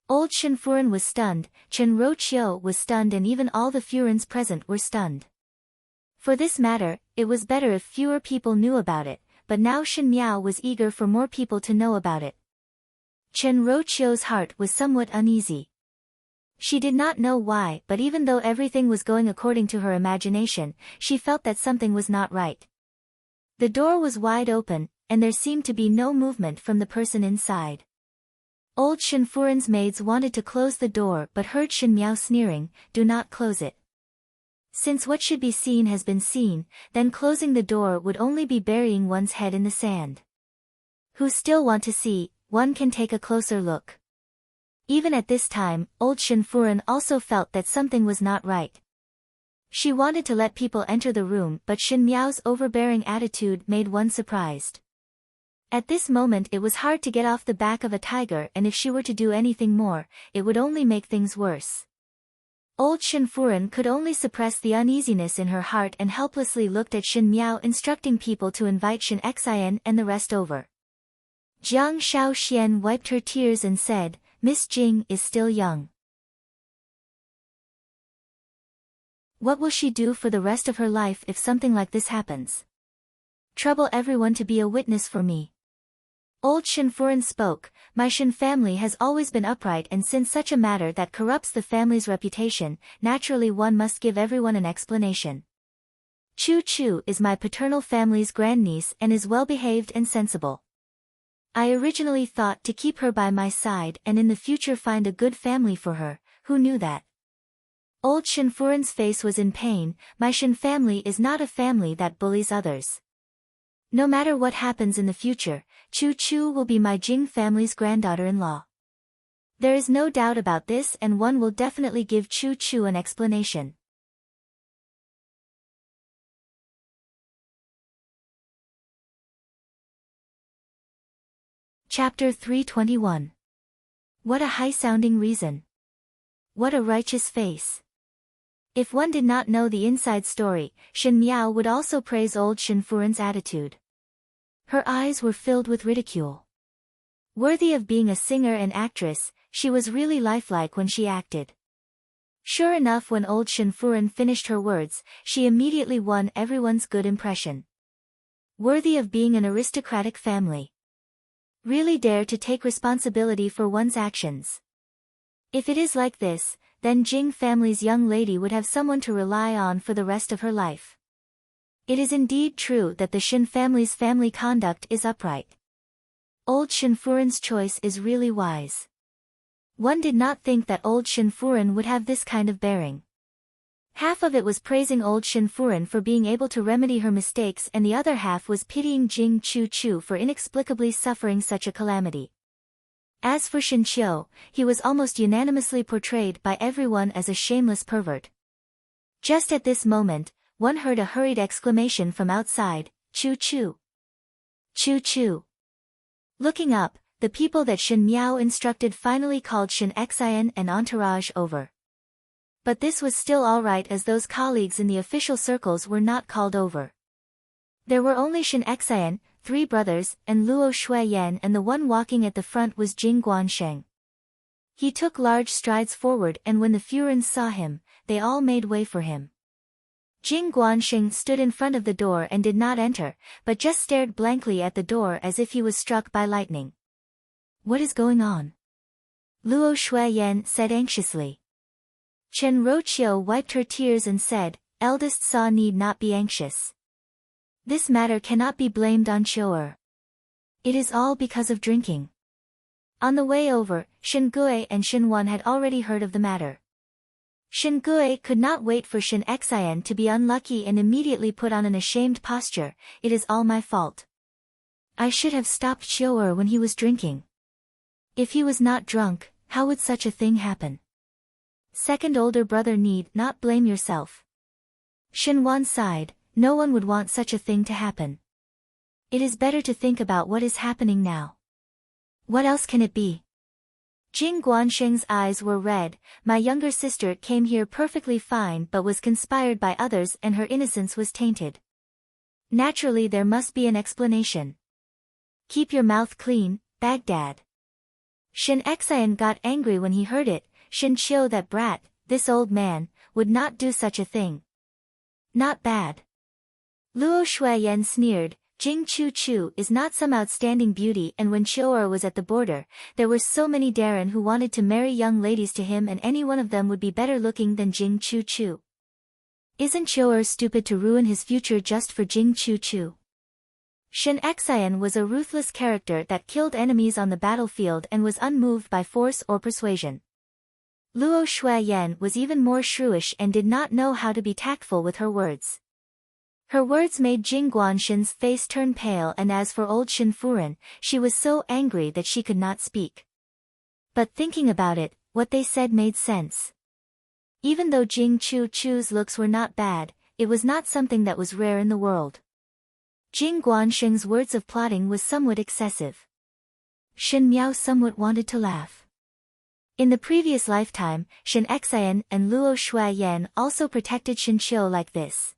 Old Shen Furen was stunned, Chen Roqiu was stunned, and even all the Furins present were stunned. For this matter, it was better if fewer people knew about it, but now Shen Miao was eager for more people to know about it. Chen Roqiu's heart was somewhat uneasy. She did not know why, but even though everything was going according to her imagination, she felt that something was not right. The door was wide open, and there seemed to be no movement from the person inside. Old Shen Furen's maids wanted to close the door but heard Shen Miao sneering, "Do not close it. Since what should be seen has been seen, then closing the door would only be burying one's head in the sand. Who still want to see, one can take a closer look." Even at this time, old Shen Furen also felt that something was not right. She wanted to let people enter the room, but Shen Miao's overbearing attitude made one surprised. At this moment it was hard to get off the back of a tiger, and if she were to do anything more, it would only make things worse. Old Shen Furen could only suppress the uneasiness in her heart and helplessly looked at Shen Miao instructing people to invite Shen Xian and the rest over. Jiang Shaoxian wiped her tears and said, "Miss Jing is still young. What will she do for the rest of her life if something like this happens? Trouble everyone to be a witness for me." Old Shen Furen spoke, "My Shen family has always been upright, and since such a matter that corrupts the family's reputation, naturally one must give everyone an explanation. Chu Chu is my paternal family's grandniece and is well-behaved and sensible. I originally thought to keep her by my side and in the future find a good family for her, who knew that?" Old Shen Furen's face was in pain. "My Shen family is not a family that bullies others. No matter what happens in the future, Chu Chu will be my Jing family's granddaughter-in-law. There is no doubt about this, and one will definitely give Chu Chu an explanation." Chapter 321. What a high-sounding reason. What a righteous face. If one did not know the inside story, Shen Miao would also praise old Shen Furen's attitude. Her eyes were filled with ridicule. Worthy of being a singer and actress, she was really lifelike when she acted. Sure enough, when old Shen Furen finished her words, she immediately won everyone's good impression. Worthy of being an aristocratic family. Really dare to take responsibility for one's actions. If it is like this, then Jing family's young lady would have someone to rely on for the rest of her life. It is indeed true that the Shen family's family conduct is upright. Old Shen Furen's choice is really wise. One did not think that old Shen Furen would have this kind of bearing. Half of it was praising old Shen Furen for being able to remedy her mistakes, and the other half was pitying Jing Chu Chu for inexplicably suffering such a calamity. As for Xinqiu, he was almost unanimously portrayed by everyone as a shameless pervert. Just at this moment, one heard a hurried exclamation from outside, "Chu Chu! Chu Chu!" Looking up, the people that Shen Miao instructed finally called Shen Xian and entourage over. But this was still all right, as those colleagues in the official circles were not called over. There were only Shen Xian, 3 brothers, and Luo Shuiyan, and the one walking at the front was Jing Guansheng. He took large strides forward, and when the Furins saw him, they all made way for him. Jing Guanxing stood in front of the door and did not enter, but just stared blankly at the door as if he was struck by lightning. What is going on? Luo Shuiyan said anxiously. Chen Roqiu wiped her tears and said, Eldest Sa need not be anxious. This matter cannot be blamed on Qiu'er. It is all because of drinking. On the way over, Shen Gui and Shen Wan had already heard of the matter. Shen Gui could not wait for Shen Xian to be unlucky and immediately put on an ashamed posture. It is all my fault. I should have stopped Qiu'er when he was drinking. If he was not drunk, how would such a thing happen? Second older brother need not blame yourself. Shen Wan sighed, no one would want such a thing to happen. It is better to think about what is happening now. What else can it be? Jing Guanxing's eyes were red. My younger sister came here perfectly fine but was conspired by others and her innocence was tainted. Naturally there must be an explanation. Keep your mouth clean, Baghdad. Shen Xian got angry when he heard it. Shen Qiu, that brat, this old man, would not do such a thing. Not bad. Luo Shuiyan sneered. Jing Chu is not some outstanding beauty, and when Qiu'er was at the border, there were so many Darren who wanted to marry young ladies to him and any one of them would be better looking than Jing Chu. Isn't Qiu'er stupid to ruin his future just for Jing Chu? Shen Xian was a ruthless character that killed enemies on the battlefield and was unmoved by force or persuasion. Luo Shuiyan was even more shrewish and did not know how to be tactful with her words. Her words made Jing Guanxin's face turn pale, and as for old Shen Furen, she was so angry that she could not speak. But thinking about it, what they said made sense. Even though Jing Chu's looks were not bad, it was not something that was rare in the world. Jing Guanxing's words of plotting was somewhat excessive. Shen Miao somewhat wanted to laugh. In the previous lifetime, Shen Xian and Luo Shuiyan also protected Shen Qiu like this.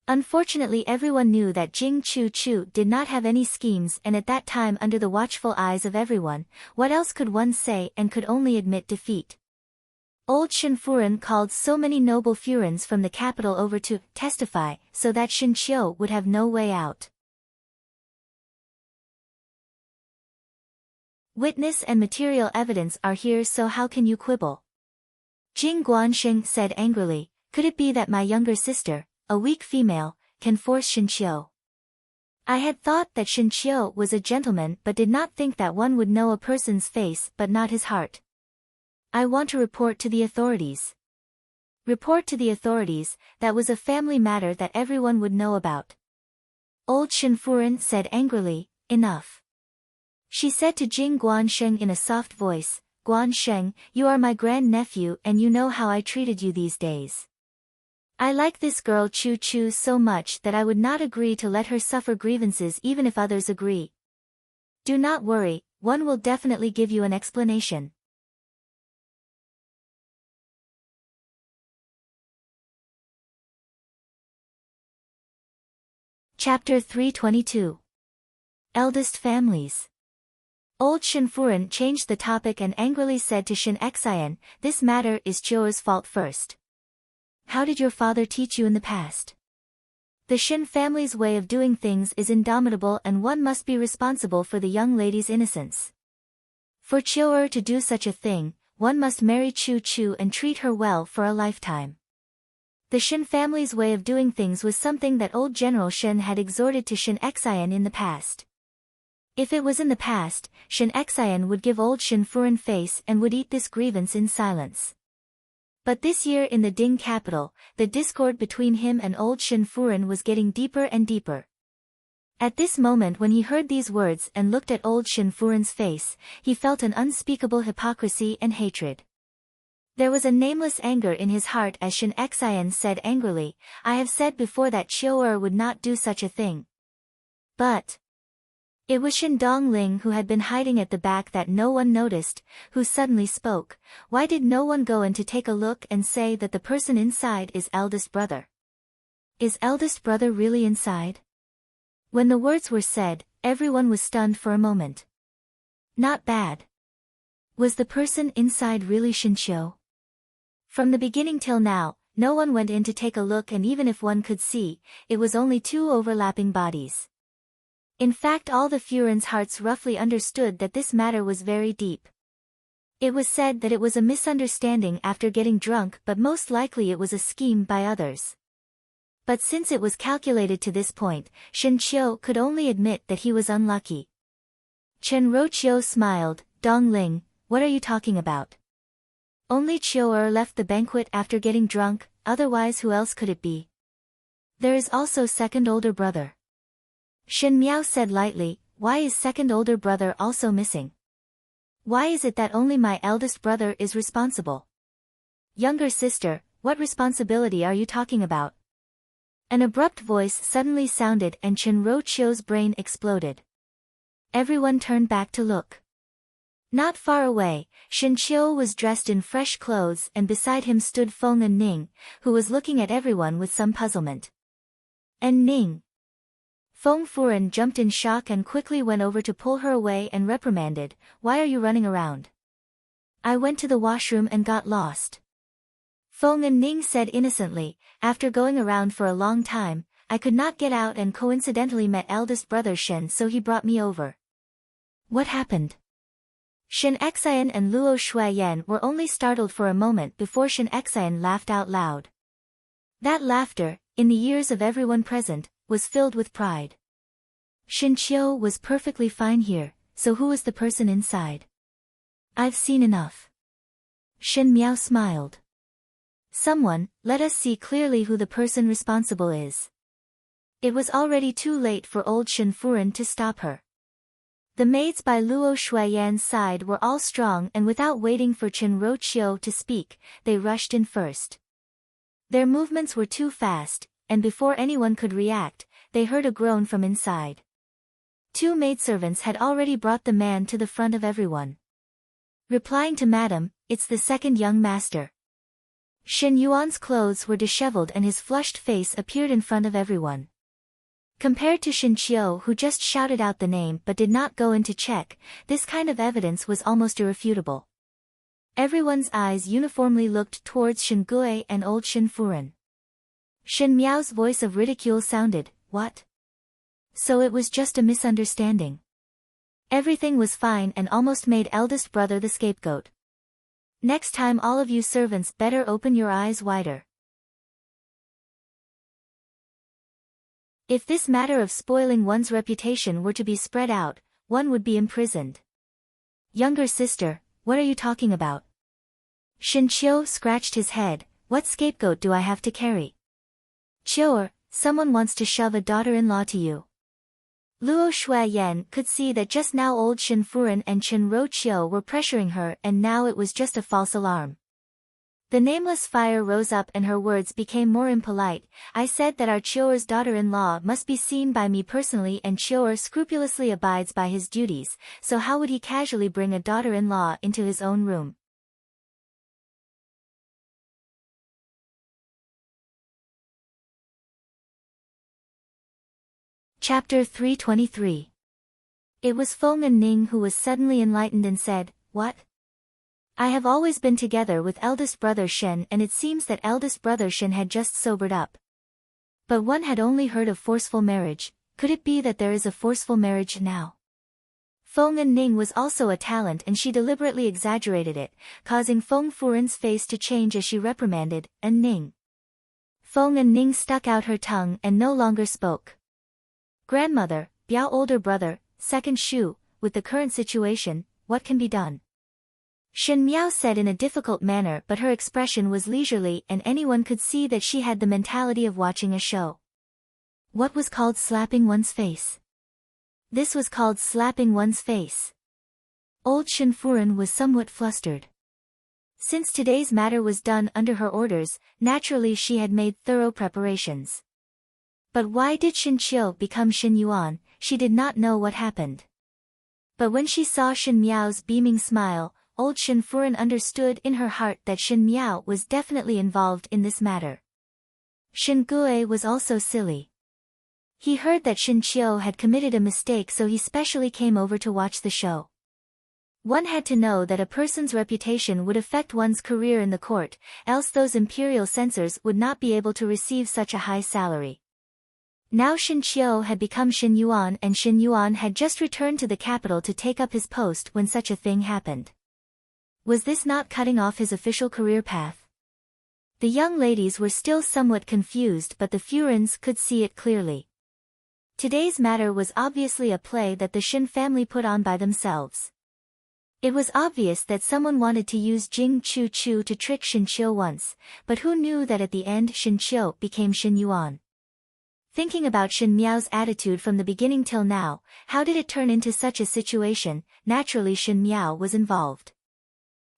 Unfortunately everyone knew that Jing Chu did not have any schemes, and at that time under the watchful eyes of everyone, what else could one say, and could only admit defeat. Old Shen Furen called so many noble Furens from the capital over to testify, so that Shen Qiu would have no way out. Witness and material evidence are here, so how can you quibble? Jing Guanxing said angrily, could it be that my younger sister, a weak female, can force Shen Qiu? I had thought that Shen Qiu was a gentleman but did not think that one would know a person's face but not his heart. I want to report to the authorities. Report to the authorities, that was a family matter that everyone would know about. Old Shen Furen said angrily, enough. She said to Jing Guanxing in a soft voice, Guanxing, you are my grand-nephew and you know how I treated you these days. I like this girl Chu so much that I would not agree to let her suffer grievances even if others agree. Do not worry, one will definitely give you an explanation. Chapter 322. Eldest Families. Old Shen Furen changed the topic and angrily said to Shen Xian, this matter is Qiu'er's fault first. How did your father teach you in the past? The Shen family's way of doing things is indomitable and one must be responsible for the young lady's innocence. For Qiu'er to do such a thing, one must marry Chu and treat her well for a lifetime. The Shen family's way of doing things was something that old General Shen had exhorted to Shen Xian in the past. If it was in the past, Shen Xian would give old Shen Furen face and would eat this grievance in silence. But this year in the Ding capital, the discord between him and old Shen Furen was getting deeper and deeper. At this moment when he heard these words and looked at old Shen Furen's face, he felt an unspeakable hypocrisy and hatred. There was a nameless anger in his heart as Shen Xian said angrily, I have said before that Qiu'er would not do such a thing. But it was Shen Dongling who had been hiding at the back that no one noticed, who suddenly spoke, why did no one go in to take a look and say that the person inside is eldest brother? Is eldest brother really inside? When the words were said, everyone was stunned for a moment. Not bad. Was the person inside really Shen Qiu? From the beginning till now, no one went in to take a look, and even if one could see, it was only two overlapping bodies. In fact, all the Furin's hearts roughly understood that this matter was very deep. It was said that it was a misunderstanding after getting drunk, but most likely it was a scheme by others. But since it was calculated to this point, Shen Qiu could only admit that he was unlucky. Chen Roqiu smiled. Dong Ling, what are you talking about? Only Qiu left the banquet after getting drunk, otherwise who else could it be? There is also second older brother. Shen Miao said lightly. Why is second older brother also missing? Why is it that only my eldest brother is responsible? Younger sister, what responsibility are you talking about? An abrupt voice suddenly sounded and Chen Roqiu's brain exploded. Everyone turned back to look. Not far away, Shen Qiu was dressed in fresh clothes, and beside him stood Feng and Ning, who was looking at everyone with some puzzlement. And Ning. Feng Furen jumped in shock and quickly went over to pull her away and reprimanded, "Why are you running around?" "I went to the washroom and got lost." Feng and Ning said innocently, "After going around for a long time, I could not get out and coincidentally met eldest brother Shen, so he brought me over." "What happened?" Shen Xian and Luo Shuiyan were only startled for a moment before Shen Xian laughed out loud. That laughter, in the ears of everyone present, was filled with pride. Shen Qiu was perfectly fine here, so who was the person inside? "I've seen enough." Shen Miao smiled. "Someone, let us see clearly who the person responsible is." It was already too late for old Shen Furen to stop her. The maids by Luo Shuiyan's side were all strong, and without waiting for Chen Roqiu to speak, they rushed in first. Their movements were too fast, and before anyone could react, they heard a groan from inside. Two maidservants had already brought the man to the front of everyone. Replying to "Madam, it's the second young master." Shen Yuan's clothes were disheveled and his flushed face appeared in front of everyone. Compared to Shen Qiu, who just shouted out the name but did not go in to check, this kind of evidence was almost irrefutable. Everyone's eyes uniformly looked towards Shen Gui and old Shen Furen. Shen Miao's voice of ridicule sounded, "What? So it was just a misunderstanding. Everything was fine and almost made eldest brother the scapegoat. Next time all of you servants better open your eyes wider. If this matter of spoiling one's reputation were to be spread out, one would be imprisoned." "Younger sister, what are you talking about?" Shen Qiu scratched his head. "What scapegoat do I have to carry?" "Qiu, someone wants to shove a daughter-in-law to you." Luo Shuiyan could see that just now old Shen Furen and Chen Roqiu were pressuring her, and now it was just a false alarm. The nameless fire rose up and her words became more impolite. "I said that our Qiu's daughter-in-law must be seen by me personally, and Qiu scrupulously abides by his duties, so how would he casually bring a daughter-in-law into his own room?" Chapter 323. It was Feng and Ning who was suddenly enlightened and said, "What? I have always been together with eldest brother Shen, and it seems that eldest brother Shen had just sobered up. But one had only heard of forceful marriage. Could it be that there is a forceful marriage now?" Feng and Ning was also a talent, and she deliberately exaggerated it, causing Feng Furen's face to change as she reprimanded, "And Ning." Feng and Ning stuck out her tongue and no longer spoke. "Grandmother, Biao older brother, second Shu, with the current situation, what can be done?" Shen Miao said in a difficult manner, but her expression was leisurely and anyone could see that she had the mentality of watching a show. What was called slapping one's face? This was called slapping one's face. Old Shen Furen was somewhat flustered. Since today's matter was done under her orders, naturally she had made thorough preparations. But why did Shen Qiu become Shen Yuan? She did not know what happened. But when she saw Shen Miao's beaming smile, old Shen Furen understood in her heart that Shen Miao was definitely involved in this matter. Shen Gui was also silly. He heard that Shen Qiu had committed a mistake, so he specially came over to watch the show. One had to know that a person's reputation would affect one's career in the court, else those imperial censors would not be able to receive such a high salary. Now Shin Qiu had become Shin Yuan, and Shin Yuan had just returned to the capital to take up his post when such a thing happened. Was this not cutting off his official career path? The young ladies were still somewhat confused, but the Furins could see it clearly. Today's matter was obviously a play that the Shin family put on by themselves. It was obvious that someone wanted to use Jing Chu Chu to trick Shin Qiu once, but who knew that at the end Shin Qiu became Shin Yuan? Thinking about Shin Miao's attitude from the beginning till now, how did it turn into such a situation? Naturally Shin Miao was involved.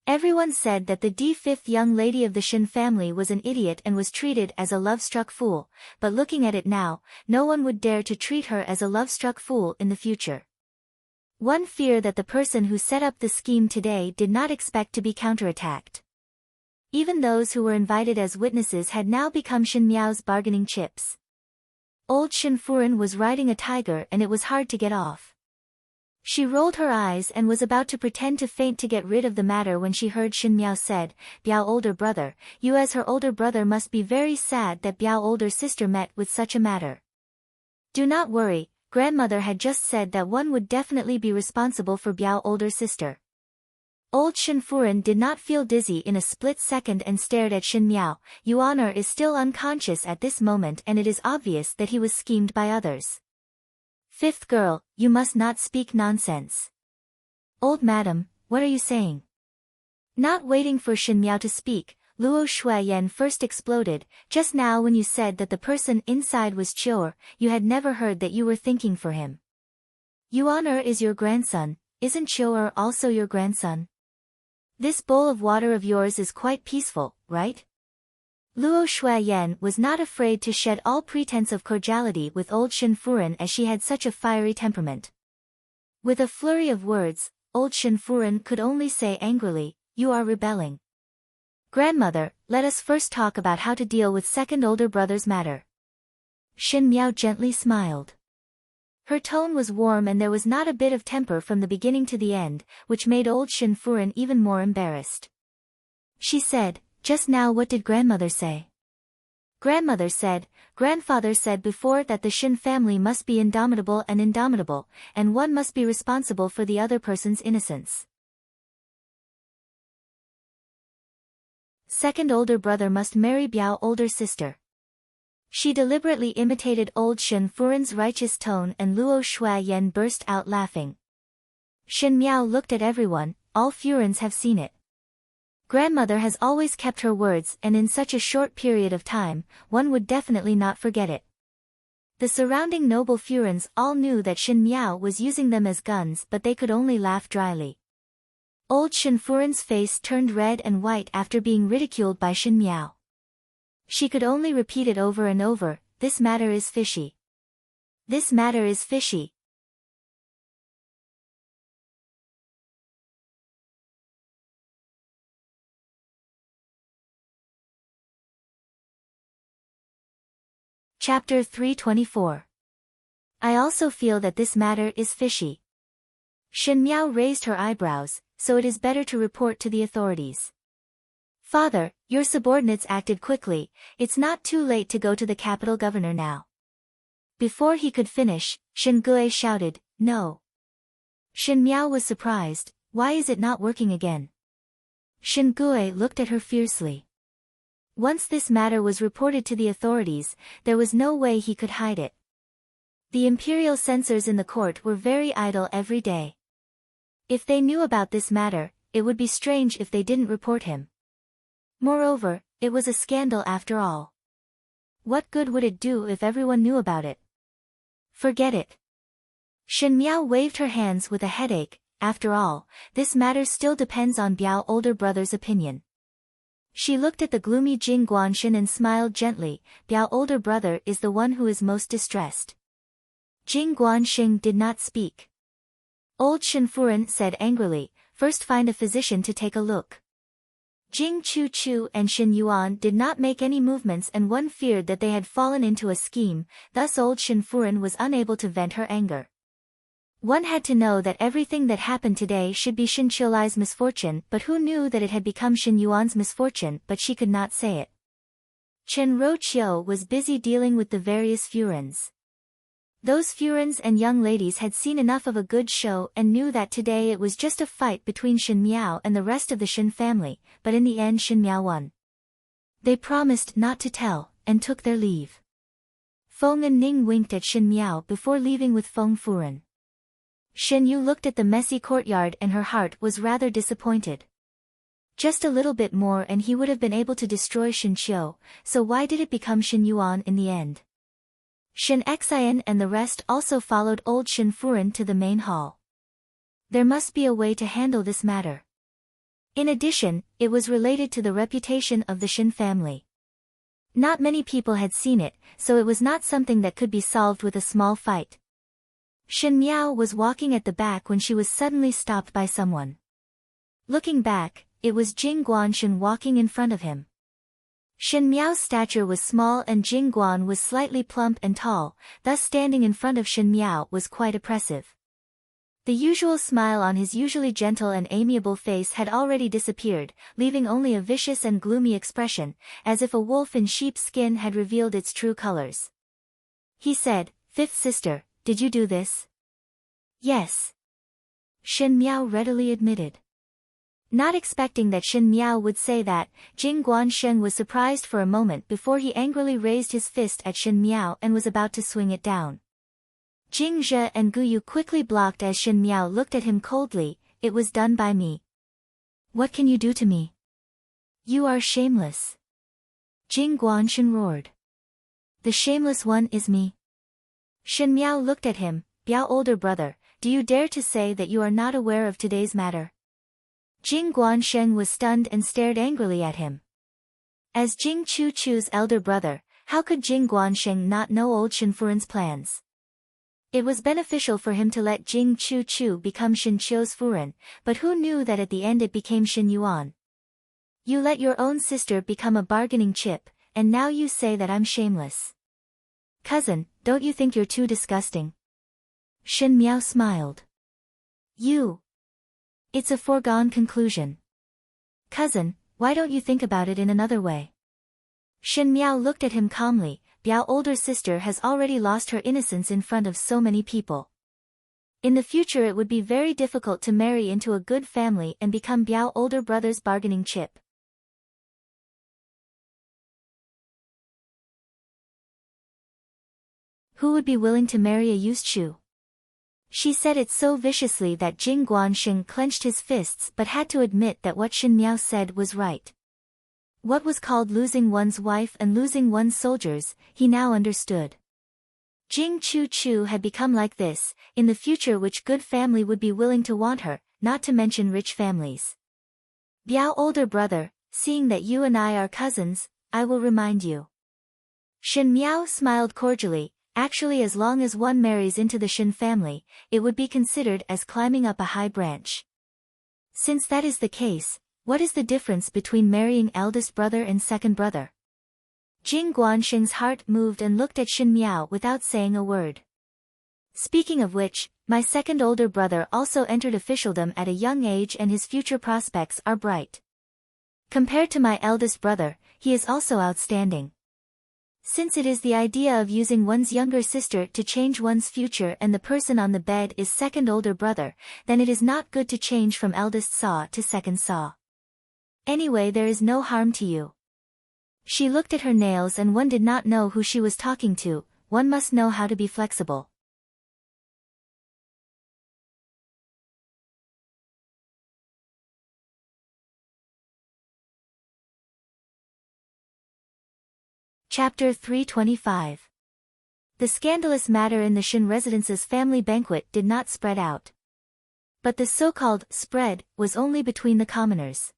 Everyone said that the D5th young lady of the Shin family was an idiot and was treated as a love-struck fool, but looking at it now, no one would dare to treat her as a love-struck fool in the future. One fear that the person who set up the scheme today did not expect to be counterattacked. Even those who were invited as witnesses had now become Shin Miao's bargaining chips. Old Shin Furin was riding a tiger and it was hard to get off. She rolled her eyes and was about to pretend to faint to get rid of the matter when she heard Shin Miao said, "Biao older brother, you as her older brother must be very sad that Biao older sister met with such a matter. Do not worry, grandmother had just said that one would definitely be responsible for Biao older sister." Old Shin Furin did not feel dizzy in a split second and stared at Shin Miao. Yuaner is still unconscious at this moment and it is obvious that he was schemed by others. "Fifth girl, you must not speak nonsense." "Old madam, what are you saying?" Not waiting for Shin Miao to speak, Luo Shuiyan first exploded. "Just now when you said that the person inside was Qiu, you had never heard that you were thinking for him. Yuaner is your grandson, isn't Qiu also your grandson? This bowl of water of yours is quite peaceful, right?" Luo Shuiyan was not afraid to shed all pretense of cordiality with old Shin Furin as she had such a fiery temperament. With a flurry of words, old Shin Furin could only say angrily, "You are rebelling. Grandmother, let us first talk about how to deal with second older brother's matter." Shin Miao gently smiled. Her tone was warm and there was not a bit of temper from the beginning to the end, which made old Shin Furin even more embarrassed. She said, "Just now what did grandmother say?" "Grandmother said, grandfather said before that the Shin family must be indomitable, and one must be responsible for the other person's innocence. Second older brother must marry Biao older sister." She deliberately imitated old Shin Furin's righteous tone and Luo Shuiyan burst out laughing. Shin Miao looked at everyone, all Furins have seen it. Grandmother has always kept her words and in such a short period of time, one would definitely not forget it. The surrounding noble Furins all knew that Shin Miao was using them as guns but they could only laugh dryly. Old Shin Furin's face turned red and white after being ridiculed by Shin Miao. She could only repeat it over and over, "This matter is fishy. This matter is fishy." Chapter 324. I also feel that this matter is fishy. Shin Miao raised her eyebrows, "So it is better to report to the authorities." "Father, your subordinates acted quickly, it's not too late to go to the capital governor now." Before he could finish, Shin Gue shouted, "No." Shin Miao was surprised, "Why is it not working again?" Shin Gue looked at her fiercely. Once this matter was reported to the authorities, there was no way he could hide it. The imperial censors in the court were very idle every day. If they knew about this matter, it would be strange if they didn't report him. Moreover, it was a scandal after all. What good would it do if everyone knew about it? Forget it. Shin Miao waved her hands with a headache. After all, this matter still depends on Biao older brother's opinion. She looked at the gloomy Jing Guanshin and smiled gently. Biao older brother is the one who is most distressed. Jing Guanxing did not speak. Old Shin Furin said angrily, "First find a physician to take a look." Jing Chu Chu and Shin Yuan did not make any movements and one feared that they had fallen into a scheme, thus old Shin Furin was unable to vent her anger. One had to know that everything that happened today should be Shin Qiulai's misfortune, but who knew that it had become Shin Yuan's misfortune, but she could not say it. Chen Roqiu was busy dealing with the various Furens. Those Furens and young ladies had seen enough of a good show and knew that today it was just a fight between Shin Miao and the rest of the Shin family, but in the end Shin Miao won. They promised not to tell, and took their leave. Feng and Ning winked at Shin Miao before leaving with Feng Furen. Shin Yu looked at the messy courtyard and her heart was rather disappointed. Just a little bit more and he would have been able to destroy Shin Qiu, so why did it become Shin Yuan in the end? Shin Xian and the rest also followed old Shin Furen to the main hall. There must be a way to handle this matter. In addition, it was related to the reputation of the Shin family. Not many people had seen it, so it was not something that could be solved with a small fight. Shin Miao was walking at the back when she was suddenly stopped by someone. Looking back, it was Jing Guanshan walking in front of him. Shin Miao's stature was small and Jing Guan was slightly plump and tall, thus standing in front of Shin Miao was quite oppressive. The usual smile on his usually gentle and amiable face had already disappeared, leaving only a vicious and gloomy expression, as if a wolf in sheep's skin had revealed its true colors. He said, "Fifth sister, did you do this?" "Yes." Shin Miao readily admitted. Not expecting that Shin Miao would say that, Jing Guanshan was surprised for a moment before he angrily raised his fist at Shin Miao and was about to swing it down. Jing Zhe and Gu Yu quickly blocked as Shin Miao looked at him coldly. "It was done by me. What can you do to me? You are shameless." Jing Guanshan roared. "The shameless one is me." Shin Miao looked at him. "Biao older brother, do you dare to say that you are not aware of today's matter?" Jing Guanshan was stunned and stared angrily at him. As Jing Chu's elder brother, how could Jing Guanshan not know old Shin Furen's plans? It was beneficial for him to let Jing Chu become Shin Qiu's Furen, but who knew that at the end it became Shin Yuan? "You let your own sister become a bargaining chip, and now you say that I'm shameless. Cousin, don't you think you're too disgusting?" Shin Miao smiled. It's a foregone conclusion. Cousin, why don't you think about it in another way? Shin Miao looked at him calmly. "Biao older sister has already lost her innocence in front of so many people. In the future it would be very difficult to marry into a good family and become Biao older brother's bargaining chip. Who would be willing to marry a used shoe?" She said it so viciously that Jing Guanshan clenched his fists but had to admit that what Shin Miao said was right. What was called losing one's wife and losing one's soldiers, he now understood. Jing Chu had become like this, in the future which good family would be willing to want her, not to mention rich families. "Biao older brother, seeing that you and I are cousins, I will remind you." Shin Miao smiled cordially. Actually, as long as one marries into the Shin family, it would be considered as climbing up a high branch. Since that is the case, what is the difference between marrying eldest brother and second brother? Jing Guanshan's heart moved and looked at Shin Miao without saying a word. "Speaking of which, my second older brother also entered officialdom at a young age and his future prospects are bright. Compared to my eldest brother, he is also outstanding. Since it is the idea of using one's younger sister to change one's future and the person on the bed is second older brother, then it is not good to change from eldest saw to second saw. Anyway, there is no harm to you." She looked at her nails and one did not know who she was talking to. One must know how to be flexible. Chapter 325. The scandalous matter in the Shin residence's family banquet did not spread out. But the so-called spread was only between the commoners.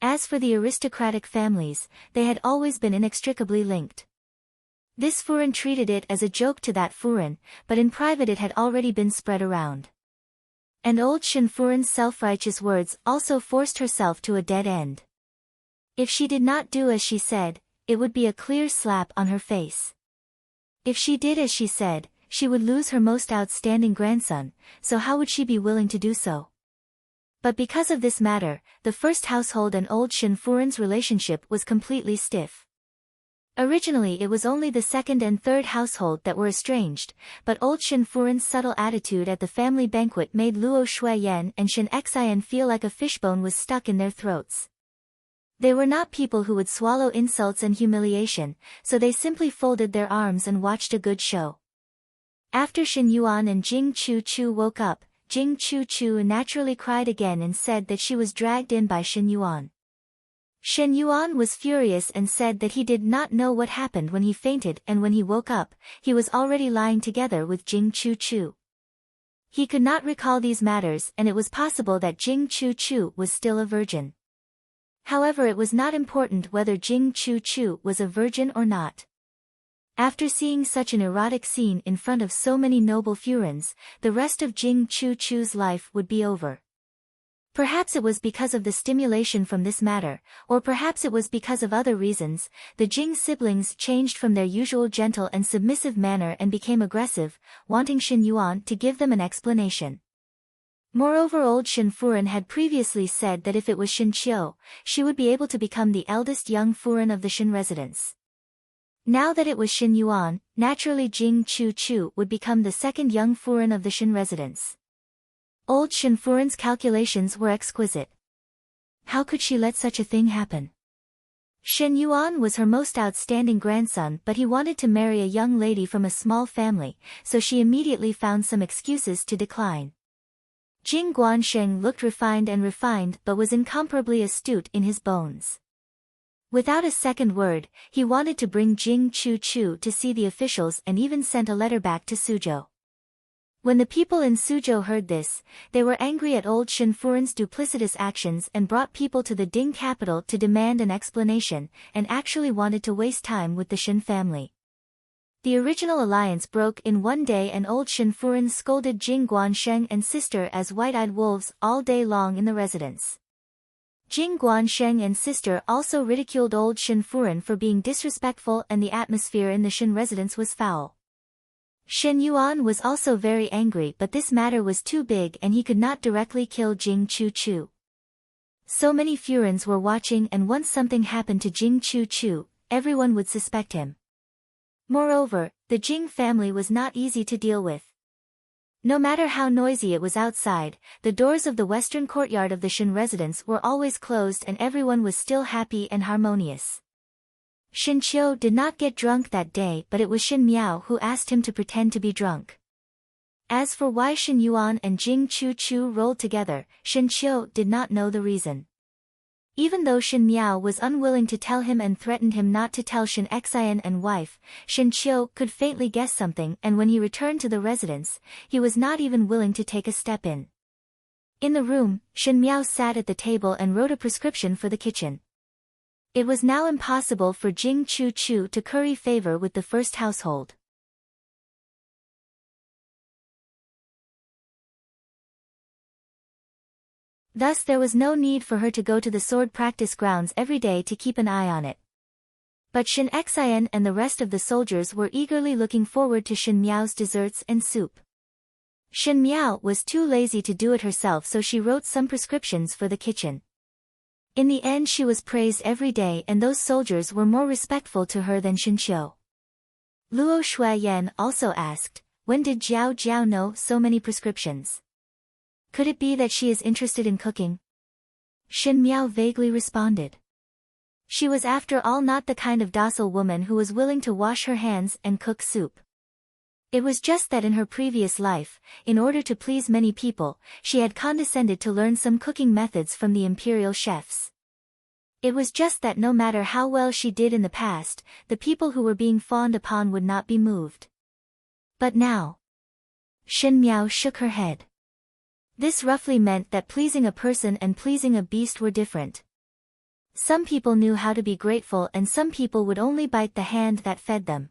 As for the aristocratic families, they had always been inextricably linked. This Furen treated it as a joke to that Furen, but in private it had already been spread around. And old Shin Furen's self-righteous words also forced herself to a dead end. If she did not do as she said, it would be a clear slap on her face. If she did as she said, she would lose her most outstanding grandson, so how would she be willing to do so? But because of this matter, the first household and old Shin Furen's relationship was completely stiff. Originally it was only the second and third household that were estranged, but old Shin Furen's subtle attitude at the family banquet made Luo Shuiyan and Shin Xian feel like a fishbone was stuck in their throats. They were not people who would swallow insults and humiliation, so they simply folded their arms and watched a good show. After Shin Yuan and Jing Chu Chu woke up, Jing Chu Chu naturally cried again and said that she was dragged in by Shin Yuan. Shin Yuan was furious and said that he did not know what happened when he fainted, and when he woke up, he was already lying together with Jing Chu Chu. He could not recall these matters, and it was possible that Jing Chu Chu was still a virgin. However, it was not important whether Jing Chu Chu was a virgin or not. After seeing such an erotic scene in front of so many noble Furens, the rest of Jing Chu Chu's life would be over. Perhaps it was because of the stimulation from this matter, or perhaps it was because of other reasons, the Jing siblings changed from their usual gentle and submissive manner and became aggressive, wanting Shin Yuan to give them an explanation. Moreover, old Shin Furen had previously said that if it was Shin Qiu, she would be able to become the eldest young Furen of the Shin residence. Now that it was Shin Yuan, naturally Jing Chu Chu would become the second young Furen of the Shin residence. Old Shin Furen's calculations were exquisite. How could she let such a thing happen? Shin Yuan was her most outstanding grandson, but he wanted to marry a young lady from a small family, so she immediately found some excuses to decline. Jing Guansheng looked refined but was incomparably astute in his bones. Without a second word, he wanted to bring Jing Chu Chu to see the officials and even sent a letter back to Suzhou. When the people in Suzhou heard this, they were angry at old Shin Furen's duplicitous actions and brought people to the Ding capital to demand an explanation, and actually wanted to waste time with the Shin family. The original alliance broke in one day, and old Shin Furen scolded Jing Guansheng and sister as white-eyed wolves all day long in the residence. Jing Guansheng and sister also ridiculed old Shin Furen for being disrespectful, and the atmosphere in the Shin residence was foul. Shin Yuan was also very angry, but this matter was too big and he could not directly kill Jing Chu Chu. So many Furens were watching, and once something happened to Jing Chu Chu, everyone would suspect him. Moreover, the Jing family was not easy to deal with. No matter how noisy it was outside, the doors of the western courtyard of the Shin residence were always closed and everyone was still happy and harmonious. Shin Qiu did not get drunk that day, but it was Shin Miao who asked him to pretend to be drunk. As for why Shin Yuan and Jing Chu Chu rolled together, Shin Qiu did not know the reason. Even though Shin Miao was unwilling to tell him and threatened him not to tell Shin Xian and wife, Shin Qiu could faintly guess something, and when he returned to the residence, he was not even willing to take a step in. In the room, Shin Miao sat at the table and wrote a prescription for the kitchen. It was now impossible for Jing Chu Chu to curry favor with the first household. Thus there was no need for her to go to the sword practice grounds every day to keep an eye on it. But Shin Xian and the rest of the soldiers were eagerly looking forward to Shin Miao's desserts and soup. Shin Miao was too lazy to do it herself, so she wrote some prescriptions for the kitchen. In the end she was praised every day, and those soldiers were more respectful to her than Shin Qiu. Luo Shuiyan also asked, when did Jiao Jiao know so many prescriptions? Could it be that she is interested in cooking? Shin Miao vaguely responded. She was after all not the kind of docile woman who was willing to wash her hands and cook soup. It was just that in her previous life, in order to please many people, she had condescended to learn some cooking methods from the imperial chefs. It was just that no matter how well she did in the past, the people who were being fawned upon would not be moved. But now... Shin Miao shook her head. This roughly meant that pleasing a person and pleasing a beast were different. Some people knew how to be grateful, and some people would only bite the hand that fed them.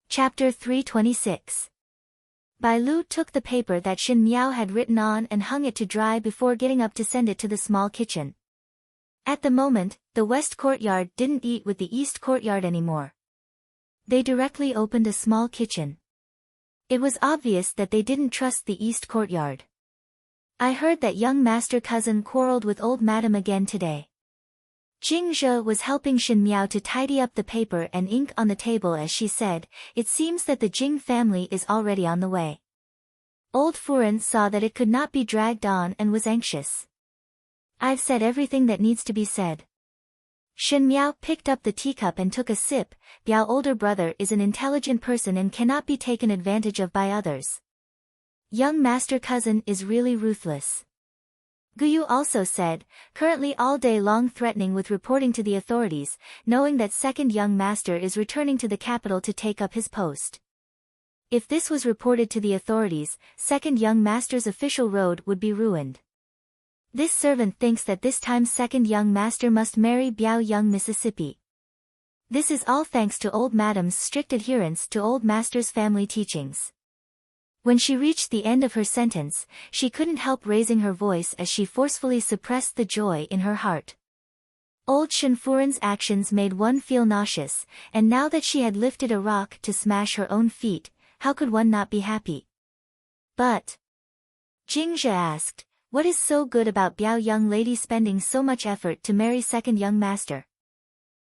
Chapter 326. Bai Lu took the paper that Shin Miao had written on and hung it to dry before getting up to send it to the small kitchen. At the moment, the west courtyard didn't eat with the east courtyard anymore. They directly opened a small kitchen. It was obvious that they didn't trust the east courtyard. I heard that young master cousin quarreled with old madam again today. Jing Zhe was helping Shin Miao to tidy up the paper and ink on the table as she said, it seems that the Jing family is already on the way. Old Furen saw that it could not be dragged on and was anxious. I've said everything that needs to be said. Shin Miao picked up the teacup and took a sip. Biao older brother is an intelligent person and cannot be taken advantage of by others. Young master cousin is really ruthless. Guyu also said, currently all day long threatening with reporting to the authorities, knowing that second young master is returning to the capital to take up his post. If this was reported to the authorities, second young master's official road would be ruined. This servant thinks that this time second young master must marry Biao young Mississippi. This is all thanks to old madam's strict adherence to old master's family teachings. When she reached the end of her sentence, she couldn't help raising her voice as she forcefully suppressed the joy in her heart. Old Shenfuren's actions made one feel nauseous, and now that she had lifted a rock to smash her own feet, how could one not be happy? But Jing Zhe asked, what is so good about Biao young lady spending so much effort to marry second young master?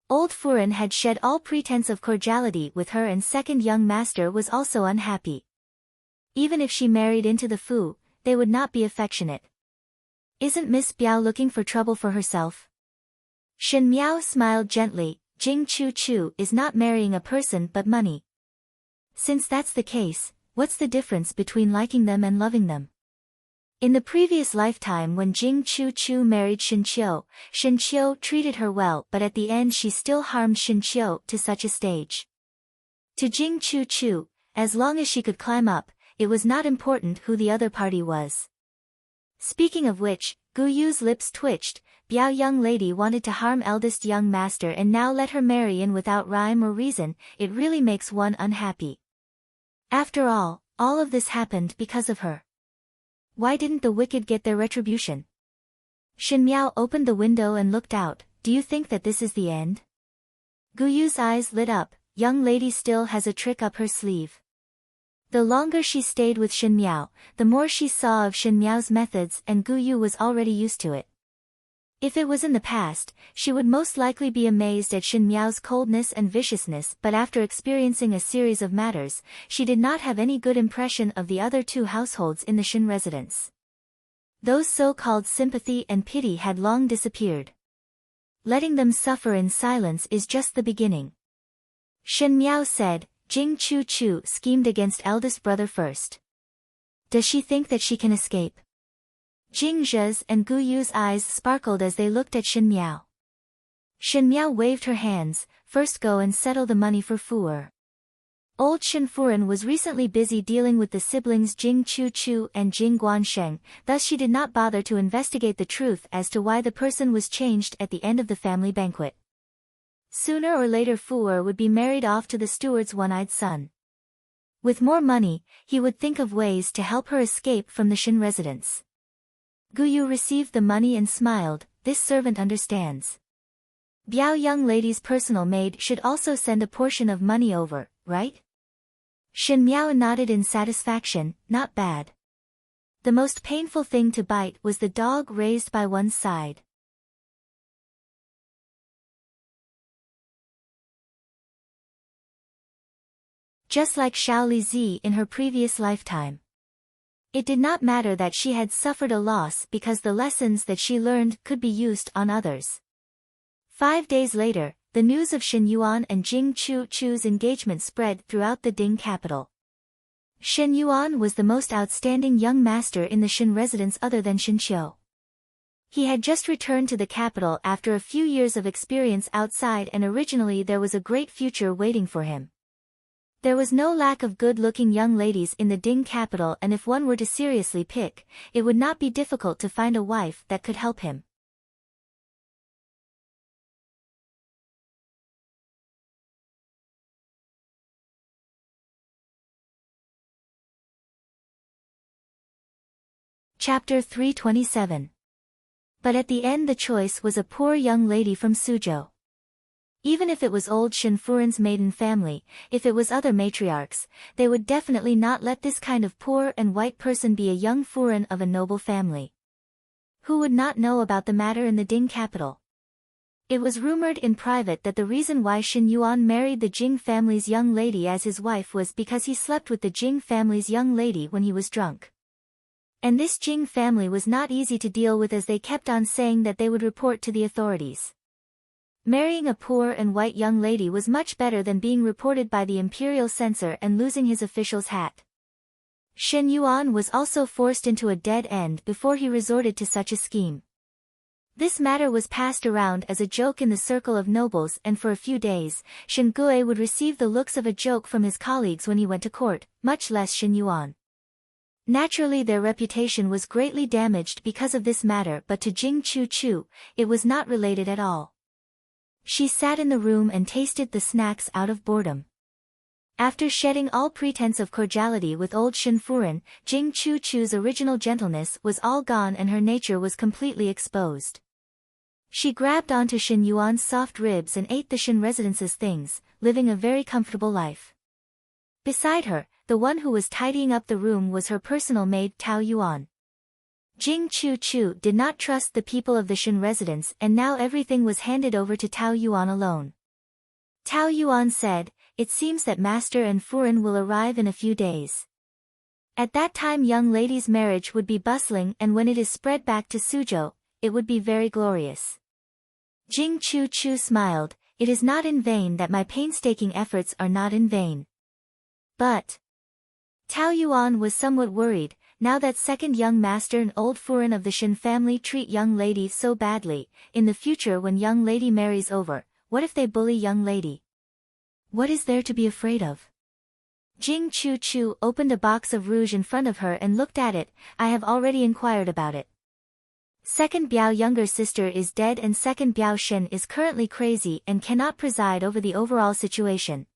Old Furen had shed all pretense of cordiality with her and second young master was also unhappy. Even if she married into the Fu, they would not be affectionate. Isn't Miss Biao looking for trouble for herself? Shin Miao smiled gently, Jing Chu Chu is not marrying a person but money. Since that's the case, what's the difference between liking them and loving them? In the previous lifetime when Jing Chu Chu married Shin Qiu treated her well but at the end she still harmed Shin Qiu to such a stage. To Jing Chu Chu, as long as she could climb up, it was not important who the other party was. Speaking of which, Gu Yu's lips twitched, Biao young lady wanted to harm eldest young master and now let her marry in without rhyme or reason, it really makes one unhappy. After all of this happened because of her. Why didn't the wicked get their retribution? Shin Miao opened the window and looked out, do you think that this is the end? Gu Yu's eyes lit up, young lady still has a trick up her sleeve. The longer she stayed with Shin Miao, the more she saw of Shin Miao's methods and Gu Yu was already used to it. If it was in the past, she would most likely be amazed at Shin Miao's coldness and viciousness but after experiencing a series of matters, she did not have any good impression of the other two households in the Shin residence. Those so-called sympathy and pity had long disappeared. Letting them suffer in silence is just the beginning. Shin Miao said, Jing Chu Chu schemed against eldest brother first. Does she think that she can escape? Jing Zhe's and Gu Yu's eyes sparkled as they looked at Shin Miao. Shin Miao waved her hands, first go and settle the money for Fu'er. Old Shin Furen was recently busy dealing with the siblings Jing Chu Chu and Jing Guansheng, thus she did not bother to investigate the truth as to why the person was changed at the end of the family banquet. Sooner or later Fu'er would be married off to the steward's one-eyed son. With more money, he would think of ways to help her escape from the Shin residence. Gu Yu received the money and smiled, this servant understands. Biao young lady's personal maid should also send a portion of money over, right? Shin Miao nodded in satisfaction, not bad. The most painful thing to bite was the dog raised by one's side. Just like Xiao Lizi in her previous lifetime. It did not matter that she had suffered a loss because the lessons that she learned could be used on others. 5 days later, the news of Shin Yuan and Jing Chu Chu's engagement spread throughout the Ding capital. Shin Yuan was the most outstanding young master in the Shin residence other than Shin Qiu. He had just returned to the capital after a few years of experience outside and originally there was a great future waiting for him. There was no lack of good-looking young ladies in the Ding capital and if one were to seriously pick, it would not be difficult to find a wife that could help him. Chapter 327. But at the end the choice was a poor young lady from Suzhou. Even if it was old Shinfuren's maiden family, if it was other matriarchs, they would definitely not let this kind of poor and white person be a young Furen of a noble family. Who would not know about the matter in the Ding capital? It was rumored in private that the reason why Shin Yuan married the Jing family's young lady as his wife was because he slept with the Jing family's young lady when he was drunk. And this Jing family was not easy to deal with, as they kept on saying that they would report to the authorities. Marrying a poor and white young lady was much better than being reported by the imperial censor and losing his official's hat. Shin Yuan was also forced into a dead end before he resorted to such a scheme. This matter was passed around as a joke in the circle of nobles, and for a few days, Shin Gui would receive the looks of a joke from his colleagues when he went to court, much less Shin Yuan. Naturally their reputation was greatly damaged because of this matter, but to Jing Chu, it was not related at all. She sat in the room and tasted the snacks out of boredom. After shedding all pretense of cordiality with old Shinfuren, Jing Chu's original gentleness was all gone and her nature was completely exposed. She grabbed onto Shin Yuan's soft ribs and ate the Shin residence's things, living a very comfortable life. Beside her, the one who was tidying up the room was her personal maid Tao Yuan. Jing Chu did not trust the people of the Shin residence, and now everything was handed over to Tao Yuan alone. Tao Yuan said, "It seems that Master and Furen will arrive in a few days. At that time young lady's marriage would be bustling, and when it is spread back to Suzhou, it would be very glorious." Jing Chu smiled, "It is not in vain that my painstaking efforts are not in vain." But Tao Yuan was somewhat worried. Now that second young master and old Furen of the Shin family treat young lady so badly, in the future when young lady marries over, what if they bully young lady? What is there to be afraid of? Jing Chu opened a box of rouge in front of her and looked at it. "I have already inquired about it. Second Biao younger sister is dead and second Biao Shen is currently crazy and cannot preside over the overall situation.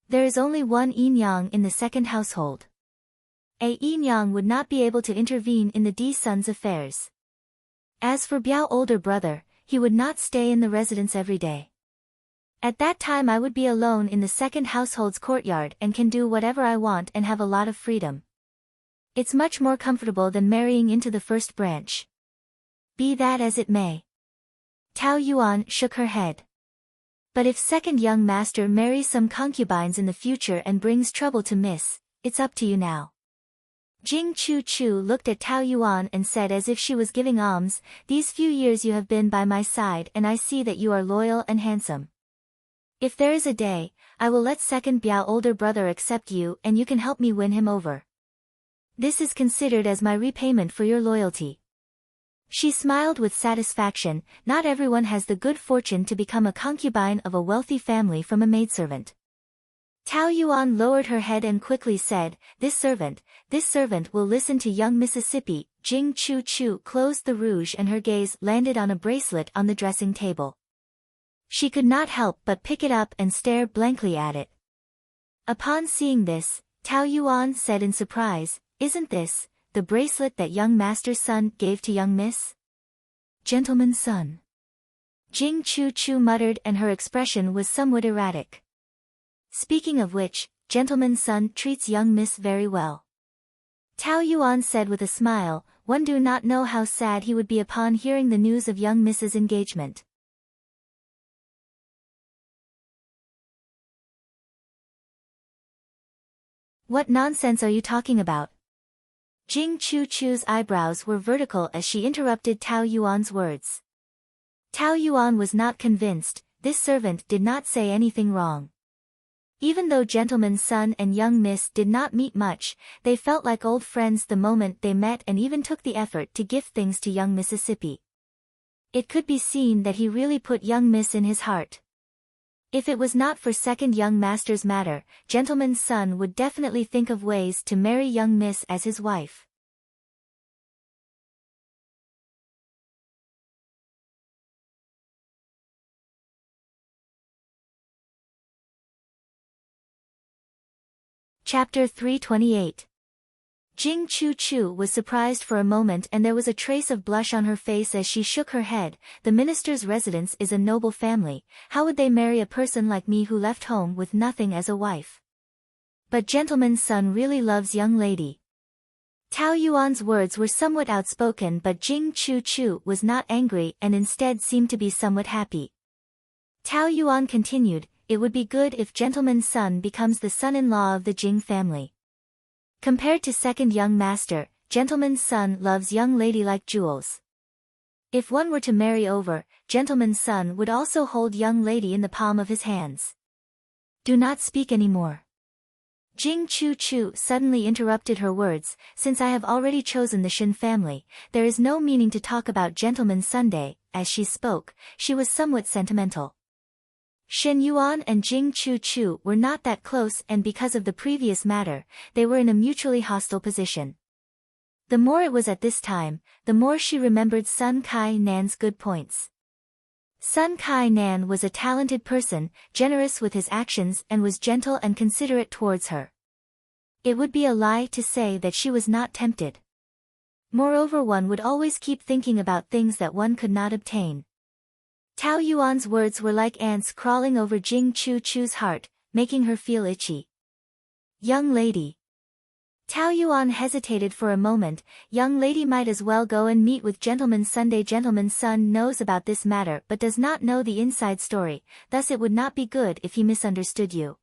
There is only one Yinyang in the second household. A Yinyang would not be able to intervene in the D son's affairs. As for Biao older brother, he would not stay in the residence every day. At that time I would be alone in the second household's courtyard and can do whatever I want and have a lot of freedom. It's much more comfortable than marrying into the first branch." Be that as it may. Tao Yuan shook her head. "But if second young master marries some concubines in the future and brings trouble to miss, it's up to you now." Jing Chu looked at Tao Yuan and said as if she was giving alms, "These few years you have been by my side and I see that you are loyal and handsome. If there is a day, I will let second Biao older brother accept you and you can help me win him over. This is considered as my repayment for your loyalty." She smiled with satisfaction. Not everyone has the good fortune to become a concubine of a wealthy family from a maidservant. Tao Yuan lowered her head and quickly said, this servant will listen to young Mississippi." Jing Chu closed the rouge and her gaze landed on a bracelet on the dressing table. She could not help but pick it up and stare blankly at it. Upon seeing this, Tao Yuan said in surprise, "Isn't this the bracelet that young master's son gave to young miss?" "Gentleman's son." Jing Chu muttered and her expression was somewhat erratic. "Speaking of which, gentleman's son treats young miss very well." Tao Yuan said with a smile, "One do not know how sad he would be upon hearing the news of young miss's engagement." "What nonsense are you talking about?" Jing Chu's eyebrows were vertical as she interrupted Tao Yuan's words. Tao Yuan was not convinced. This servant did not say anything wrong. Even though gentleman's son and young miss did not meet much, they felt like old friends the moment they met and even took the effort to gift things to young Mississippi. It could be seen that he really put young miss in his heart. If it was not for second young master's matter, gentleman's son would definitely think of ways to marry young miss as his wife. Chapter 328. Jing Chu was surprised for a moment and there was a trace of blush on her face as she shook her head. The minister's residence is a noble family, how would they marry a person like me who left home with nothing as a wife? But gentleman's son really loves young lady. Tao Yuan's words were somewhat outspoken but Jing Chu was not angry and instead seemed to be somewhat happy. Tao Yuan continued, it would be good if gentleman's son becomes the son-in-law of the Jing family. Compared to second young master, gentleman's son loves young lady like jewels. If one were to marry over, gentleman's son would also hold young lady in the palm of his hands. Do not speak any more. Jing Chu suddenly interrupted her words, since I have already chosen the Shin family, there is no meaning to talk about gentleman's Sunday. As she spoke, she was somewhat sentimental. Shen Yuan and Jing Chu were not that close and because of the previous matter, they were in a mutually hostile position. The more it was at this time, the more she remembered Sun Kai Nan's good points. Sun Kai Nan was a talented person, generous with his actions and was gentle and considerate towards her. It would be a lie to say that she was not tempted. Moreover, one would always keep thinking about things that one could not obtain. Tao Yuan's words were like ants crawling over Jing Chu's heart, making her feel itchy. Young lady. Tao Yuan hesitated for a moment. Young lady might as well go and meet with gentleman's Sunday. Gentleman's son knows about this matter but does not know the inside story, thus it would not be good if he misunderstood you.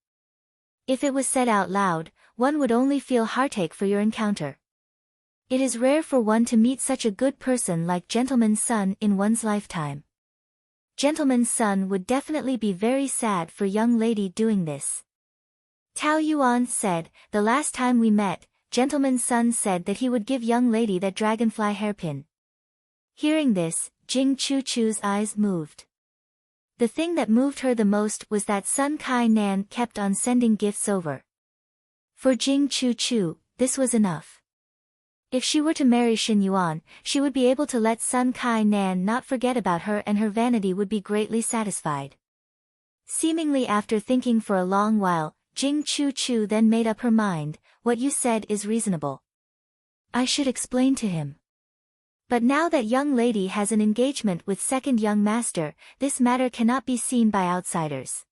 If it was said out loud, one would only feel heartache for your encounter. It is rare for one to meet such a good person like gentleman's son in one's lifetime. Gentleman's son would definitely be very sad for young lady doing this. Tao Yuan said, the last time we met, gentleman's son said that he would give young lady that dragonfly hairpin. Hearing this, Jing Chu's eyes moved. The thing that moved her the most was that Sun Kai Nan kept on sending gifts over. For Jing Chu, this was enough. If she were to marry Shen Yuan, she would be able to let Sun Kai Nan not forget about her and her vanity would be greatly satisfied. Seemingly after thinking for a long while, Jing Chu then made up her mind, what you said is reasonable. I should explain to him. But now that young lady has an engagement with second young master, this matter cannot be seen by outsiders.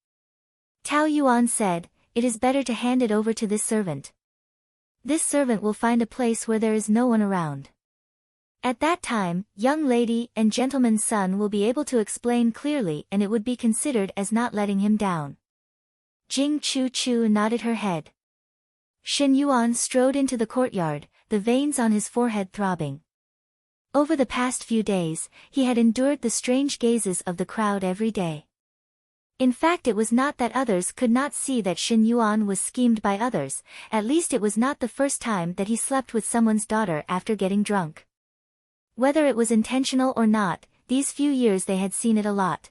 Tao Yuan said, it is better to hand it over to this servant. This servant will find a place where there is no one around. At that time, young lady and gentleman's son will be able to explain clearly and it would be considered as not letting him down. Jing Chu nodded her head. Shen Yuan strode into the courtyard, the veins on his forehead throbbing. Over the past few days, he had endured the strange gazes of the crowd every day. In fact, it was not that others could not see that Shen Yuan was schemed by others, at least it was not the first time that he slept with someone's daughter after getting drunk. Whether it was intentional or not, these few years they had seen it a lot.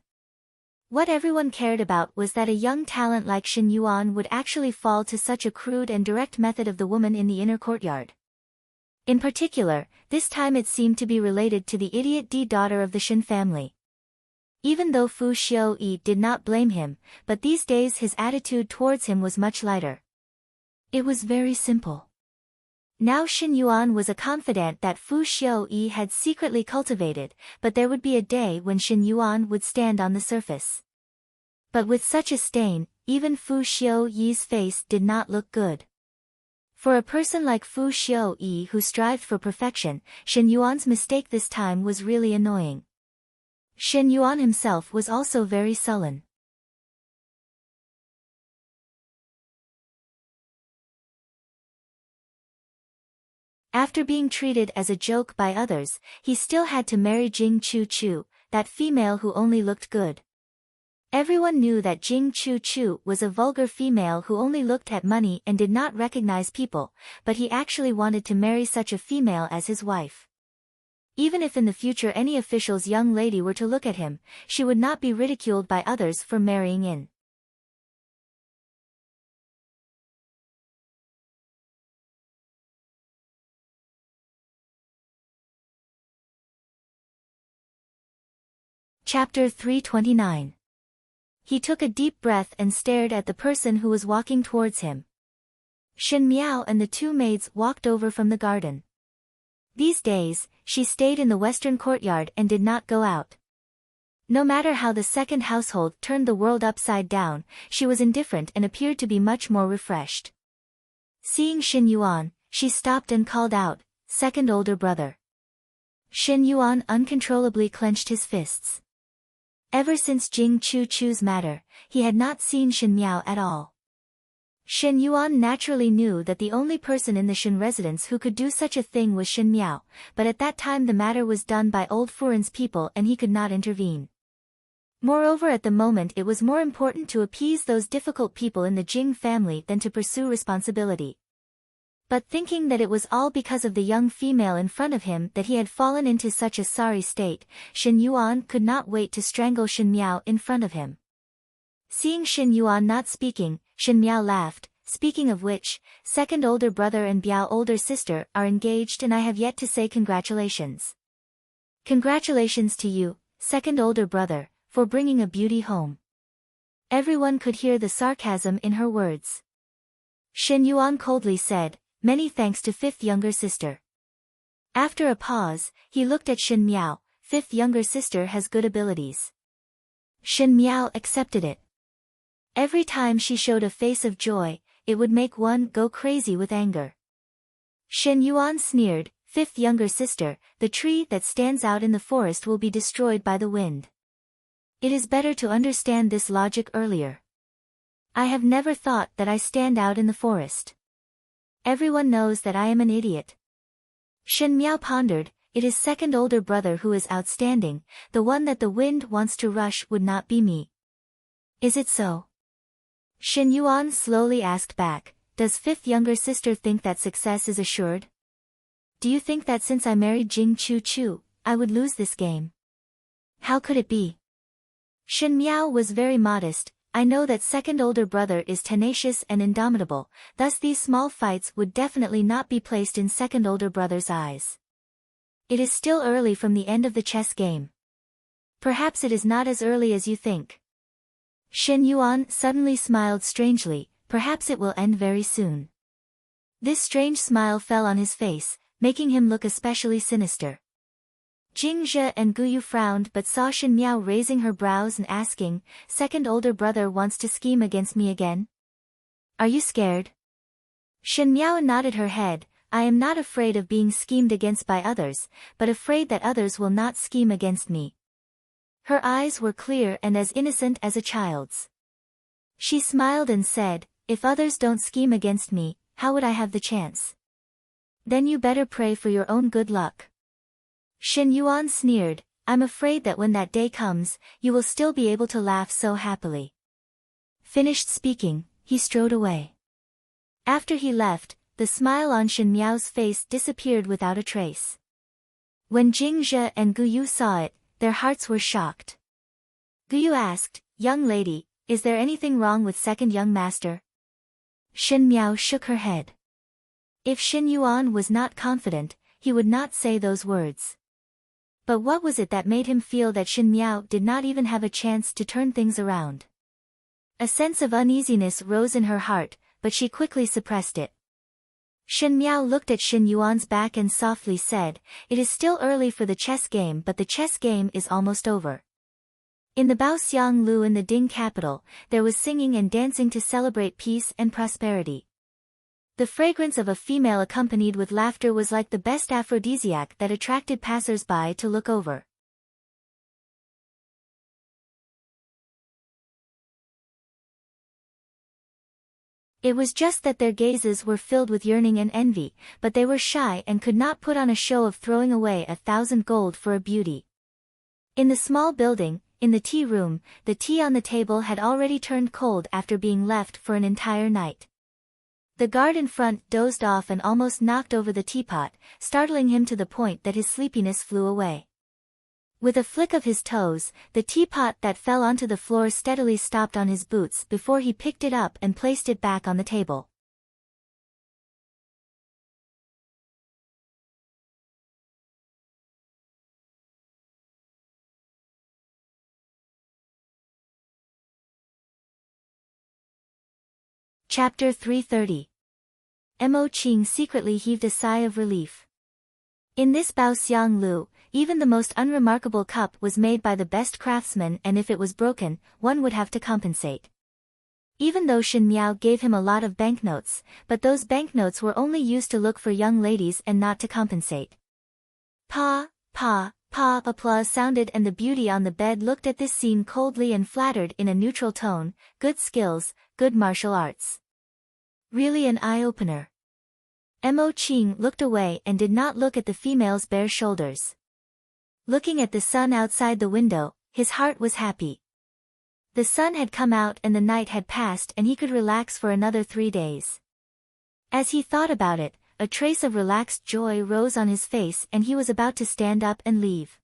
What everyone cared about was that a young talent like Shen Yuan would actually fall to such a crude and direct method of the woman in the inner courtyard. In particular, this time it seemed to be related to the idiot D daughter of the Shen family. Even though Fu Xiaoyi did not blame him, but these days his attitude towards him was much lighter. It was very simple. Now Shen Yuan was a confidant that Fu Xiaoyi had secretly cultivated, but there would be a day when Shen Yuan would stand on the surface. But with such a stain, even Fu Xiaoyi's face did not look good. For a person like Fu Xiaoyi who strived for perfection, Shen Yuan's mistake this time was really annoying. Shen Yuan himself was also very sullen. After being treated as a joke by others, he still had to marry Jing Chu, that female who only looked good. Everyone knew that Jing Chu was a vulgar female who only looked at money and did not recognize people, but he actually wanted to marry such a female as his wife. Even if in the future any official's young lady were to look at him, she would not be ridiculed by others for marrying in. Chapter 329. He took a deep breath and stared at the person who was walking towards him. Shin Miao and the two maids walked over from the garden. These days, she stayed in the western courtyard and did not go out. No matter how the second household turned the world upside down, she was indifferent and appeared to be much more refreshed. Seeing Shin Yuan, she stopped and called out, "Second older brother." Shin Yuan uncontrollably clenched his fists. Ever since Jing Chu-Chu's matter, he had not seen Shin Miao at all. Shin Yuan naturally knew that the only person in the Shin residence who could do such a thing was Shin Miao, but at that time the matter was done by old Furin's people and he could not intervene. Moreover, at the moment it was more important to appease those difficult people in the Jing family than to pursue responsibility. But thinking that it was all because of the young female in front of him that he had fallen into such a sorry state, Shin Yuan could not wait to strangle Shin Miao in front of him. Seeing Shin Yuan not speaking, Shin Miao laughed, "Speaking of which, second older brother and Biao older sister are engaged and I have yet to say congratulations." "Congratulations to you, second older brother, for bringing a beauty home." Everyone could hear the sarcasm in her words. Shin Yuan coldly said, "Many thanks to fifth younger sister." After a pause, he looked at Shin Miao, "Fifth younger sister has good abilities." Shin Miao accepted it. Every time she showed a face of joy, it would make one go crazy with anger. Shin Yuan sneered, "Fifth younger sister, the tree that stands out in the forest will be destroyed by the wind. It is better to understand this logic earlier. I have never thought that I stand out in the forest. Everyone knows that I am an idiot." Shin Miao pondered, "It is second older brother who is outstanding, the one that the wind wants to rush would not be me. Is it so?" Shin Yuan slowly asked back, "Does fifth younger sister think that success is assured? Do you think that since I married Jing Chu-Chu, I would lose this game? How could it be?" Shin Miao was very modest. "I know that second older brother is tenacious and indomitable, thus these small fights would definitely not be placed in second older brother's eyes. It is still early from the end of the chess game. Perhaps it is not as early as you think." Shin Yuan suddenly smiled strangely, "Perhaps it will end very soon." This strange smile fell on his face, making him look especially sinister. Jing Zhe and Guyu frowned but saw Shin Miao raising her brows and asking, "Second older brother wants to scheme against me again? Are you scared?" Shin Miao nodded her head, "I am not afraid of being schemed against by others, but afraid that others will not scheme against me." Her eyes were clear and as innocent as a child's. She smiled and said, "If others don't scheme against me, how would I have the chance? Then you better pray for your own good luck." Shin Yuan sneered, "I'm afraid that when that day comes, you will still be able to laugh so happily." Finished speaking, he strode away. After he left, the smile on Shin Miao's face disappeared without a trace. When Jing Zhe and Guyu saw it, their hearts were shocked. Guyu asked, "Young lady, is there anything wrong with second young master?" Shin Miao shook her head. If Shin Yuan was not confident, he would not say those words. But what was it that made him feel that Shin Miao did not even have a chance to turn things around? A sense of uneasiness rose in her heart, but she quickly suppressed it. Shin Miao looked at Shin Yuan's back and softly said, "It is still early for the chess game, but the chess game is almost over." In the Baoxiang Lu in the Ding capital, there was singing and dancing to celebrate peace and prosperity. The fragrance of a female accompanied with laughter was like the best aphrodisiac that attracted passers-by to look over. It was just that their gazes were filled with yearning and envy, but they were shy and could not put on a show of throwing away 1,000 gold for a beauty. In the small building, in the tea room, the tea on the table had already turned cold after being left for an entire night. The guard in front dozed off and almost knocked over the teapot, startling him to the point that his sleepiness flew away. With a flick of his toes, the teapot that fell onto the floor steadily stopped on his boots before he picked it up and placed it back on the table. Chapter 330. Mo Qing secretly heaved a sigh of relief. In this Bao Xiang Lu, even the most unremarkable cup was made by the best craftsman, and if it was broken, one would have to compensate. Even though Shen Miao gave him a lot of banknotes, but those banknotes were only used to look for young ladies and not to compensate. Pa, applause sounded, and the beauty on the bed looked at this scene coldly and flattered in a neutral tone. Good skills, good martial arts. Really an eye-opener. Mo Qing looked away and did not look at the female's bare shoulders. Looking at the sun outside the window, his heart was happy. The sun had come out and the night had passed, and he could relax for another 3 days. As he thought about it, a trace of relaxed joy rose on his face, and he was about to stand up and leave.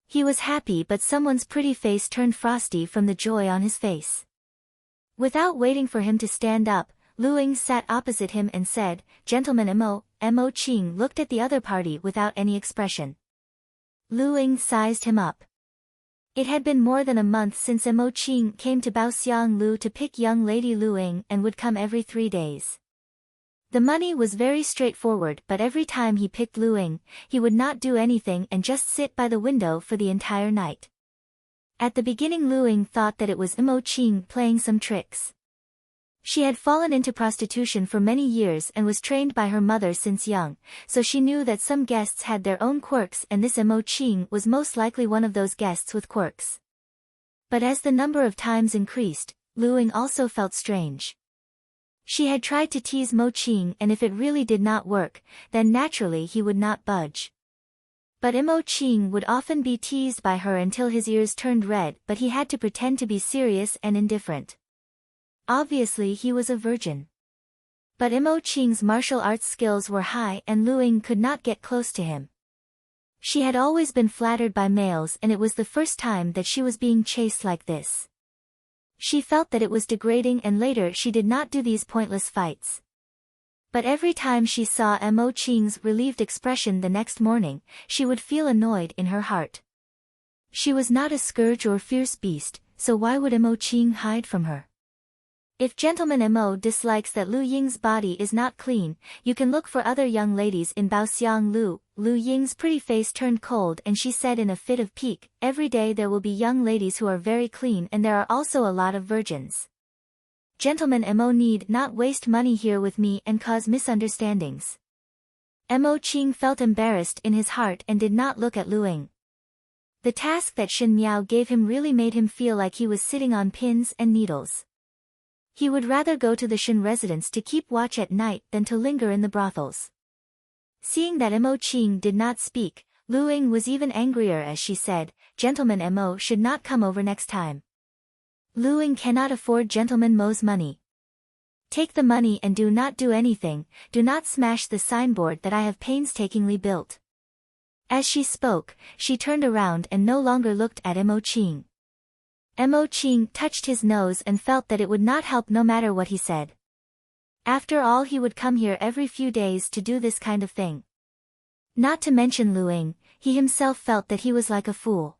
He was happy, but someone's pretty face turned frosty from the joy on his face. Without waiting for him to stand up, Lu Ying sat opposite him and said, "Gentleman." Mo Qing looked at the other party without any expression. Lu Ying sized him up. It had been more than a month since Mo Qing came to Bao Xiang Lu to pick young lady Lu Ying, and would come every 3 days. The money was very straightforward, but every time he picked Lu Ying, he would not do anything and just sit by the window for the entire night. At the beginning Lu Ying thought that it was Mo Qing playing some tricks. She had fallen into prostitution for many years and was trained by her mother since young, so she knew that some guests had their own quirks, and this Mo Qing was most likely one of those guests with quirks. But as the number of times increased, Lu Ying also felt strange. She had tried to tease Mo Qing, and if it really did not work, then naturally he would not budge. But Mo Qing would often be teased by her until his ears turned red, but he had to pretend to be serious and indifferent. Obviously he was a virgin. But Mo Qing's martial arts skills were high, and Lu Ying could not get close to him. She had always been flattered by males, and it was the first time that she was being chased like this. She felt that it was degrading, and later she did not do these pointless fights. But every time she saw Mo Qing's relieved expression the next morning, she would feel annoyed in her heart. She was not a scourge or fierce beast, so why would Mo Qing hide from her? If Gentleman Mo dislikes that Lu Ying's body is not clean, you can look for other young ladies in Bao Xiang Lu. Lu Ying's pretty face turned cold, and she said in a fit of pique, "Every day there will be young ladies who are very clean, and there are also a lot of virgins. Gentleman Mo need not waste money here with me and cause misunderstandings." Mo Qing felt embarrassed in his heart and did not look at Lu Ying. The task that Shen Miao gave him really made him feel like he was sitting on pins and needles. He would rather go to the Shen residence to keep watch at night than to linger in the brothels. Seeing that Mo Qing did not speak, Lu Ying was even angrier as she said, "Gentleman Mo should not come over next time. Lu Ying cannot afford Gentleman Mo's money. Take the money and do not do anything, do not smash the signboard that I have painstakingly built." As she spoke, she turned around and no longer looked at Mo Qing. Mo Qing touched his nose and felt that it would not help no matter what he said. After all, he would come here every few days to do this kind of thing. Not to mention Lu Ying, he himself felt that he was like a fool.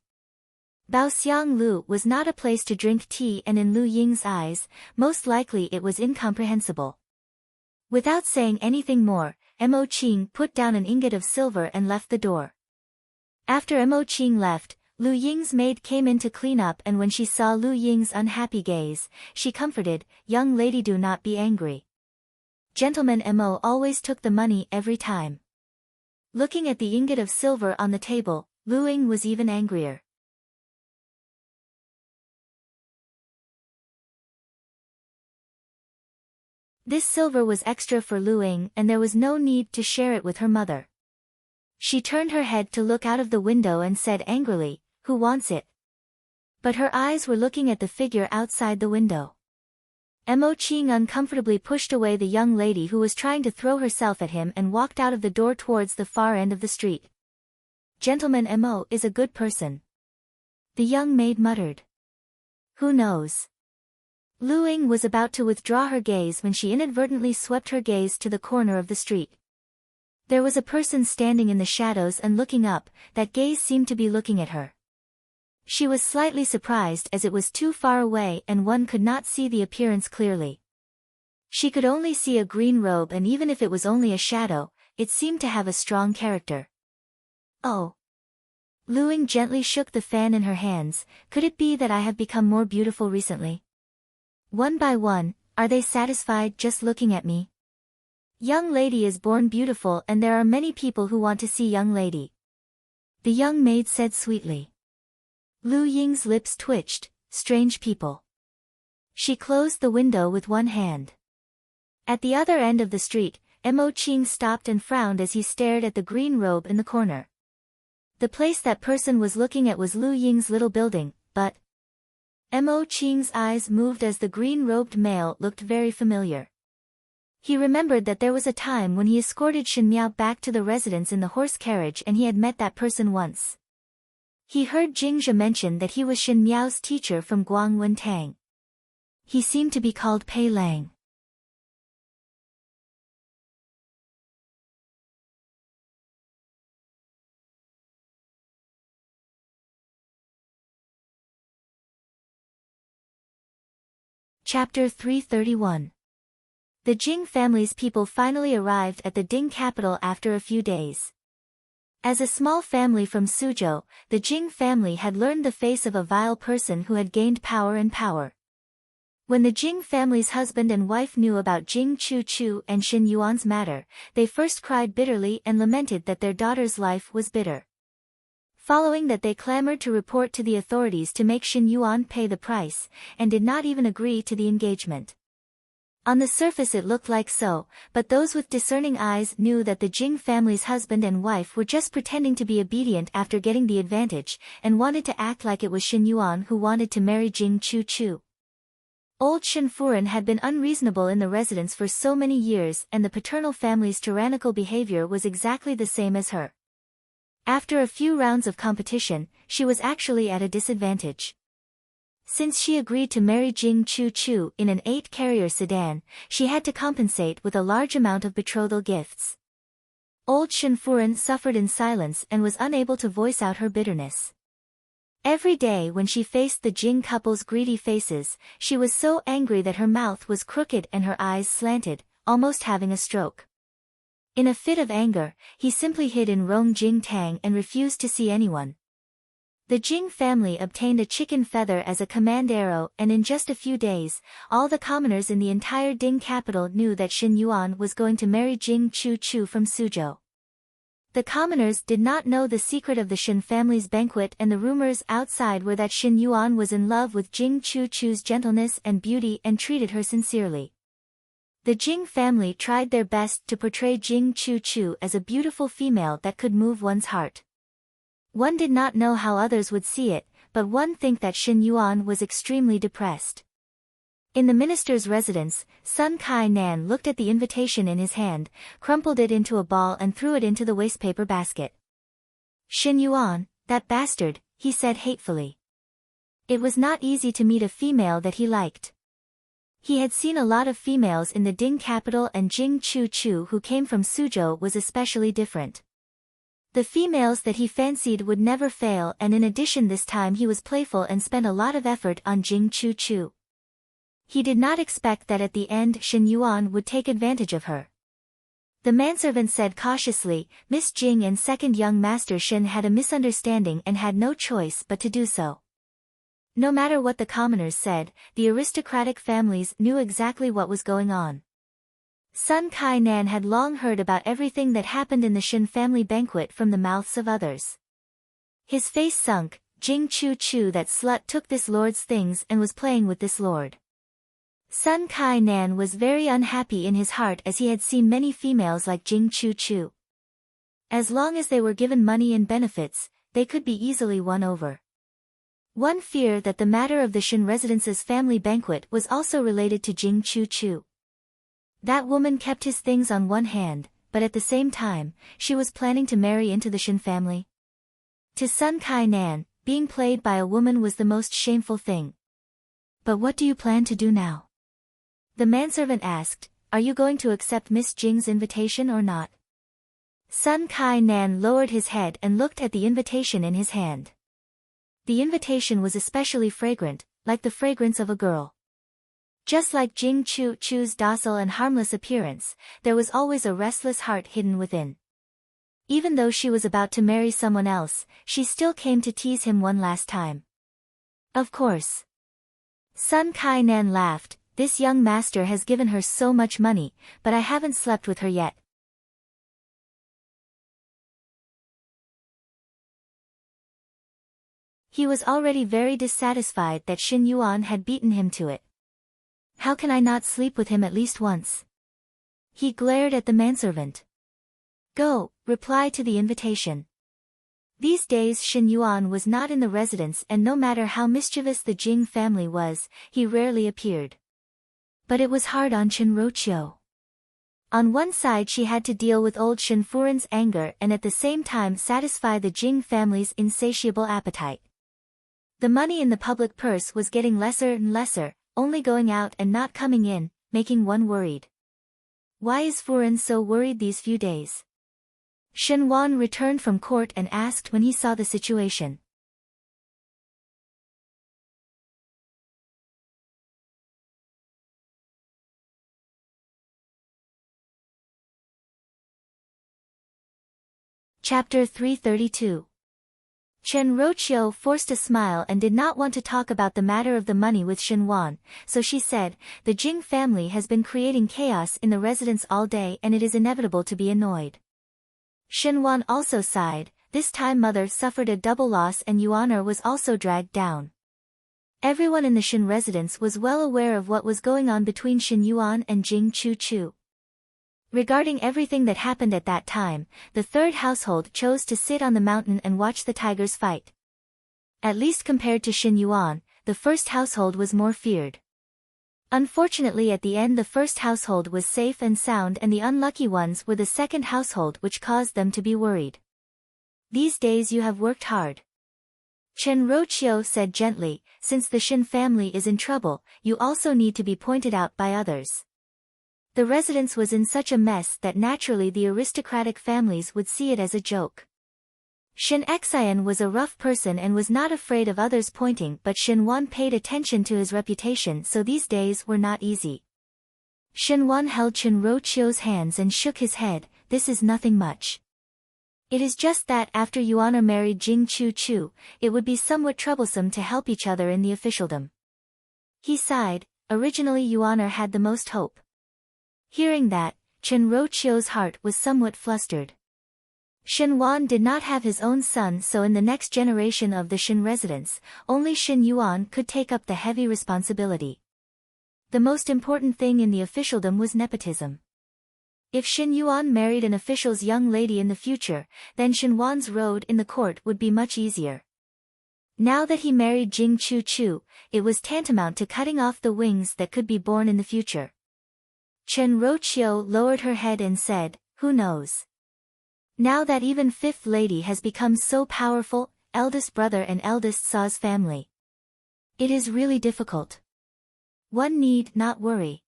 Bao Xiang Lu was not a place to drink tea, and in Lu Ying's eyes, most likely it was incomprehensible. Without saying anything more, Mo Qing put down an ingot of silver and left the door. After Mo Qing left, Lu Ying's maid came in to clean up, and when she saw Lu Ying's unhappy gaze, she comforted, "Young lady, do not be angry. Gentleman Mo always took the money every time." Looking at the ingot of silver on the table, Lu Ying was even angrier. This silver was extra for Lu Ying, and there was no need to share it with her mother. She turned her head to look out of the window and said angrily, "Who wants it?" But her eyes were looking at the figure outside the window. Mo Qing uncomfortably pushed away the young lady who was trying to throw herself at him and walked out of the door towards the far end of the street. "Gentleman Mo is a good person," the young maid muttered. "Who knows?" Lu Ying was about to withdraw her gaze when she inadvertently swept her gaze to the corner of the street. There was a person standing in the shadows and looking up, that gaze seemed to be looking at her. She was slightly surprised as it was too far away and one could not see the appearance clearly. She could only see a green robe, and even if it was only a shadow, it seemed to have a strong character. Oh. Lu Ying gently shook the fan in her hands. Could it be that I have become more beautiful recently? One by one, are they satisfied just looking at me? Young lady is born beautiful, and there are many people who want to see young lady. The young maid said sweetly. Lu Ying's lips twitched. Strange people. She closed the window with one hand. At the other end of the street, Mo Qing stopped and frowned as he stared at the green robe in the corner. The place that person was looking at was Lu Ying's little building, but Mo Qing's eyes moved as the green-robed male looked very familiar. He remembered that there was a time when he escorted Shen Miao back to the residence in the horse carriage, and he had met that person once. He heard Jing Zhe mention that he was Shen Miao's teacher from Guangwen Tang. He seemed to be called Pei Lang. Chapter 331. The Jing family's people finally arrived at the Ding capital after a few days. As a small family from Suzhou, the Jing family had learned the face of a vile person who had gained power and power. When the Jing family's husband and wife knew about Jing Chu and Xin Yuan's matter, they first cried bitterly and lamented that their daughter's life was bitter. Following that, they clamored to report to the authorities to make Xin Yuan pay the price, and did not even agree to the engagement. On the surface it looked like so, but those with discerning eyes knew that the Jing family's husband and wife were just pretending to be obedient after getting the advantage, and wanted to act like it was Xin Yuan who wanted to marry Jing Chu. Old Shen Furen had been unreasonable in the residence for so many years, and the paternal family's tyrannical behavior was exactly the same as her. After a few rounds of competition, she was actually at a disadvantage. Since she agreed to marry Jing Chu in an 8-carrier sedan, she had to compensate with a large amount of betrothal gifts. Old Shen Furen suffered in silence and was unable to voice out her bitterness. Every day when she faced the Jing couple's greedy faces, she was so angry that her mouth was crooked and her eyes slanted, almost having a stroke. In a fit of anger, he simply hid in Rong Jing Tang and refused to see anyone. The Jing family obtained a chicken feather as a command arrow, and in just a few days, all the commoners in the entire Ding capital knew that Xin Yuan was going to marry Jing Chu from Suzhou. The commoners did not know the secret of the Shen family's banquet, and the rumors outside were that Xin Yuan was in love with Jing Chu's gentleness and beauty and treated her sincerely. The Jing family tried their best to portray Jing Chu as a beautiful female that could move one's heart. One did not know how others would see it, but one think that Xin Yuan was extremely depressed. In the minister's residence, Sun Kai Nan looked at the invitation in his hand, crumpled it into a ball and threw it into the wastepaper basket. Xin Yuan, that bastard, he said hatefully. It was not easy to meet a female that he liked. He had seen a lot of females in the Ding capital, and Jing Chu who came from Suzhou was especially different. The females that he fancied would never fail, and in addition this time he was playful and spent a lot of effort on Jing Chu. He did not expect that at the end Xin Yuan would take advantage of her. The manservant said cautiously, Miss Jing and second young master Shen had a misunderstanding and had no choice but to do so. No matter what the commoners said, the aristocratic families knew exactly what was going on. Sun Kai Nan had long heard about everything that happened in the Shen family banquet from the mouths of others. His face sunk. Jing Chu, that slut, took this lord's things and was playing with this lord. Sun Kai Nan was very unhappy in his heart, as he had seen many females like Jing Chu. As long as they were given money and benefits, they could be easily won over. One feared that the matter of the Shen residence's family banquet was also related to Jing Chu. That woman kept his things on one hand, but at the same time, she was planning to marry into the Shen family. To Sun Kai Nan, being played by a woman was the most shameful thing. But what do you plan to do now? The manservant asked, are you going to accept Miss Jing's invitation or not? Sun Kai Nan lowered his head and looked at the invitation in his hand. The invitation was especially fragrant, like the fragrance of a girl. Just like Jing Chu's docile and harmless appearance, there was always a restless heart hidden within. Even though she was about to marry someone else, she still came to tease him one last time. Of course. Sun Kai-nan laughed, this young master has given her so much money, but I haven't slept with her yet. He was already very dissatisfied that Xin Yuan had beaten him to it. How can I not sleep with him at least once? He glared at the manservant. Go, reply to the invitation. These days Xin Yuan was not in the residence, and no matter how mischievous the Jing family was, he rarely appeared. But it was hard on Chen Roqiu. On one side she had to deal with old Shen Furen's anger and at the same time satisfy the Jing family's insatiable appetite. The money in the public purse was getting lesser and lesser, only going out and not coming in, making one worried. Why is Furen so worried these few days? Shen Wan returned from court and asked when he saw the situation. Chapter 332. Chen Roqiu forced a smile and did not want to talk about the matter of the money with Shen Wan, so she said, the Jing family has been creating chaos in the residence all day and it is inevitable to be annoyed. Shen Wan also sighed, this time mother suffered a double loss and Yuaner was also dragged down. Everyone in the Shen residence was well aware of what was going on between Shen Yuan and Jing Chu. Regarding everything that happened at that time, the third household chose to sit on the mountain and watch the tigers fight. At least compared to Shen Yuan, the first household was more feared. Unfortunately at the end the first household was safe and sound and the unlucky ones were the second household, which caused them to be worried. These days you have worked hard. Chen Roqiu said gently, since the Shen family is in trouble, you also need to be pointed out by others. The residence was in such a mess that naturally the aristocratic families would see it as a joke. Shen Xian was a rough person and was not afraid of others pointing, but Shen Wan paid attention to his reputation, so these days were not easy. Shen Wan held Chen Roqiu's hands and shook his head, this is nothing much. It is just that after Yuana married Jing Chu, it would be somewhat troublesome to help each other in the officialdom. He sighed, originally Yuana had the most hope. Hearing that, Chen Roqiu's heart was somewhat flustered. Shen Wan did not have his own son, so in the next generation of the Shen residence, only Shen Yuan could take up the heavy responsibility. The most important thing in the officialdom was nepotism. If Shen Yuan married an official's young lady in the future, then Shen Wan's road in the court would be much easier. Now that he married Jing Chu, it was tantamount to cutting off the wings that could be born in the future. Chen Roqiu lowered her head and said, who knows? Now that even fifth lady has become so powerful, eldest brother and eldest Sa's family. It is really difficult. One need not worry.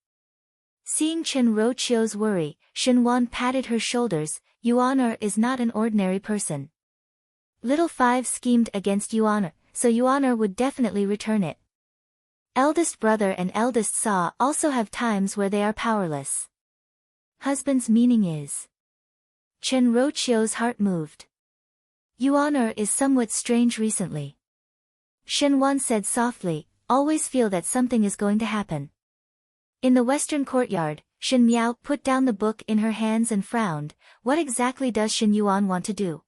Seeing Chen Roqiu's worry, Shen Wan patted her shoulders, Yuaner is not an ordinary person. Little Five schemed against Yuaner, so Yuaner would definitely return it. Eldest brother and eldest Sa also have times where they are powerless. Husband's meaning is. Chen Roqiu's heart moved. Yuaner is somewhat strange recently. Shen Wan said softly, always feel that something is going to happen. In the western courtyard, Shen Miao put down the book in her hands and frowned, what exactly does Shen Yuan want to do?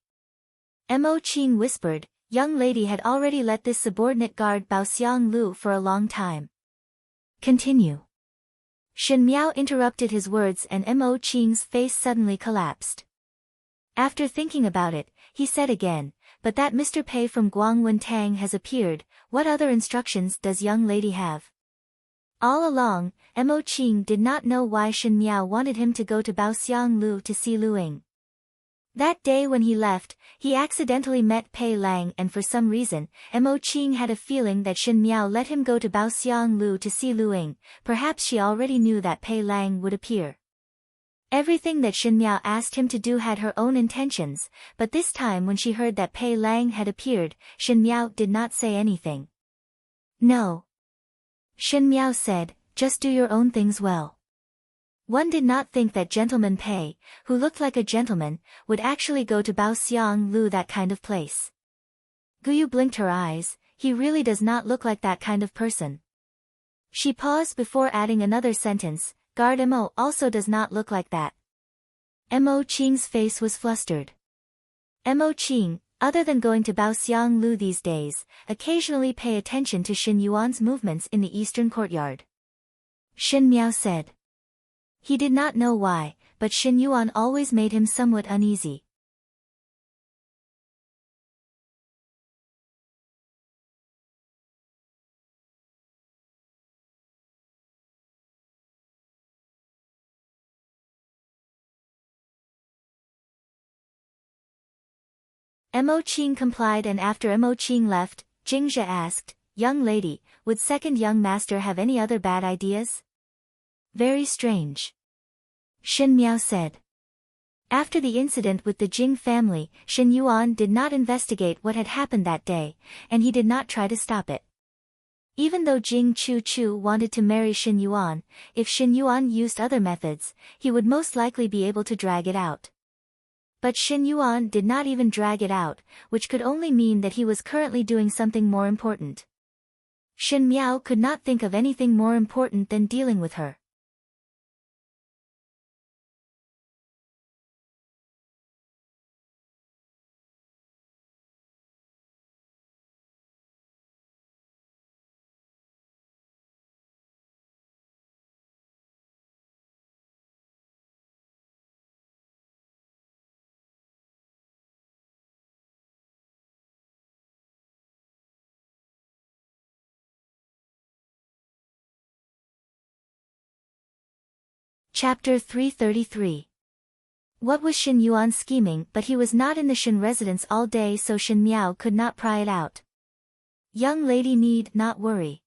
Mo Qing whispered, young lady had already let this subordinate guard Bao Xiang Lu for a long time. Continue. Shen Miao interrupted his words and Mo Qing's face suddenly collapsed. After thinking about it, he said again, but that Mr. Pei from Guangwen Tang has appeared, what other instructions does young lady have? All along, Mo Qing did not know why Shen Miao wanted him to go to Bao Xiang Lu to see Lu Ying. That day when he left, he accidentally met Pei Lang and for some reason, Mo Qing had a feeling that Shen Miao let him go to Bao Xiang Lu to see Lu Ying, perhaps she already knew that Pei Lang would appear. Everything that Shen Miao asked him to do had her own intentions, but this time when she heard that Pei Lang had appeared, Shen Miao did not say anything. No. Shen Miao said, just do your own things well. One did not think that gentleman Pei, who looked like a gentleman, would actually go to Baoxiang Lu, that kind of place. Guyu blinked her eyes, he really does not look like that kind of person. She paused before adding another sentence, guard Mo also does not look like that. Mo Qing's face was flustered. Mo Qing, other than going to Baoxiang Lu these days, occasionally pay attention to Xin Yuan's movements in the eastern courtyard. Xin Miao said. He did not know why, but Xin Yuan always made him somewhat uneasy. Mo Qing complied, and after Mo Qing left, Jingzhe asked, young lady, would second young master have any other bad ideas? Very strange. Xin Miao said. After the incident with the Jing family, Xin Yuan did not investigate what had happened that day, and he did not try to stop it. Even though Jing Chu wanted to marry Xin Yuan, if Xin Yuan used other methods, he would most likely be able to drag it out. But Xin Yuan did not even drag it out, which could only mean that he was currently doing something more important. Xin Miao could not think of anything more important than dealing with her. Chapter 333. What was Xin Yuan scheming? But he was not in the Xin residence all day, so Xin Miao could not pry it out. Young lady need not worry.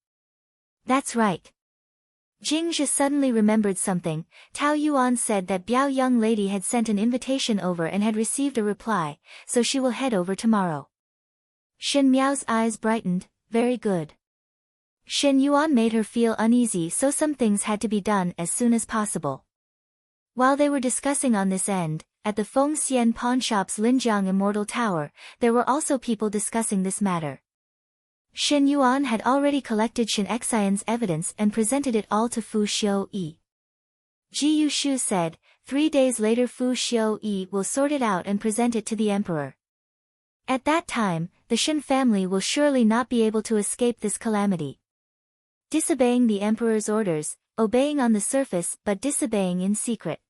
That's right. Jingzhe suddenly remembered something. Tao Yuan said that Biao young lady had sent an invitation over and had received a reply, so she will head over tomorrow. Xin Miao's eyes brightened, very good. Xin Yuan made her feel uneasy, so some things had to be done as soon as possible. While they were discussing on this end, at the Feng Xian pawnshop's Linjiang Immortal Tower, there were also people discussing this matter. Xin Yuan had already collected Xin Xian's evidence and presented it all to Fu Xiuyi. Ji Yushu said, 3 days later Fu Xiuyi will sort it out and present it to the emperor. At that time, the Xin family will surely not be able to escape this calamity. Disobeying the emperor's orders, obeying on the surface but disobeying in secret.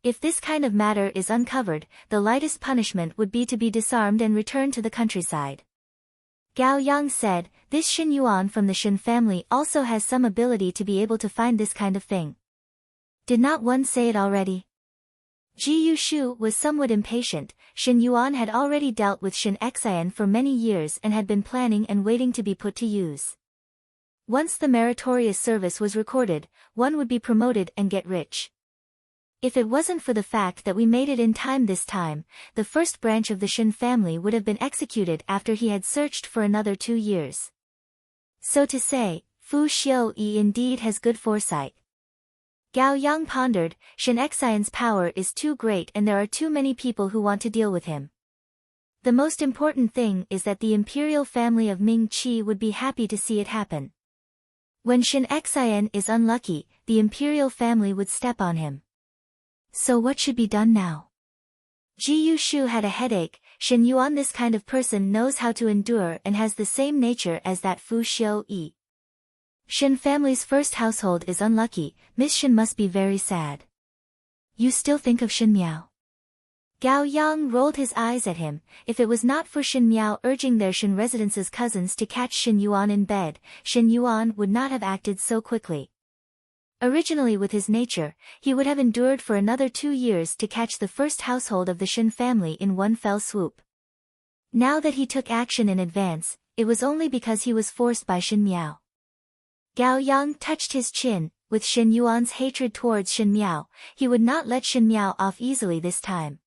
If this kind of matter is uncovered, the lightest punishment would be to be disarmed and returned to the countryside. Gao Yang said, this Xin Yuan from the Xin family also has some ability to be able to find this kind of thing. Did not one say it already? Ji Yushu was somewhat impatient. Xin Yuan had already dealt with Xin Xian for many years and had been planning and waiting to be put to use. Once the meritorious service was recorded, one would be promoted and get rich. If it wasn't for the fact that we made it in time this time, the first branch of the Xin family would have been executed after he had searched for another 2 years. So to say, Fu Xiuyi indeed has good foresight. Gao Yang pondered, Xin Xian's power is too great and there are too many people who want to deal with him. The most important thing is that the imperial family of Ming Qi would be happy to see it happen. When Xin Xian is unlucky, the imperial family would step on him. So what should be done now? Ji Yushu had a headache. Xin Yuan, this kind of person, knows how to endure and has the same nature as that Fu Xiuyi. Xin family's first household is unlucky. Miss Xin must be very sad. You still think of Xin Miao? Gao Yang rolled his eyes at him. If it was not for Xin Miao urging their Xin residence's cousins to catch Xin Yuan in bed, Xin Yuan would not have acted so quickly. Originally, with his nature, he would have endured for another 2 years to catch the first household of the Xin family in one fell swoop. Now that he took action in advance, it was only because he was forced by Xin Miao. Gao Yang touched his chin. With Xin Yuan's hatred towards Xin Miao, he would not let Xin Miao off easily this time.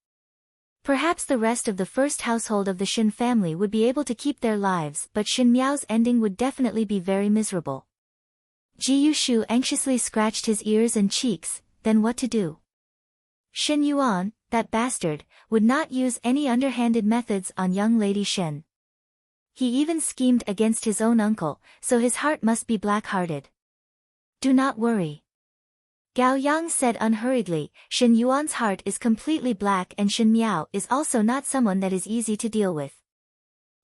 Perhaps the rest of the first household of the Xin family would be able to keep their lives, but Xin Miao's ending would definitely be very miserable. Ji Yushu anxiously scratched his ears and cheeks, then what to do? Shen Yuan, that bastard, would not use any underhanded methods on young Lady Shen. He even schemed against his own uncle, so his heart must be black-hearted. Do not worry. Gao Yang said unhurriedly, Shen Yuan's heart is completely black and Shen Miao is also not someone that is easy to deal with.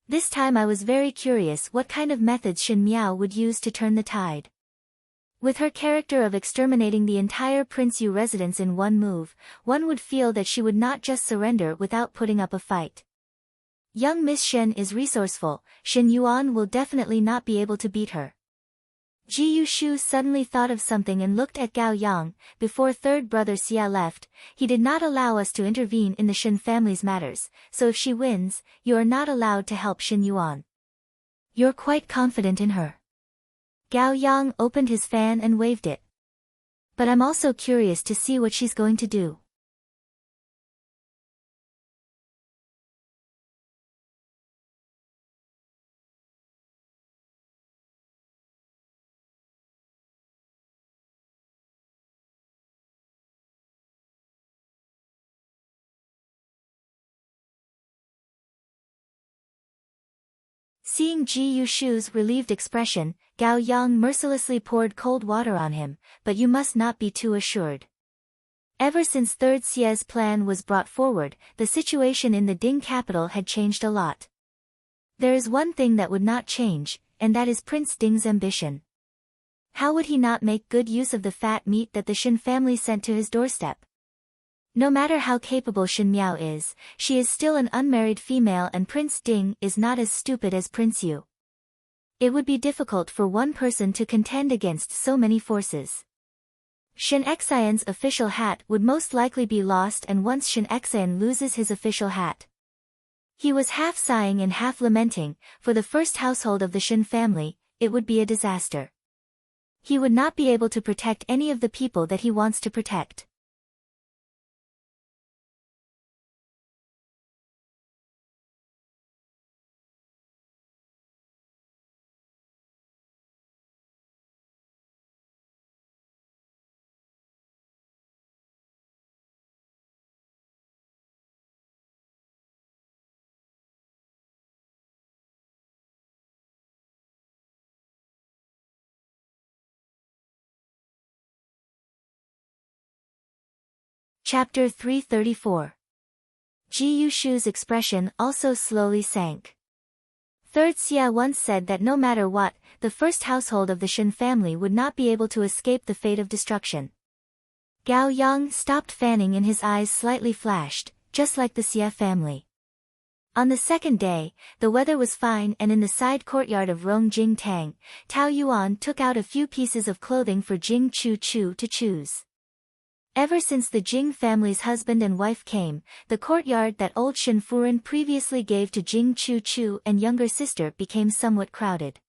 This time I was very curious what kind of methods Shen Miao would use to turn the tide. With her character of exterminating the entire Prince Yu residence in one move, one would feel that she would not just surrender without putting up a fight. Young Miss Shen is resourceful, Shen Yuan will definitely not be able to beat her. Ji Yushu suddenly thought of something and looked at Gao Yang. Before third brother Xia left, he did not allow us to intervene in the Shen family's matters, so if she wins, you are not allowed to help Shen Yuan. You're quite confident in her. Gao Yang opened his fan and waved it. But I'm also curious to see what she's going to do. Seeing Ji Yushu's relieved expression, Gao Yang mercilessly poured cold water on him, but you must not be too assured. Ever since Third Xia's plan was brought forward, the situation in the Ding capital had changed a lot. There is one thing that would not change, and that is Prince Ding's ambition. How would he not make good use of the fat meat that the Shen family sent to his doorstep? No matter how capable Shen Miao is, she is still an unmarried female and Prince Ding is not as stupid as Prince Yu. It would be difficult for one person to contend against so many forces. Shen Xian's official hat would most likely be lost, and once Shen Xian loses his official hat, he was half sighing and half lamenting, for the first household of the Shen family, it would be a disaster. He would not be able to protect any of the people that he wants to protect. Chapter 334. Ji Yushu's expression also slowly sank. Third Xia once said that no matter what, the first household of the Shen family would not be able to escape the fate of destruction. Gao Yang stopped fanning and his eyes slightly flashed, just like the Xia family. On the second day, the weather was fine, and in the side courtyard of Rong Jing Tang, Tao Yuan took out a few pieces of clothing for Jing Chu Chu to choose. Ever since the Jing family's husband and wife came, the courtyard that old Shen Furen previously gave to Jing Chu Chu and younger sister became somewhat crowded.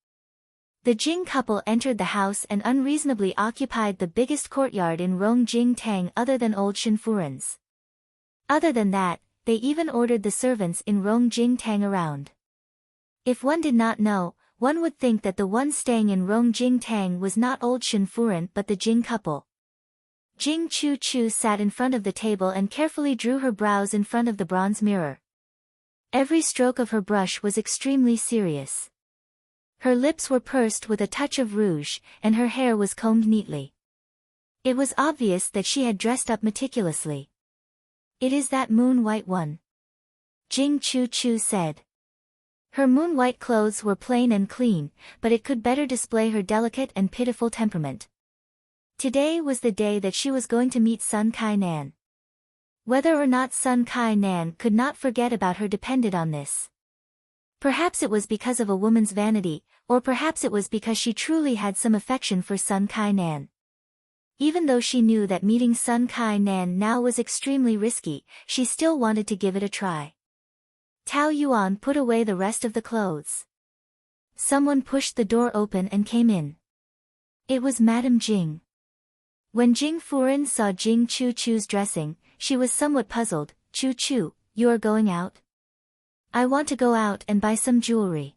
The Jing couple entered the house and unreasonably occupied the biggest courtyard in Rong Jing Tang other than old Shen Furen's. Other than that, they even ordered the servants in Rong Jing Tang around. If one did not know, one would think that the one staying in Rong Jing Tang was not old Shen Furen but the Jing couple. Jing Chu Chu sat in front of the table and carefully drew her brows in front of the bronze mirror. Every stroke of her brush was extremely serious. Her lips were pursed with a touch of rouge, and her hair was combed neatly. It was obvious that she had dressed up meticulously. It is that moon-white one, Jing Chu Chu said. Her moon-white clothes were plain and clean, but it could better display her delicate and pitiful temperament. Today was the day that she was going to meet Sun Kai Nan. Whether or not Sun Kai Nan could not forget about her depended on this. Perhaps it was because of a woman's vanity, or perhaps it was because she truly had some affection for Sun Kai Nan. Even though she knew that meeting Sun Kai Nan now was extremely risky, she still wanted to give it a try. Tao Yuan put away the rest of the clothes. Someone pushed the door open and came in. It was Madame Jing. When Jing Furen saw Jing Chu Chu's dressing, she was somewhat puzzled. Chu Chu, you are going out? I want to go out and buy some jewelry.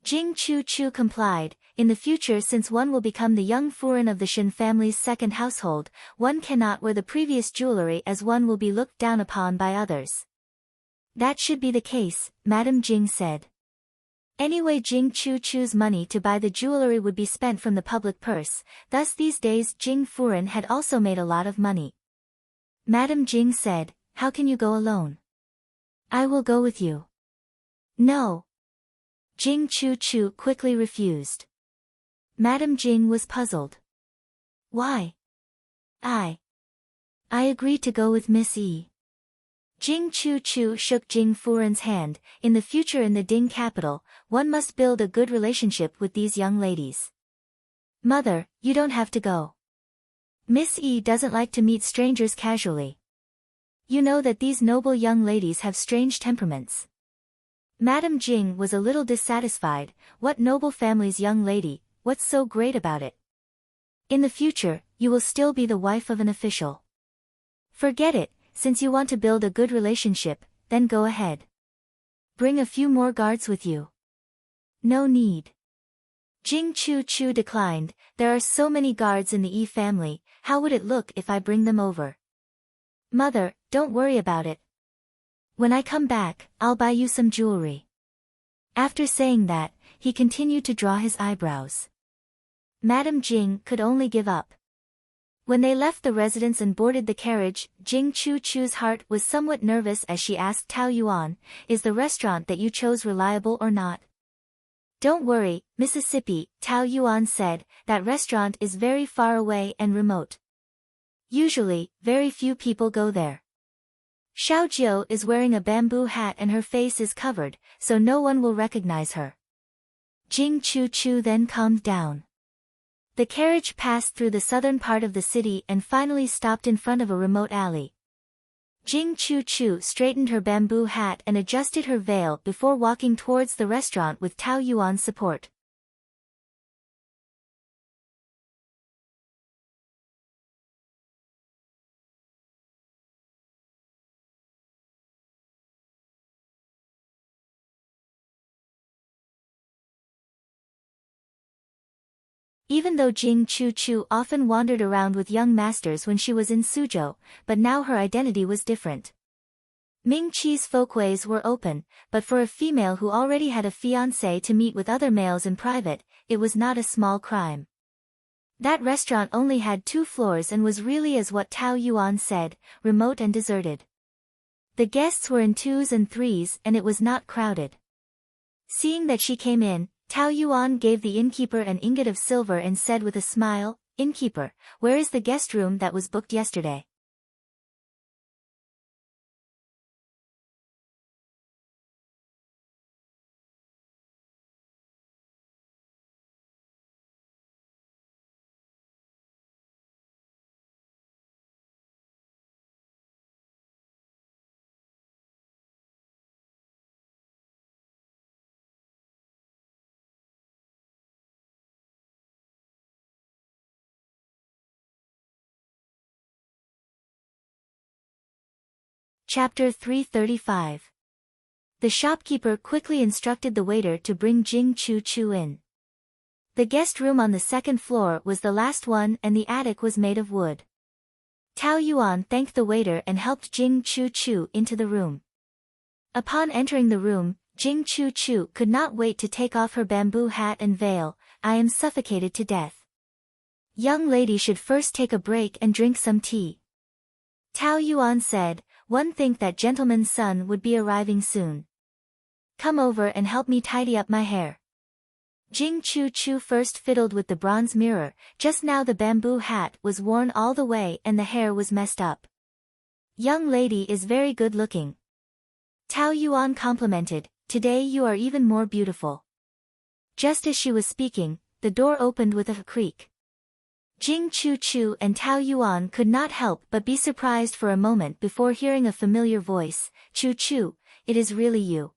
Jing Chu Chu complied. in the future since one will become the young Furen of the Shen family's second household, one cannot wear the previous jewelry as one will be looked down upon by others. That should be the case, Madame Jing said. Anyway, Jing Chu-Chu's money to buy the jewelry would be spent from the public purse, thus these days Jing Furen had also made a lot of money. Madame Jing said, "How can you go alone? I will go with you." No. Jing Chu-Chu quickly refused. Madame Jing was puzzled. Why? I agreed to go with Miss E. Jing Chu-Chu shook Jing Furen's hand. In the future in the Ding capital, one must build a good relationship with these young ladies. Mother, you don't have to go. Miss E doesn't like to meet strangers casually. You know that these noble young ladies have strange temperaments. Madame Jing was a little dissatisfied. What noble family's young lady, what's so great about it? In the future, you will still be the wife of an official. Forget it. Since you want to build a good relationship, then go ahead. Bring a few more guards with you. No need. Jing Chu-Chu declined. There are so many guards in the E family, how would it look if I bring them over? Mother, don't worry about it. When I come back, I'll buy you some jewelry. After saying that, he continued to draw his eyebrows. Madame Jing could only give up. When they left the residence and boarded the carriage, Jing Chu-Chu's heart was somewhat nervous as she asked Tao Yuan, "Is the restaurant that you chose reliable or not?" "Don't worry, Mississippi," Tao Yuan said, "that restaurant is very far away and remote. Usually, very few people go there. Xiao Jiu is wearing a bamboo hat and her face is covered, so no one will recognize her." Jing Chu-Chu then calmed down. The carriage passed through the southern part of the city and finally stopped in front of a remote alley. Jing Chu-Chu straightened her bamboo hat and adjusted her veil before walking towards the restaurant with Tao Yuan's support. Even though Jing Chu-Chu often wandered around with young masters when she was in Suzhou, but now her identity was different. Ming Qi's folkways were open, but for a female who already had a fiancé to meet with other males in private, it was not a small crime. That restaurant only had 2 floors and was really as what Tao Yuan said, remote and deserted. The guests were in 2s and 3s and it was not crowded. Seeing that she came in, Tao Yuan gave the innkeeper an ingot of silver and said with a smile, "Innkeeper, where is the guest room that was booked yesterday?" Chapter 335. The shopkeeper quickly instructed the waiter to bring Jing Chu-Chu in. The guest room on the 2nd floor was the last one and the attic was made of wood. Tao Yuan thanked the waiter and helped Jing Chu-Chu into the room. Upon entering the room, Jing Chu-Chu could not wait to take off her bamboo hat and veil. "I am suffocated to death. Young lady should first take a break and drink some tea." Tao Yuan said, "One think that gentleman's son would be arriving soon. Come over and help me tidy up my hair." Jing Chu-Chu first fiddled with the bronze mirror. Just now the bamboo hat was worn all the way and the hair was messed up. "Young lady is very good looking." Tao Yuan complimented, "Today you are even more beautiful." Just as she was speaking, the door opened with a creak. Jing Chu-Chu and Tao Yuan could not help but be surprised for a moment before hearing a familiar voice, "Chu-Chu, it is really you."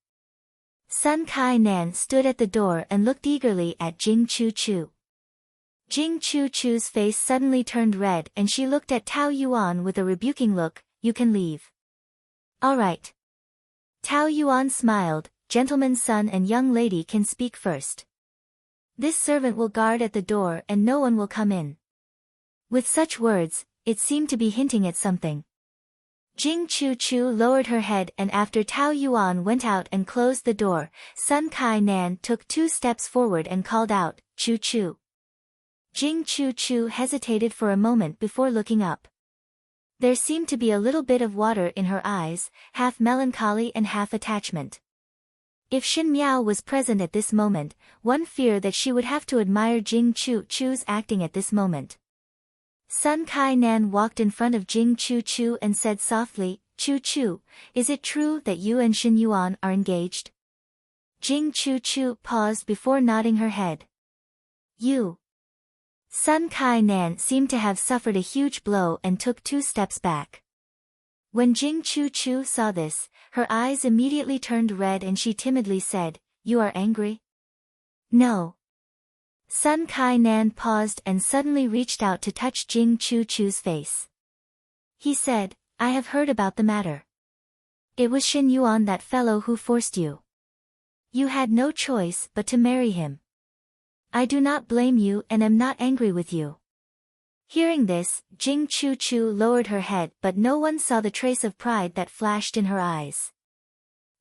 Sun Kai-nan stood at the door and looked eagerly at Jing Chu-Chu. Jing Chu-Chu's face suddenly turned red and she looked at Tao Yuan with a rebuking look, "You can leave." "All right." Tao Yuan smiled, "Gentleman's son and young lady can speak first." This servant will guard at the door and no one will come in. With such words, it seemed to be hinting at something. Jing Chu lowered her head and after Tao Yuan went out and closed the door, Sun Kai Nan took 2 steps forward and called out, Chu Chu. Jing Chu hesitated for a moment before looking up. There seemed to be a little bit of water in her eyes, half melancholy and half attachment. If Xin Miao was present at this moment, one feared that she would have to admire Jing Chu's acting at this moment. Sun Kai Nan walked in front of Jing Chu and said softly, Chu, is it true that you and Xin Yuan are engaged? Jing Chu paused before nodding her head. You. Sun Kai Nan seemed to have suffered a huge blow and took 2 steps back. When Jing Chu saw this, her eyes immediately turned red and she timidly said, You are angry? No. Sun Kai Nan paused and suddenly reached out to touch Jing Chu's face. He said, I have heard about the matter. It was Xin Yuan, that fellow, who forced you. You had no choice but to marry him. I do not blame you and am not angry with you. Hearing this, Jing Chu lowered her head but no one saw the trace of pride that flashed in her eyes.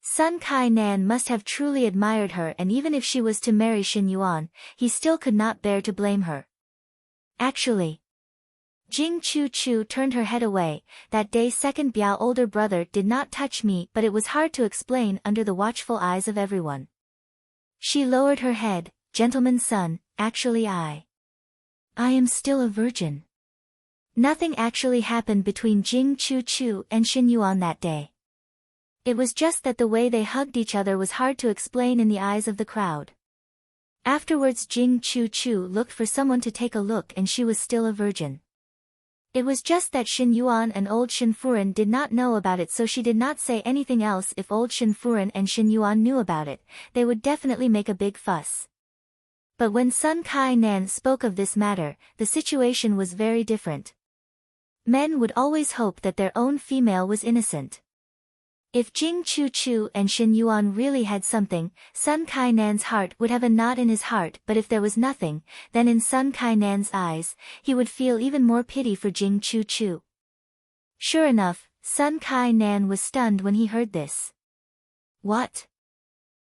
Sun Kai Nan must have truly admired her, and even if she was to marry Xin Yuan, he still could not bear to blame her. Actually, Jing Chu turned her head away. That day second Biao older brother did not touch me, but it was hard to explain under the watchful eyes of everyone. She lowered her head, Gentleman's son, actually I am still a virgin. Nothing actually happened between Jing Chu and Xin Yuan that day. It was just that the way they hugged each other was hard to explain in the eyes of the crowd. Afterwards Jing Chu looked for someone to take a look and she was still a virgin. It was just that Xin Yuan and old Xin Furen did not know about it, so she did not say anything else. If old Xin Furen and Xin Yuan knew about it, they would definitely make a big fuss. But when Sun Kai Nan spoke of this matter, the situation was very different. Men would always hope that their own female was innocent. If Jing Chu and Xin Yuan really had something, Sun Kai Nan's heart would have a knot in his heart, but if there was nothing, then in Sun Kai Nan's eyes, he would feel even more pity for Jing Chu. Sure enough, Sun Kai Nan was stunned when he heard this. What?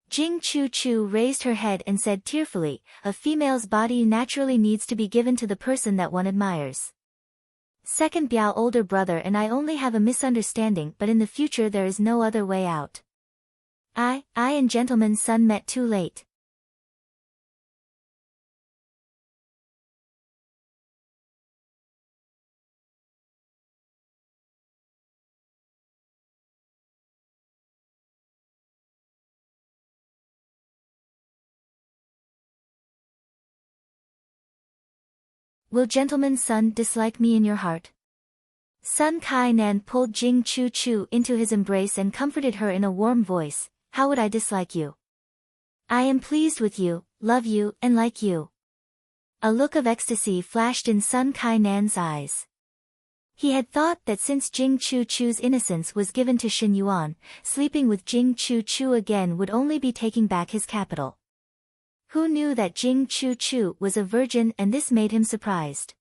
Jing Chu raised her head and said tearfully, a female's body naturally needs to be given to the person that one admires. Second Biao older brother and I only have a misunderstanding, but in the future there is no other way out. I and Gentleman's son met too late. Will Gentleman's son dislike me in your heart? Sun Kai Nan pulled Jing Chu into his embrace and comforted her in a warm voice. How would I dislike you? I am pleased with you, love you, and like you. A look of ecstasy flashed in Sun Kai Nan's eyes. He had thought that since Jing Chu's innocence was given to Xin Yuan, sleeping with Jing Chu again would only be taking back his capital. Who knew that Jing Chu was a virgin, and this made him surprised.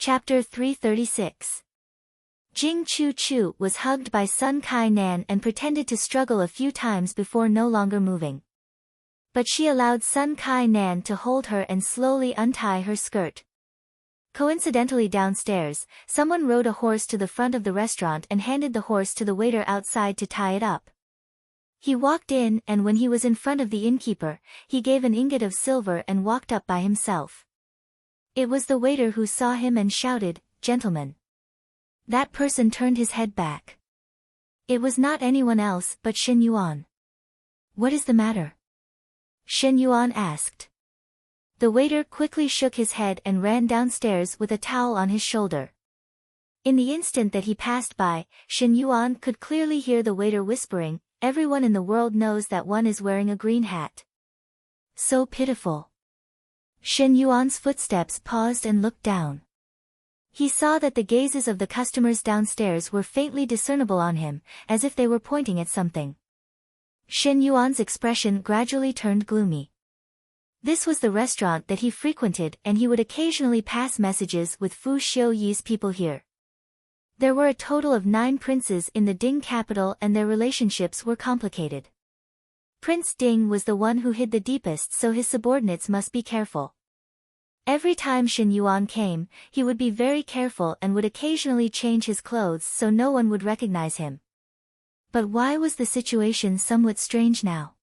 Chapter 336. Jing Chu was hugged by Sun Kai Nan and pretended to struggle a few times before no longer moving. But she allowed Sun Kai Nan to hold her and slowly untie her skirt. Coincidentally downstairs, someone rode a horse to the front of the restaurant and handed the horse to the waiter outside to tie it up. He walked in, and when he was in front of the innkeeper, he gave an ingot of silver and walked up by himself. It was the waiter who saw him and shouted, "Gentlemen, That person turned his head back. It was not anyone else but Shen Yuan. What is the matter? Shen Yuan asked. The waiter quickly shook his head and ran downstairs with a towel on his shoulder. In the instant that he passed by, Shen Yuan could clearly hear the waiter whispering, "Everyone in the world knows that one is wearing a green hat." So pitiful. Shen Yuan's footsteps paused and looked down. He saw that the gazes of the customers downstairs were faintly discernible on him, as if they were pointing at something. Shen Yuan's expression gradually turned gloomy. This was the restaurant that he frequented, and he would occasionally pass messages with Fu Xiuyi's people here. There were a total of 9 princes in the Ding capital, and their relationships were complicated. Prince Ding was the one who hid the deepest, so his subordinates must be careful. Every time Shen Yuan came, he would be very careful and would occasionally change his clothes so no one would recognize him. But why was the situation somewhat strange now?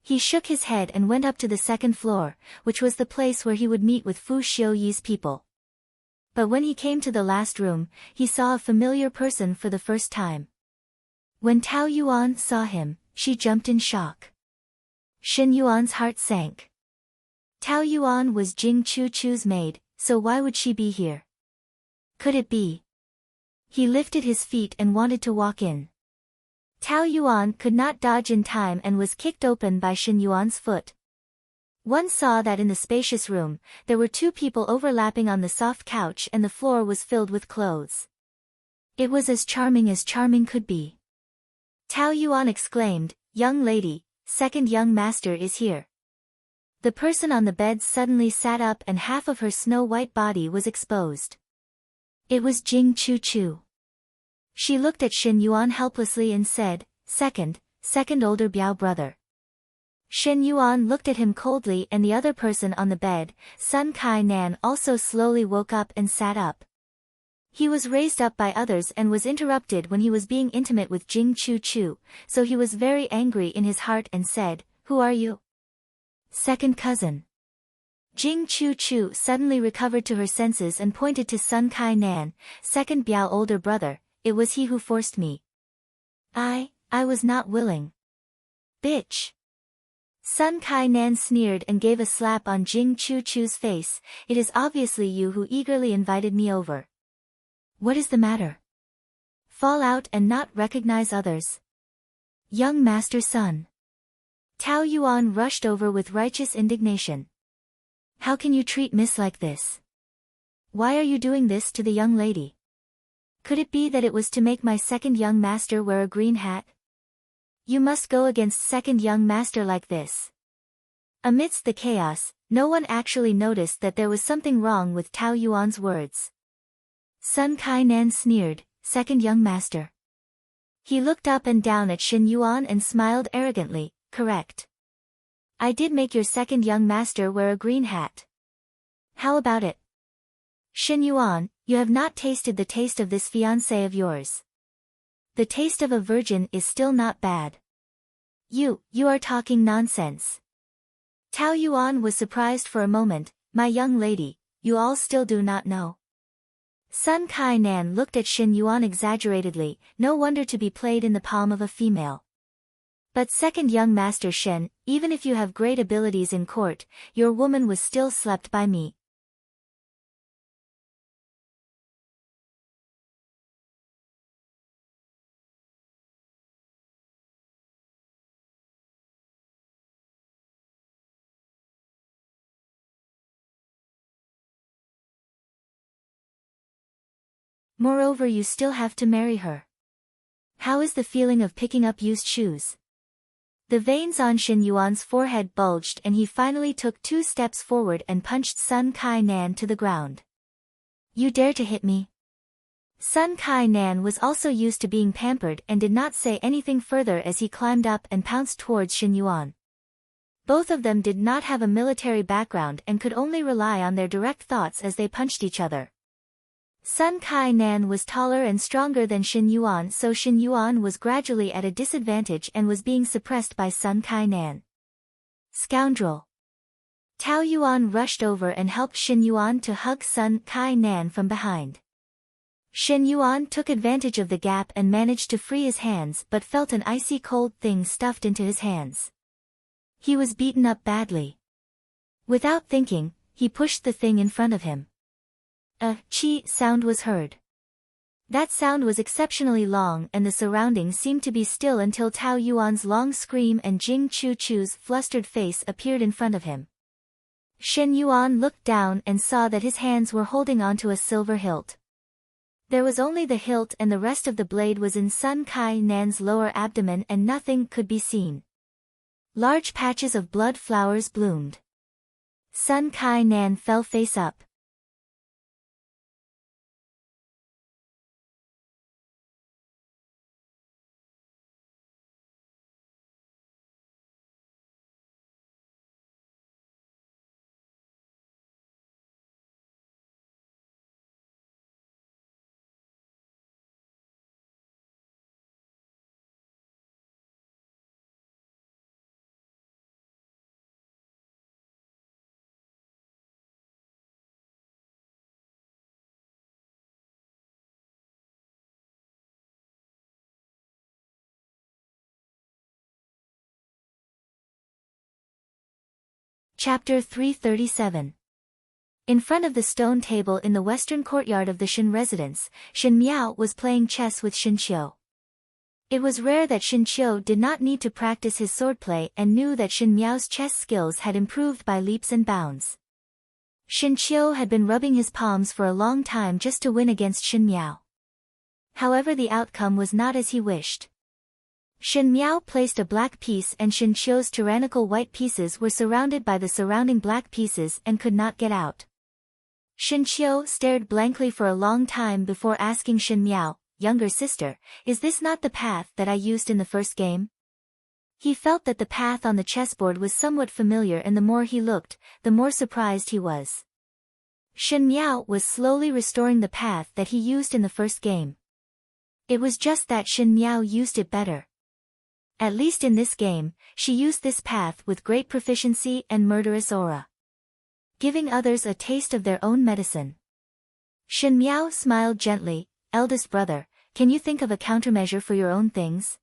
He shook his head and went up to the second floor, which was the place where he would meet with Fu Xiuyi's people. But when he came to the last room, he saw a familiar person for the first time. When Tao Yuan saw him, she jumped in shock. Shen Yuan's heart sank. Tao Yuan was Jing Chu-Chu's maid, so why would she be here? Could it be? He lifted his feet and wanted to walk in. Tao Yuan could not dodge in time and was kicked open by Shen Yuan's foot. One saw that in the spacious room, there were 2 people overlapping on the soft couch and the floor was filled with clothes. It was as charming could be. Tao Yuan exclaimed, "Young lady, second young master is here." The person on the bed suddenly sat up and half of her snow-white body was exposed. It was Jing Chu-Chu. She looked at Shen Yuan helplessly and said, second older Biao brother." Shen Yuan looked at him coldly, and the other person on the bed, Sun Kai Nan, also slowly woke up and sat up. He was raised up by others and was interrupted when he was being intimate with Jing Chu-Chu, so he was very angry in his heart and said, "Who are you?" "Second cousin." Jing Chu-Chu suddenly recovered to her senses and pointed to Sun Kai Nan, "Second Biao older brother, it was he who forced me. I was not willing." "Bitch." Sun Kai Nan sneered and gave a slap on Jing Chu-Chu's face. "It is obviously you who eagerly invited me over. What is the matter? Fall out and not recognize others? Young master son." Tao Yuan rushed over with righteous indignation. "How can you treat Miss like this? Why are you doing this to the young lady? Could it be that it was to make my second young master wear a green hat? You must go against second young master like this." Amidst the chaos, no one actually noticed that there was something wrong with Tao Yuan's words. Sun Kai Nan sneered, "Second young master." He looked up and down at Shen Yuan and smiled arrogantly, "Correct. I did make your second young master wear a green hat. How about it? Shen Yuan, you have not tasted the taste of this fiancé of yours. The taste of a virgin is still not bad. You are talking nonsense." Tao Yuan was surprised for a moment. "My young lady, you all still do not know." Sun Kai Nan looked at Shen Yuan exaggeratedly, "No wonder to be played in the palm of a female. But second young master Shen, even if you have great abilities in court, your woman was still slept by me." Moreover, you still have to marry her. How is the feeling of picking up used shoes? The veins on Shen Yuan's forehead bulged and he finally took 2 steps forward and punched Sun Kai Nan to the ground. "You dare to hit me?" Sun Kai Nan was also used to being pampered and did not say anything further as he climbed up and pounced towards Shen Yuan. Both of them did not have a military background and could only rely on their direct thoughts as they punched each other. Sun Kai Nan was taller and stronger than Shen Yuan, so Shen Yuan was gradually at a disadvantage and was being suppressed by Sun Kai Nan. "Scoundrel!" Tao Yuan rushed over and helped Shen Yuan to hug Sun Kai Nan from behind. Shen Yuan took advantage of the gap and managed to free his hands but felt an icy cold thing stuffed into his hands. He was beaten up badly. Without thinking, he pushed the thing in front of him. A chi sound was heard. That sound was exceptionally long and the surroundings seemed to be still until Tao Yuan's long scream and Jing Chu Chu's flustered face appeared in front of him. Shen Yuan looked down and saw that his hands were holding onto a silver hilt. There was only the hilt and the rest of the blade was in Sun Kai Nan's lower abdomen and nothing could be seen. Large patches of blood flowers bloomed. Sun Kai Nan fell face up. Chapter 337. In front of the stone table in the western courtyard of the Shen residence, Shen Miao was playing chess with Shen Qiu. It was rare that Shen Qiu did not need to practice his swordplay and knew that Shen Miao's chess skills had improved by leaps and bounds. Shen Qiu had been rubbing his palms for a long time just to win against Shen Miao. However, the outcome was not as he wished. Shen Miao placed a black piece and Shen Qiu's tyrannical white pieces were surrounded by the surrounding black pieces and could not get out. Shen Qiu stared blankly for a long time before asking Shen Miao, "Younger sister, is this not the path that I used in the first game?" He felt that the path on the chessboard was somewhat familiar and the more he looked, the more surprised he was. Shen Miao was slowly restoring the path that he used in the first game. It was just that Shen Miao used it better. At least in this game, she used this path with great proficiency and murderous aura, giving others a taste of their own medicine. Shen Miao smiled gently, "Eldest brother, can you think of a countermeasure for your own things?"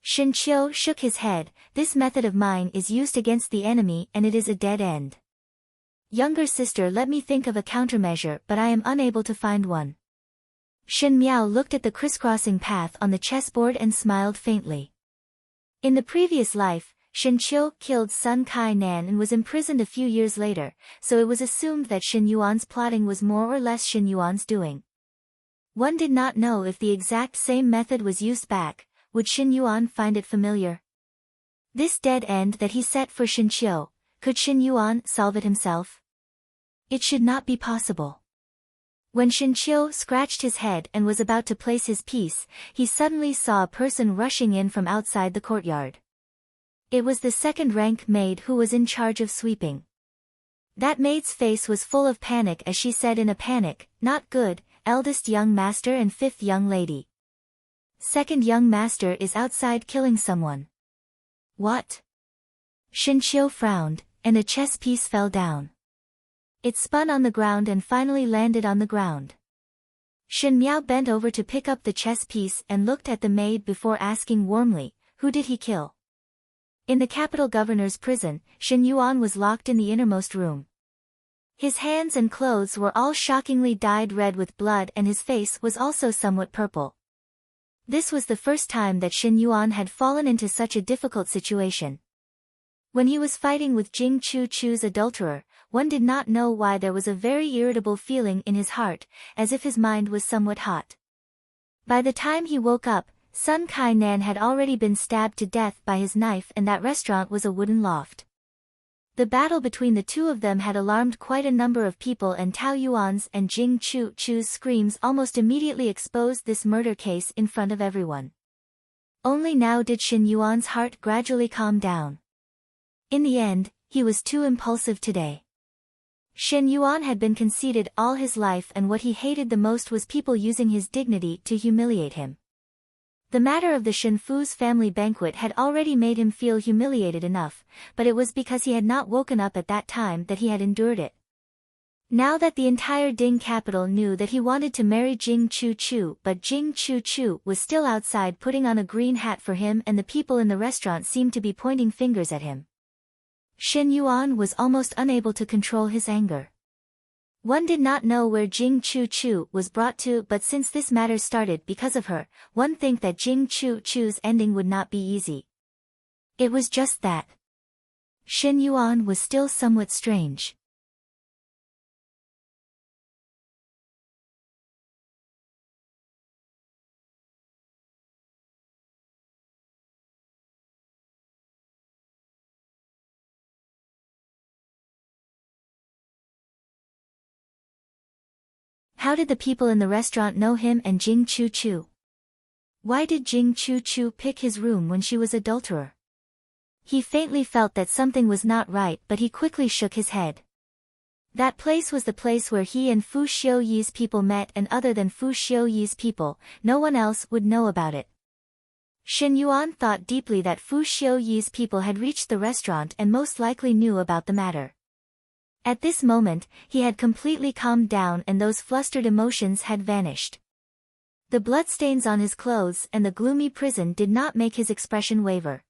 Shen Qiu shook his head, "This method of mine is used against the enemy and it is a dead end. Younger sister, let me think of a countermeasure, but I am unable to find one." Shen Miao looked at the crisscrossing path on the chessboard and smiled faintly. In the previous life, Shen Qiu killed Sun Kai Nan and was imprisoned a few years later, so it was assumed that Shen Yuan's plotting was more or less Shen Yuan's doing. One did not know if the exact same method was used back. Would Shen Yuan find it familiar? This dead end that he set for Shen Qiu, could Shen Yuan solve it himself? It should not be possible. When Shen Qiu scratched his head and was about to place his piece, he suddenly saw a person rushing in from outside the courtyard. It was the second-rank maid who was in charge of sweeping. That maid's face was full of panic as she said in a panic, "Not good, eldest young master and fifth young lady. Second young master is outside killing someone." "What?" Shen Qiu frowned, and a chess piece fell down. It spun on the ground and finally landed on the ground. Shen Miao bent over to pick up the chess piece and looked at the maid before asking warmly, "Who did he kill?" In the capital governor's prison, Shen Yuan was locked in the innermost room. His hands and clothes were all shockingly dyed red with blood and his face was also somewhat purple. This was the first time that Shen Yuan had fallen into such a difficult situation. When he was fighting with Jing Chu Chu's adulterer, one did not know why there was a very irritable feeling in his heart, as if his mind was somewhat hot. By the time he woke up, Sun Kai Nan had already been stabbed to death by his knife and that restaurant was a wooden loft. The battle between the two of them had alarmed quite a number of people and Tao Yuan's and Jing Chu Chu's screams almost immediately exposed this murder case in front of everyone. Only now did Shen Yuan's heart gradually calm down. In the end, he was too impulsive today. Shen Yuan had been conceited all his life and what he hated the most was people using his dignity to humiliate him. The matter of the Shenfu's family banquet had already made him feel humiliated enough, but it was because he had not woken up at that time that he had endured it. Now that the entire Ding capital knew that he wanted to marry Jing Chu, but Jing Chu was still outside putting on a green hat for him, and the people in the restaurant seemed to be pointing fingers at him. Shen Yuan was almost unable to control his anger. One did not know where Jing Chu was brought to, but since this matter started because of her, one think that Jing Chu's ending would not be easy. It was just that. Shen Yuan was still somewhat strange. How did the people in the restaurant know him and Jing Chu? Why did Jing Chu pick his room when she was adulterer? He faintly felt that something was not right, but he quickly shook his head. That place was the place where he and Fu Xiuyi's people met, and other than Fu Xiuyi's people, no one else would know about it. Shen Yuan thought deeply that Fu Xiuyi's people had reached the restaurant and most likely knew about the matter. At this moment, he had completely calmed down and those flustered emotions had vanished. The bloodstains on his clothes and the gloomy prison did not make his expression waver.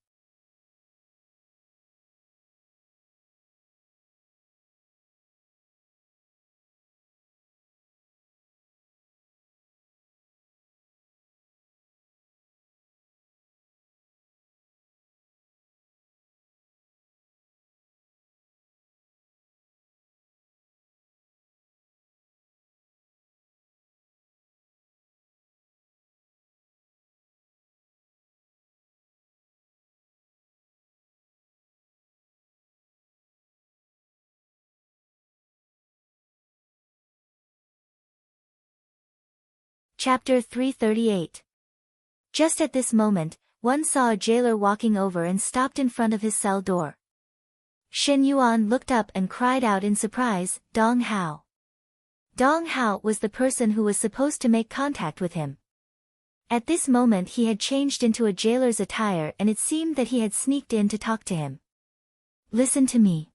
Chapter 338. Just at this moment, one saw a jailer walking over and stopped in front of his cell door. Shen Yuan looked up and cried out in surprise, "Dong Hao." Dong Hao was the person who was supposed to make contact with him. At this moment he had changed into a jailer's attire and it seemed that he had sneaked in to talk to him. "Listen to me.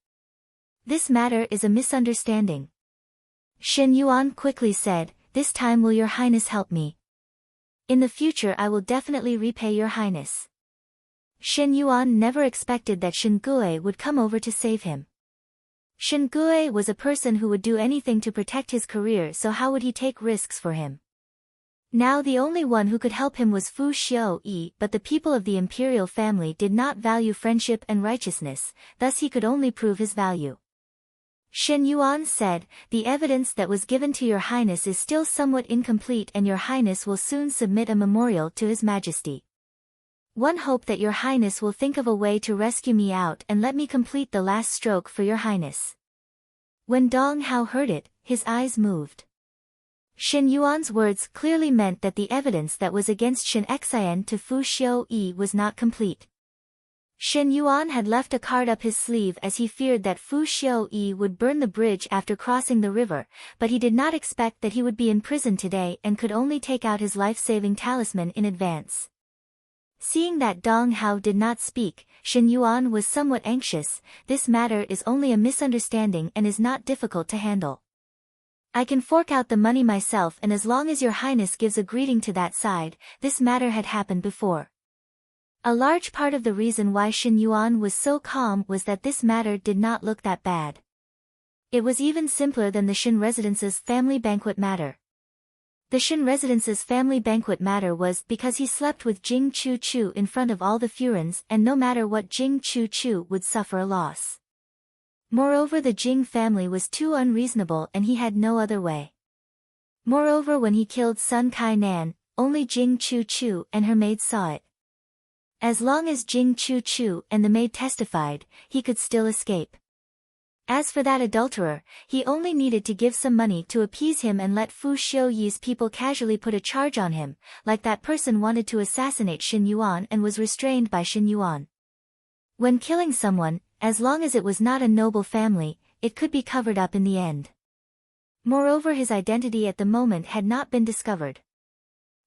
This matter is a misunderstanding." Shen Yuan quickly said, "This time will your highness help me? In the future I will definitely repay your highness." Shen Yuan never expected that Shen Gui would come over to save him. Shen Gui was a person who would do anything to protect his career, so how would he take risks for him? Now the only one who could help him was Fu Xiuyi, but the people of the imperial family did not value friendship and righteousness, thus he could only prove his value. Shen Yuan said, "The evidence that was given to your highness is still somewhat incomplete and your highness will soon submit a memorial to his majesty. One hope that your highness will think of a way to rescue me out and let me complete the last stroke for your highness." When Dong Hao heard it, his eyes moved. Shen Yuan's words clearly meant that the evidence that was against Shen Xian to Fu Xiuyi was not complete. Shen Yuan had left a card up his sleeve as he feared that Fu Xiuyi would burn the bridge after crossing the river, but he did not expect that he would be in prison today and could only take out his life-saving talisman in advance. Seeing that Dong Hao did not speak, Shen Yuan was somewhat anxious. This matter is only a misunderstanding and is not difficult to handle. I can fork out the money myself, and as long as your highness gives a greeting to that side, this matter had happened before. A large part of the reason why Shen Yuan was so calm was that this matter did not look that bad. It was even simpler than the Shen residence's family banquet matter. The Shen residence's family banquet matter was because he slept with Jing Chu in front of all the Furins, and no matter what, Jing Chu would suffer a loss. Moreover, the Jing family was too unreasonable and he had no other way. Moreover, when he killed Sun Kai Nan, only Jing Chu and her maid saw it. As long as Jing Chu and the maid testified, he could still escape. As for that adulterer, he only needed to give some money to appease him and let Fu Xiuyi's people casually put a charge on him, like that person wanted to assassinate Shen Yuan and was restrained by Shen Yuan. When killing someone, as long as it was not a noble family, it could be covered up in the end. Moreover, his identity at the moment had not been discovered.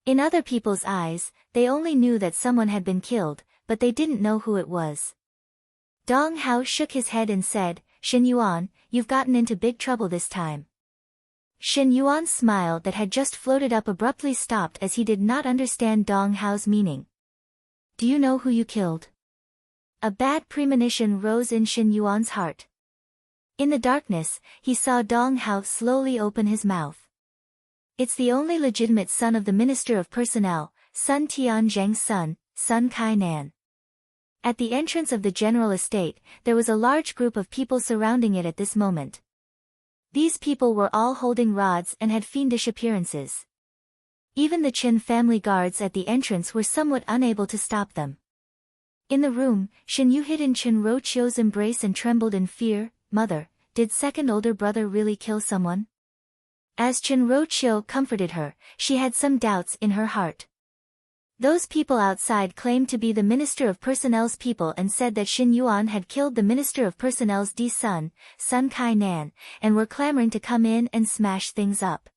In other people's eyes, they only knew that someone had been killed, but they didn't know who it was. Dong Hao shook his head and said, "Shen Yuan, you've gotten into big trouble this time." Shin Yuan's smile that had just floated up abruptly stopped as he did not understand Dong Hao's meaning. Do you know who you killed? A bad premonition rose in Shin Yuan's heart. In the darkness, he saw Dong Hao slowly open his mouth. It's the only legitimate son of the Minister of Personnel, Sun Tianzhang's son, Sun Kai-nan. At the entrance of the general estate, there was a large group of people surrounding it at this moment. These people were all holding rods and had fiendish appearances. Even the Chen family guards at the entrance were somewhat unable to stop them. In the room, Shin Yu hid in Chen Rochio's embrace and trembled in fear. Mother, did second older brother really kill someone? As Chen Rochio comforted her, she had some doubts in her heart. Those people outside claimed to be the Minister of Personnel's people and said that Shin Yuan had killed the Minister of Personnel's son, Sun Kai-nan, and were clamoring to come in and smash things up.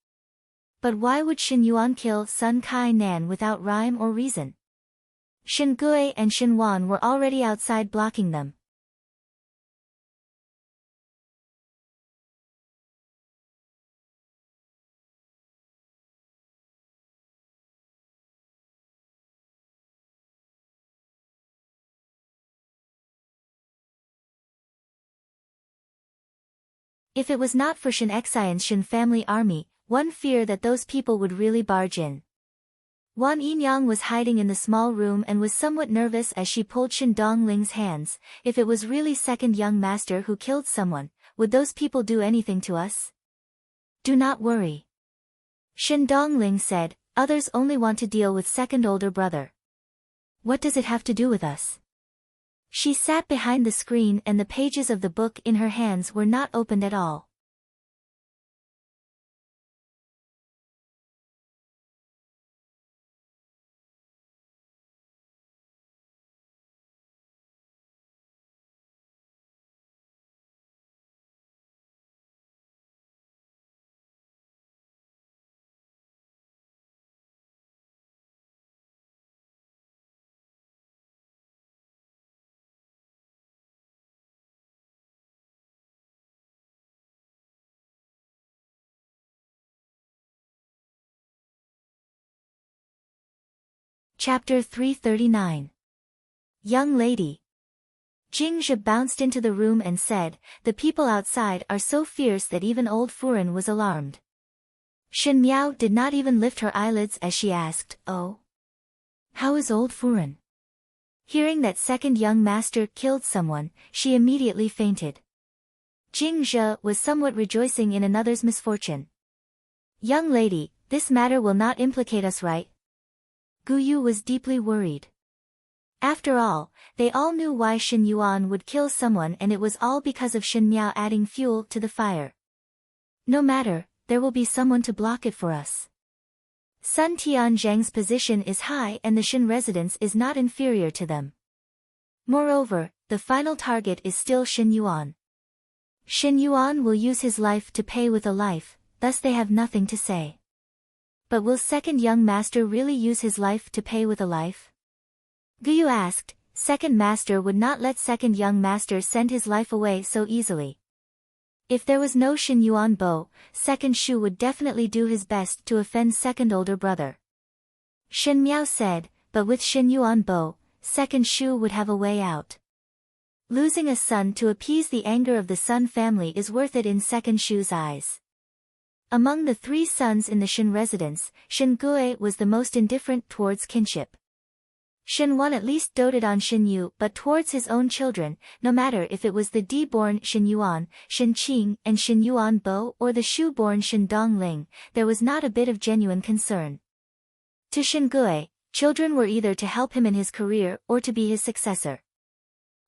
But why would Shin Yuan kill Sun Kai-nan without rhyme or reason? Shin Gui and Shin Wan were already outside blocking them. If it was not for Shin Xian's Shin family army, one feared that those people would really barge in. Wan Yinyang was hiding in the small room and was somewhat nervous as she pulled Shin Dongling's hands. If it was really second young master who killed someone, would those people do anything to us? Do not worry. Shin Dongling said, others only want to deal with second older brother. What does it have to do with us? She sat behind the screen and the pages of the book in her hands were not opened at all. Chapter 339. Young lady. Jing Zhe bounced into the room and said, the people outside are so fierce that even old Furen was alarmed. Shin Miao did not even lift her eyelids as she asked, oh? How is old Furen? Hearing that second young master killed someone, she immediately fainted. Jing Zhe was somewhat rejoicing in another's misfortune. Young lady, this matter will not implicate us, right? Gu Yu was deeply worried. After all, they all knew why Shin Yuan would kill someone and it was all because of Shin Miao adding fuel to the fire. No matter, there will be someone to block it for us. Sun Tianzhang's position is high and the Shin residence is not inferior to them. Moreover, the final target is still Shin Yuan. Shin Yuan will use his life to pay with a life, thus they have nothing to say. But will second young master really use his life to pay with a life? Guyu asked. Second master would not let second young master send his life away so easily. If there was no Shin Yuan Bo, second Shu would definitely do his best to offend second older brother. Shin Miao said, but with Shin Yuan Bo, second Shu would have a way out. Losing a son to appease the anger of the Sun family is worth it in second Shu's eyes. Among the three sons in the Shin residence, Shin Gui was the most indifferent towards kinship. Shin Wan at least doted on Shin Yu, but towards his own children, no matter if it was the D-born Shin Yuan, Shin Qing and Shin Yuan Bo or the Shu-born Shin Dongling, there was not a bit of genuine concern. To Shin Gui, children were either to help him in his career or to be his successor.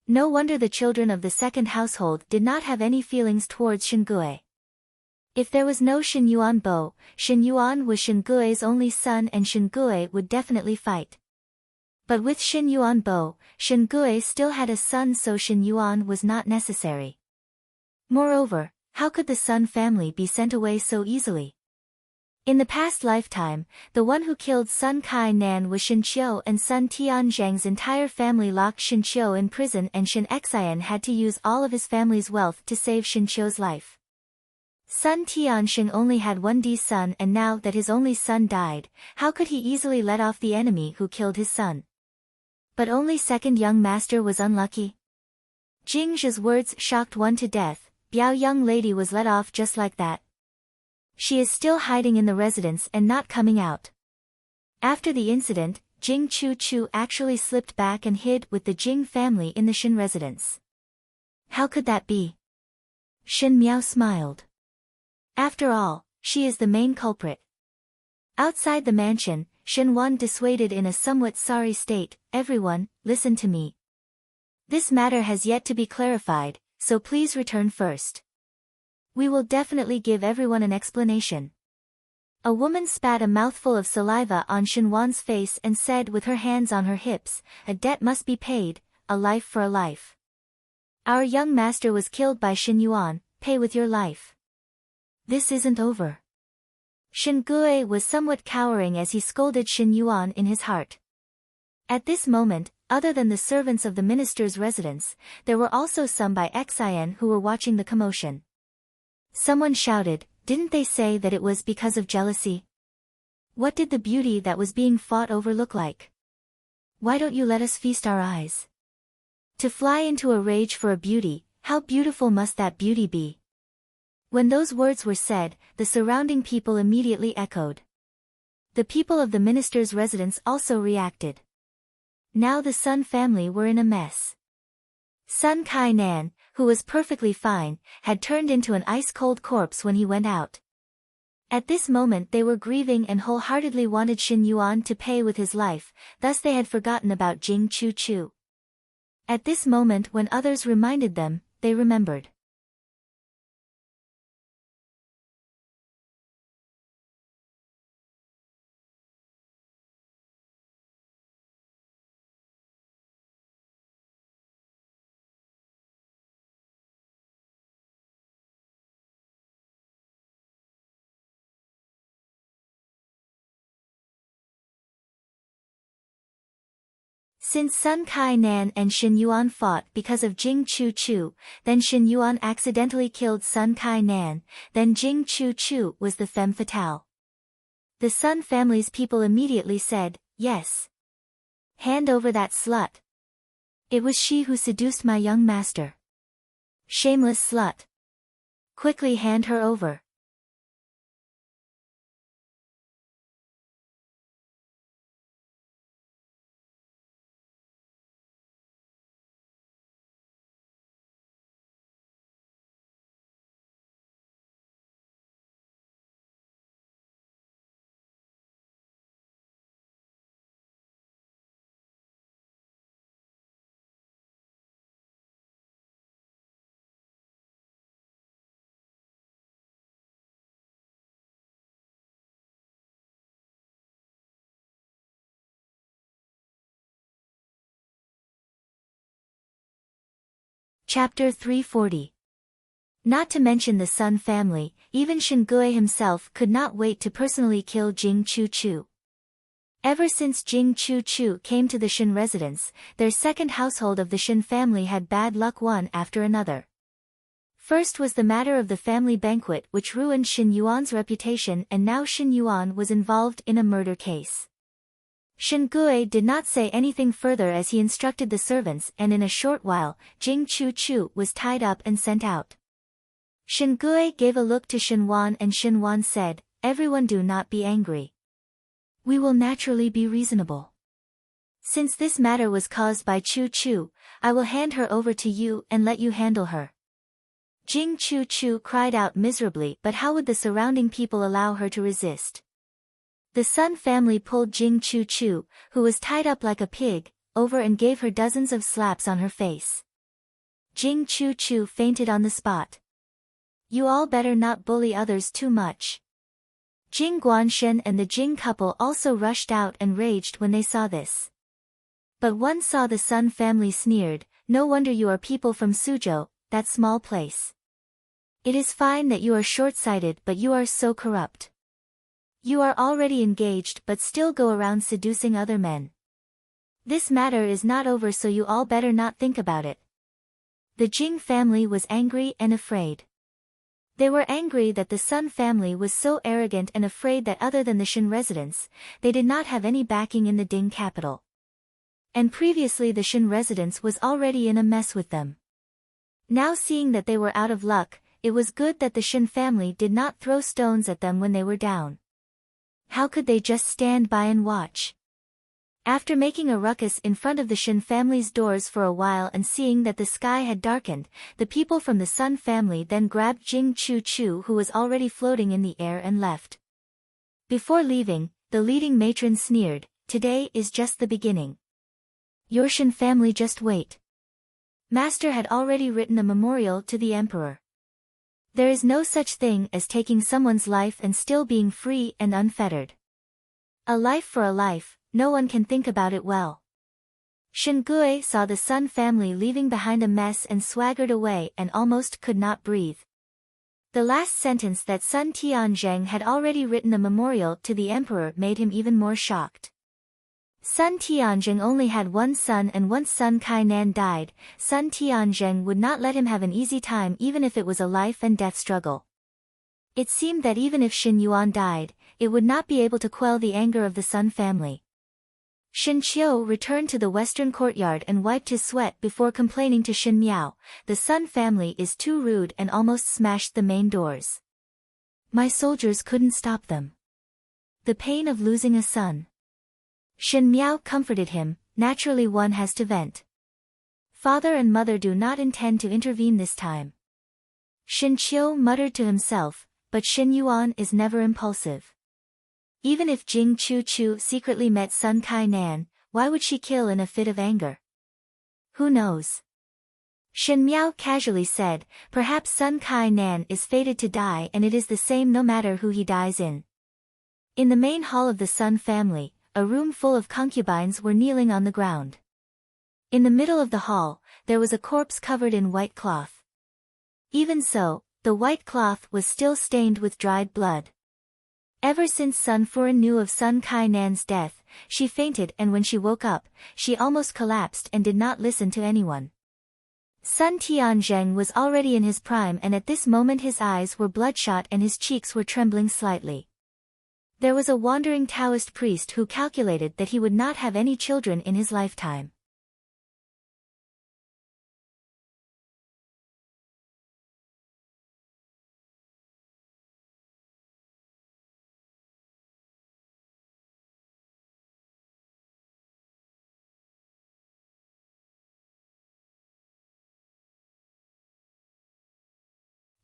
No wonder the children of the second household did not have any feelings towards Shin Gui. If there was no Shin Yuan Bo, Shin Yuan was Shin Gui's only son and Shin Gui would definitely fight. But with Shin Yuan Bo, Shin Gui still had a son, so Shin Yuan was not necessary. Moreover, how could the Sun family be sent away so easily? In the past lifetime, the one who killed Sun Kai-nan was Shin Qiu and Sun Tianzhang's entire family locked Shin Qiu in prison and Shin Xian had to use all of his family's wealth to save Shin Qiu's life. Sun Tianxing only had one son, and now that his only son died, how could he easily let off the enemy who killed his son? But only second young master was unlucky. Jing Zhi's words shocked one to death. Biao young lady was let off just like that. She is still hiding in the residence and not coming out. After the incident, Jing Chu actually slipped back and hid with the Jing family in the Shin residence. How could that be? Shin Miao smiled. After all, she is the main culprit. Outside the mansion, Shen Wan dissuaded in a somewhat sorry state, "Everyone, listen to me. This matter has yet to be clarified, so please return first. We will definitely give everyone an explanation." A woman spat a mouthful of saliva on Shen Wan's face and said with her hands on her hips, "A debt must be paid, a life for a life. Our young master was killed by Shen Yuan, pay with your life. This isn't over." Shen Gue was somewhat cowering as he scolded Shen Yuan in his heart. At this moment, other than the servants of the minister's residence, there were also some by Xin who were watching the commotion. Someone shouted, "Didn't they say that it was because of jealousy? What did the beauty that was being fought over look like? Why don't you let us feast our eyes? To fly into a rage for a beauty, how beautiful must that beauty be?" When those words were said, the surrounding people immediately echoed. The people of the minister's residence also reacted. Now the Sun family were in a mess. Sun Kai-nan, who was perfectly fine, had turned into an ice-cold corpse when he went out. At this moment they were grieving and wholeheartedly wanted Shen Yuan to pay with his life, thus they had forgotten about Jing Chu. At this moment when others reminded them, they remembered. Since Sun Kai-nan and Shen Yuan fought because of Jing Chu, then Shen Yuan accidentally killed Sun Kai-nan, then Jing Chu was the femme fatale. The Sun family's people immediately said, "Yes. Hand over that slut. It was she who seduced my young master. Shameless slut. Quickly hand her over." Chapter 340. Not to mention the Sun family, even Shen Gue himself could not wait to personally kill Jing Chu. Ever since Jing Chu came to the Shen residence, their second household of the Shen family had bad luck one after another. First was the matter of the family banquet which ruined Shen Yuan's reputation, and now Shen Yuan was involved in a murder case. Shen Gue did not say anything further as he instructed the servants, and in a short while, Jing Chu was tied up and sent out. Shen Gue gave a look to Shen Wan, and Shen Wan said, "Everyone do not be angry. We will naturally be reasonable. Since this matter was caused by Chu, I will hand her over to you and let you handle her." Jing Chu cried out miserably, but how would the surrounding people allow her to resist? The Sun family pulled Jing Chu, who was tied up like a pig, over and gave her dozens of slaps on her face. Jing Chu fainted on the spot. "You all better not bully others too much." Jing Guanshen and the Jing couple also rushed out and raged when they saw this. But one saw the Sun family sneered, "No wonder you are people from Suzhou, that small place. It is fine that you are short-sighted, but you are so corrupt. You are already engaged but still go around seducing other men. This matter is not over, so you all better not think about it." The Jing family was angry and afraid. They were angry that the Sun family was so arrogant and afraid that other than the Shin residents, they did not have any backing in the Ding capital. And previously the Shin residence was already in a mess with them. Now seeing that they were out of luck, it was good that the Shin family did not throw stones at them when they were down. How could they just stand by and watch? After making a ruckus in front of the Shin family's doors for a while and seeing that the sky had darkened, the people from the Sun family then grabbed Jing Chu, who was already floating in the air, and left. Before leaving, the leading matron sneered, "Today is just the beginning. Your Shin family just wait." Master had already written a memorial to the emperor. There is no such thing as taking someone's life and still being free and unfettered. A life for a life. No one can think about it well. Shin Gui saw the Sun family leaving behind a mess and swaggered away and almost could not breathe. The last sentence that Sun Tianzheng had already written a memorial to the emperor made him even more shocked. Sun Tianzheng only had one son, and once Sun Kainan died, Sun Tianzheng would not let him have an easy time even if it was a life and death struggle. It seemed that even if Shin Yuan died, it would not be able to quell the anger of the Sun family. Shin Qiu returned to the western courtyard and wiped his sweat before complaining to Shin Miao, "The Sun family is too rude," and almost smashed the main doors. "My soldiers couldn't stop them." The pain of losing a son. Shin Miao comforted him, "Naturally one has to vent. Father and mother do not intend to intervene this time." Shin Qiu muttered to himself, but Shin Yuan is never impulsive. Even if Jing Chu secretly met Sun Kainan, why would she kill in a fit of anger? Who knows? Shin Miao casually said, "Perhaps Sun Kainan is fated to die, and it is the same no matter who he dies in." In the main hall of the Sun family, a room full of concubines were kneeling on the ground. In the middle of the hall, there was a corpse covered in white cloth. Even so, the white cloth was still stained with dried blood. Ever since Sun Furen knew of Sun Kainan's death, she fainted, and when she woke up, she almost collapsed and did not listen to anyone. Sun Tianzheng was already in his prime, and at this moment his eyes were bloodshot and his cheeks were trembling slightly. There was a wandering Taoist priest who calculated that he would not have any children in his lifetime.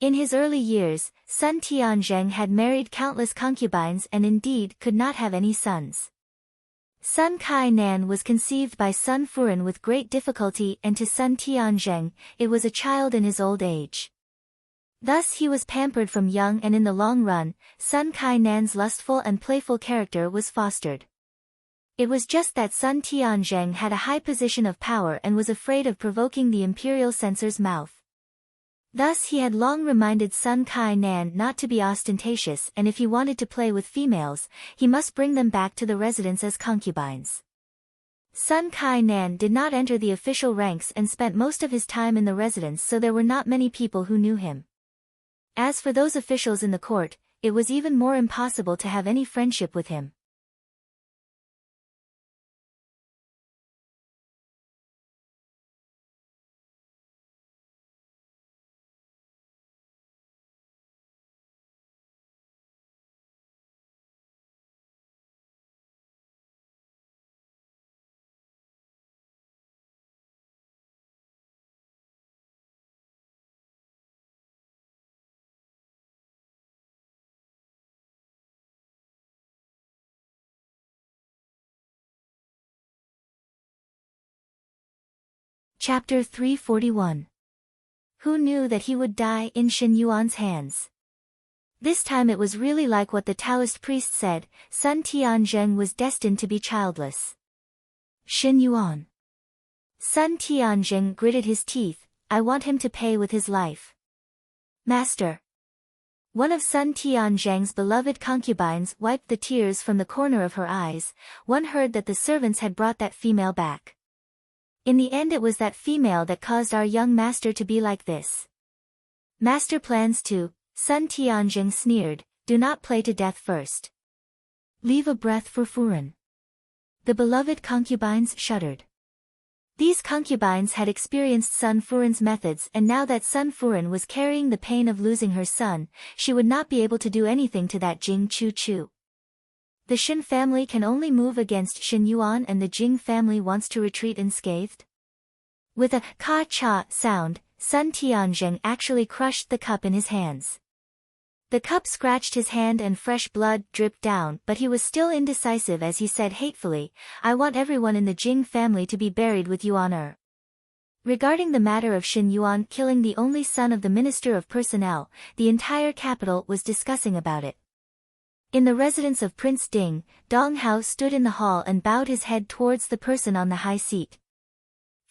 In his early years, Sun Tianzheng had married countless concubines and indeed could not have any sons. Sun Kainan was conceived by Sun Furen with great difficulty, and to Sun Tianzheng, it was a child in his old age. Thus he was pampered from young, and in the long run, Sun Kainan's lustful and playful character was fostered. It was just that Sun Tianzheng had a high position of power and was afraid of provoking the imperial censor's mouth. Thus he had long reminded Sun Kainan not to be ostentatious, and if he wanted to play with females, he must bring them back to the residence as concubines. Sun Kainan did not enter the official ranks and spent most of his time in the residence, so there were not many people who knew him. As for those officials in the court, it was even more impossible to have any friendship with him. Chapter 341. Who knew that he would die in Shin Yuan's hands? This time it was really like what the Taoist priest said, Sun Tianzheng was destined to be childless. Shin Yuan. Sun Tianzheng gritted his teeth, "I want him to pay with his life." Master. One of Sun Tianzheng's beloved concubines wiped the tears from the corner of her eyes. One heard that the servants had brought that female back. In the end it was that female that caused our young master to be like this. Master plans to Sun Tianjing sneered, do not play to death first. Leave a breath for Furen. The beloved concubines shuddered. These concubines had experienced Sun Furen's methods, and now that Sun Furen was carrying the pain of losing her son, she would not be able to do anything to that Jing Chu Chu. The Shin family can only move against Shin Yuan, and the Jing family wants to retreat unscathed? With a ka-cha sound, Sun Tianjing actually crushed the cup in his hands. The cup scratched his hand and fresh blood dripped down, but he was still indecisive as he said hatefully, I want everyone in the Jing family to be buried with Yuan. Regarding the matter of Shin Yuan killing the only son of the Minister of Personnel, the entire capital was discussing about it. In the residence of Prince Ding, Dong Hao stood in the hall and bowed his head towards the person on the high seat.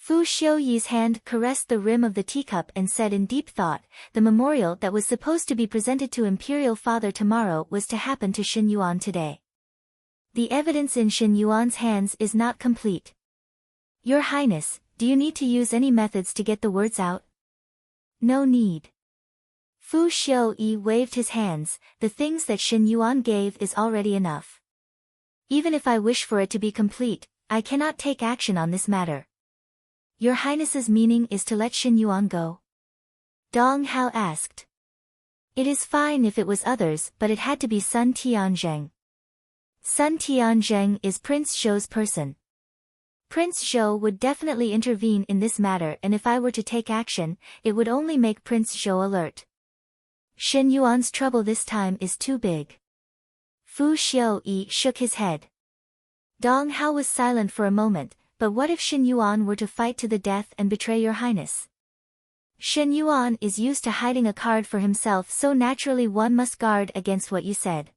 Fu Xiuyi's hand caressed the rim of the teacup and said in deep thought, the memorial that was supposed to be presented to Imperial Father tomorrow was to happen to Shin Yuan today. The evidence in Shin Yuan's hands is not complete. Your Highness, do you need to use any methods to get the words out? No need. Fu Xiuyi waved his hands, the things that Shin Yuan gave is already enough. Even if I wish for it to be complete, I cannot take action on this matter. Your Highness's meaning is to let Shin Yuan go? Dong Hao asked. It is fine if it was others, but it had to be Sun Tianjing. Sun Tianjing is Prince Zhou's person. Prince Zhou would definitely intervene in this matter, and if I were to take action, it would only make Prince Zhou alert. Shin Yuan's trouble this time is too big. Fu Xiuyi shook his head. Dong Hao was silent for a moment. But what if Shin Yuan were to fight to the death and betray your Highness? Shin Yuan is used to hiding a card for himself, so naturally one must guard against what you said.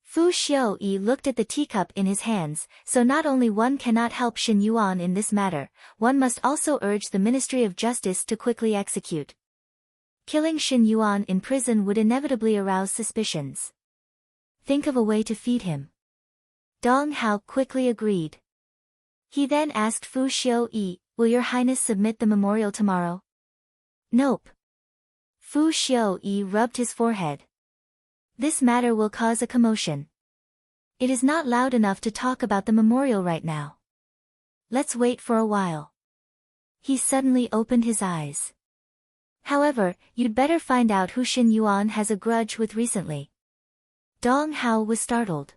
Fu Xiuyi looked at the teacup in his hands, so not only one cannot help Shin Yuan in this matter, one must also urge the Ministry of Justice to quickly execute. Killing Shin Yuan in prison would inevitably arouse suspicions. Think of a way to feed him. Dong Hao quickly agreed. He then asked Fu Xiuyi, will your Highness submit the memorial tomorrow? Nope. Fu Xiuyi rubbed his forehead. This matter will cause a commotion. It is not loud enough to talk about the memorial right now. Let's wait for a while. He suddenly opened his eyes. However, you'd better find out who Shin Yuan has a grudge with recently. Dong Hao was startled.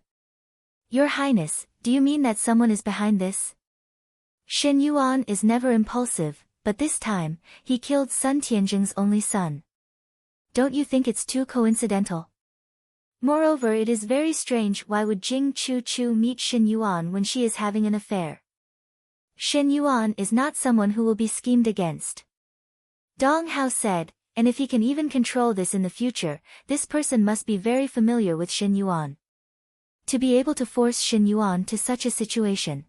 Your Highness, do you mean that someone is behind this? Shin Yuan is never impulsive, but this time, he killed Sun Tianjing's only son. Don't you think it's too coincidental? Moreover, it is very strange, why would Jing Chu Chu meet Shin Yuan when she is having an affair? Shin Yuan is not someone who will be schemed against. Dong Hao said, and if he can even control this in the future, this person must be very familiar with Shin Yuan. To be able to force Shin Yuan to such a situation.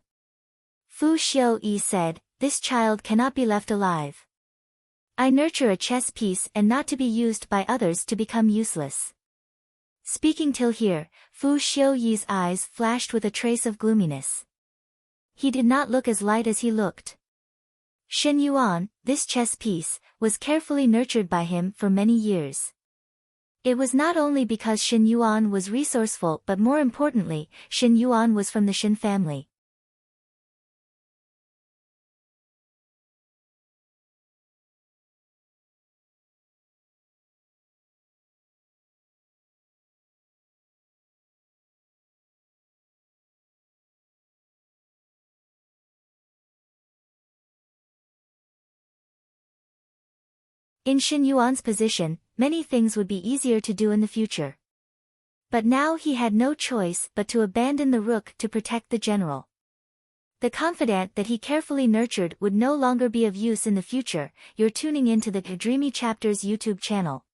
Fu Xiuyi said, this child cannot be left alive. I nurture a chess piece and not to be used by others to become useless. Speaking till here, Fu Xiuyi's eyes flashed with a trace of gloominess. He did not look as light as he looked. Shin Yuan, this chess piece, was carefully nurtured by him for many years. It was not only because Shin Yuan was resourceful, but more importantly, Shin Yuan was from the Shin family. In Shin Yuan's position, many things would be easier to do in the future. But now he had no choice but to abandon the rook to protect the general. The confidant that he carefully nurtured would no longer be of use in the future. You're tuning into the Dreamy Chapters YouTube channel.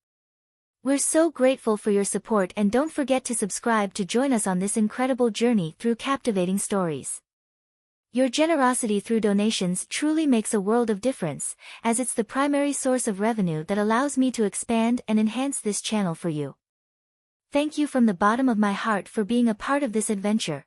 We're so grateful for your support, and don't forget to subscribe to join us on this incredible journey through captivating stories. Your generosity through donations truly makes a world of difference, as it's the primary source of revenue that allows me to expand and enhance this channel for you. Thank you from the bottom of my heart for being a part of this adventure.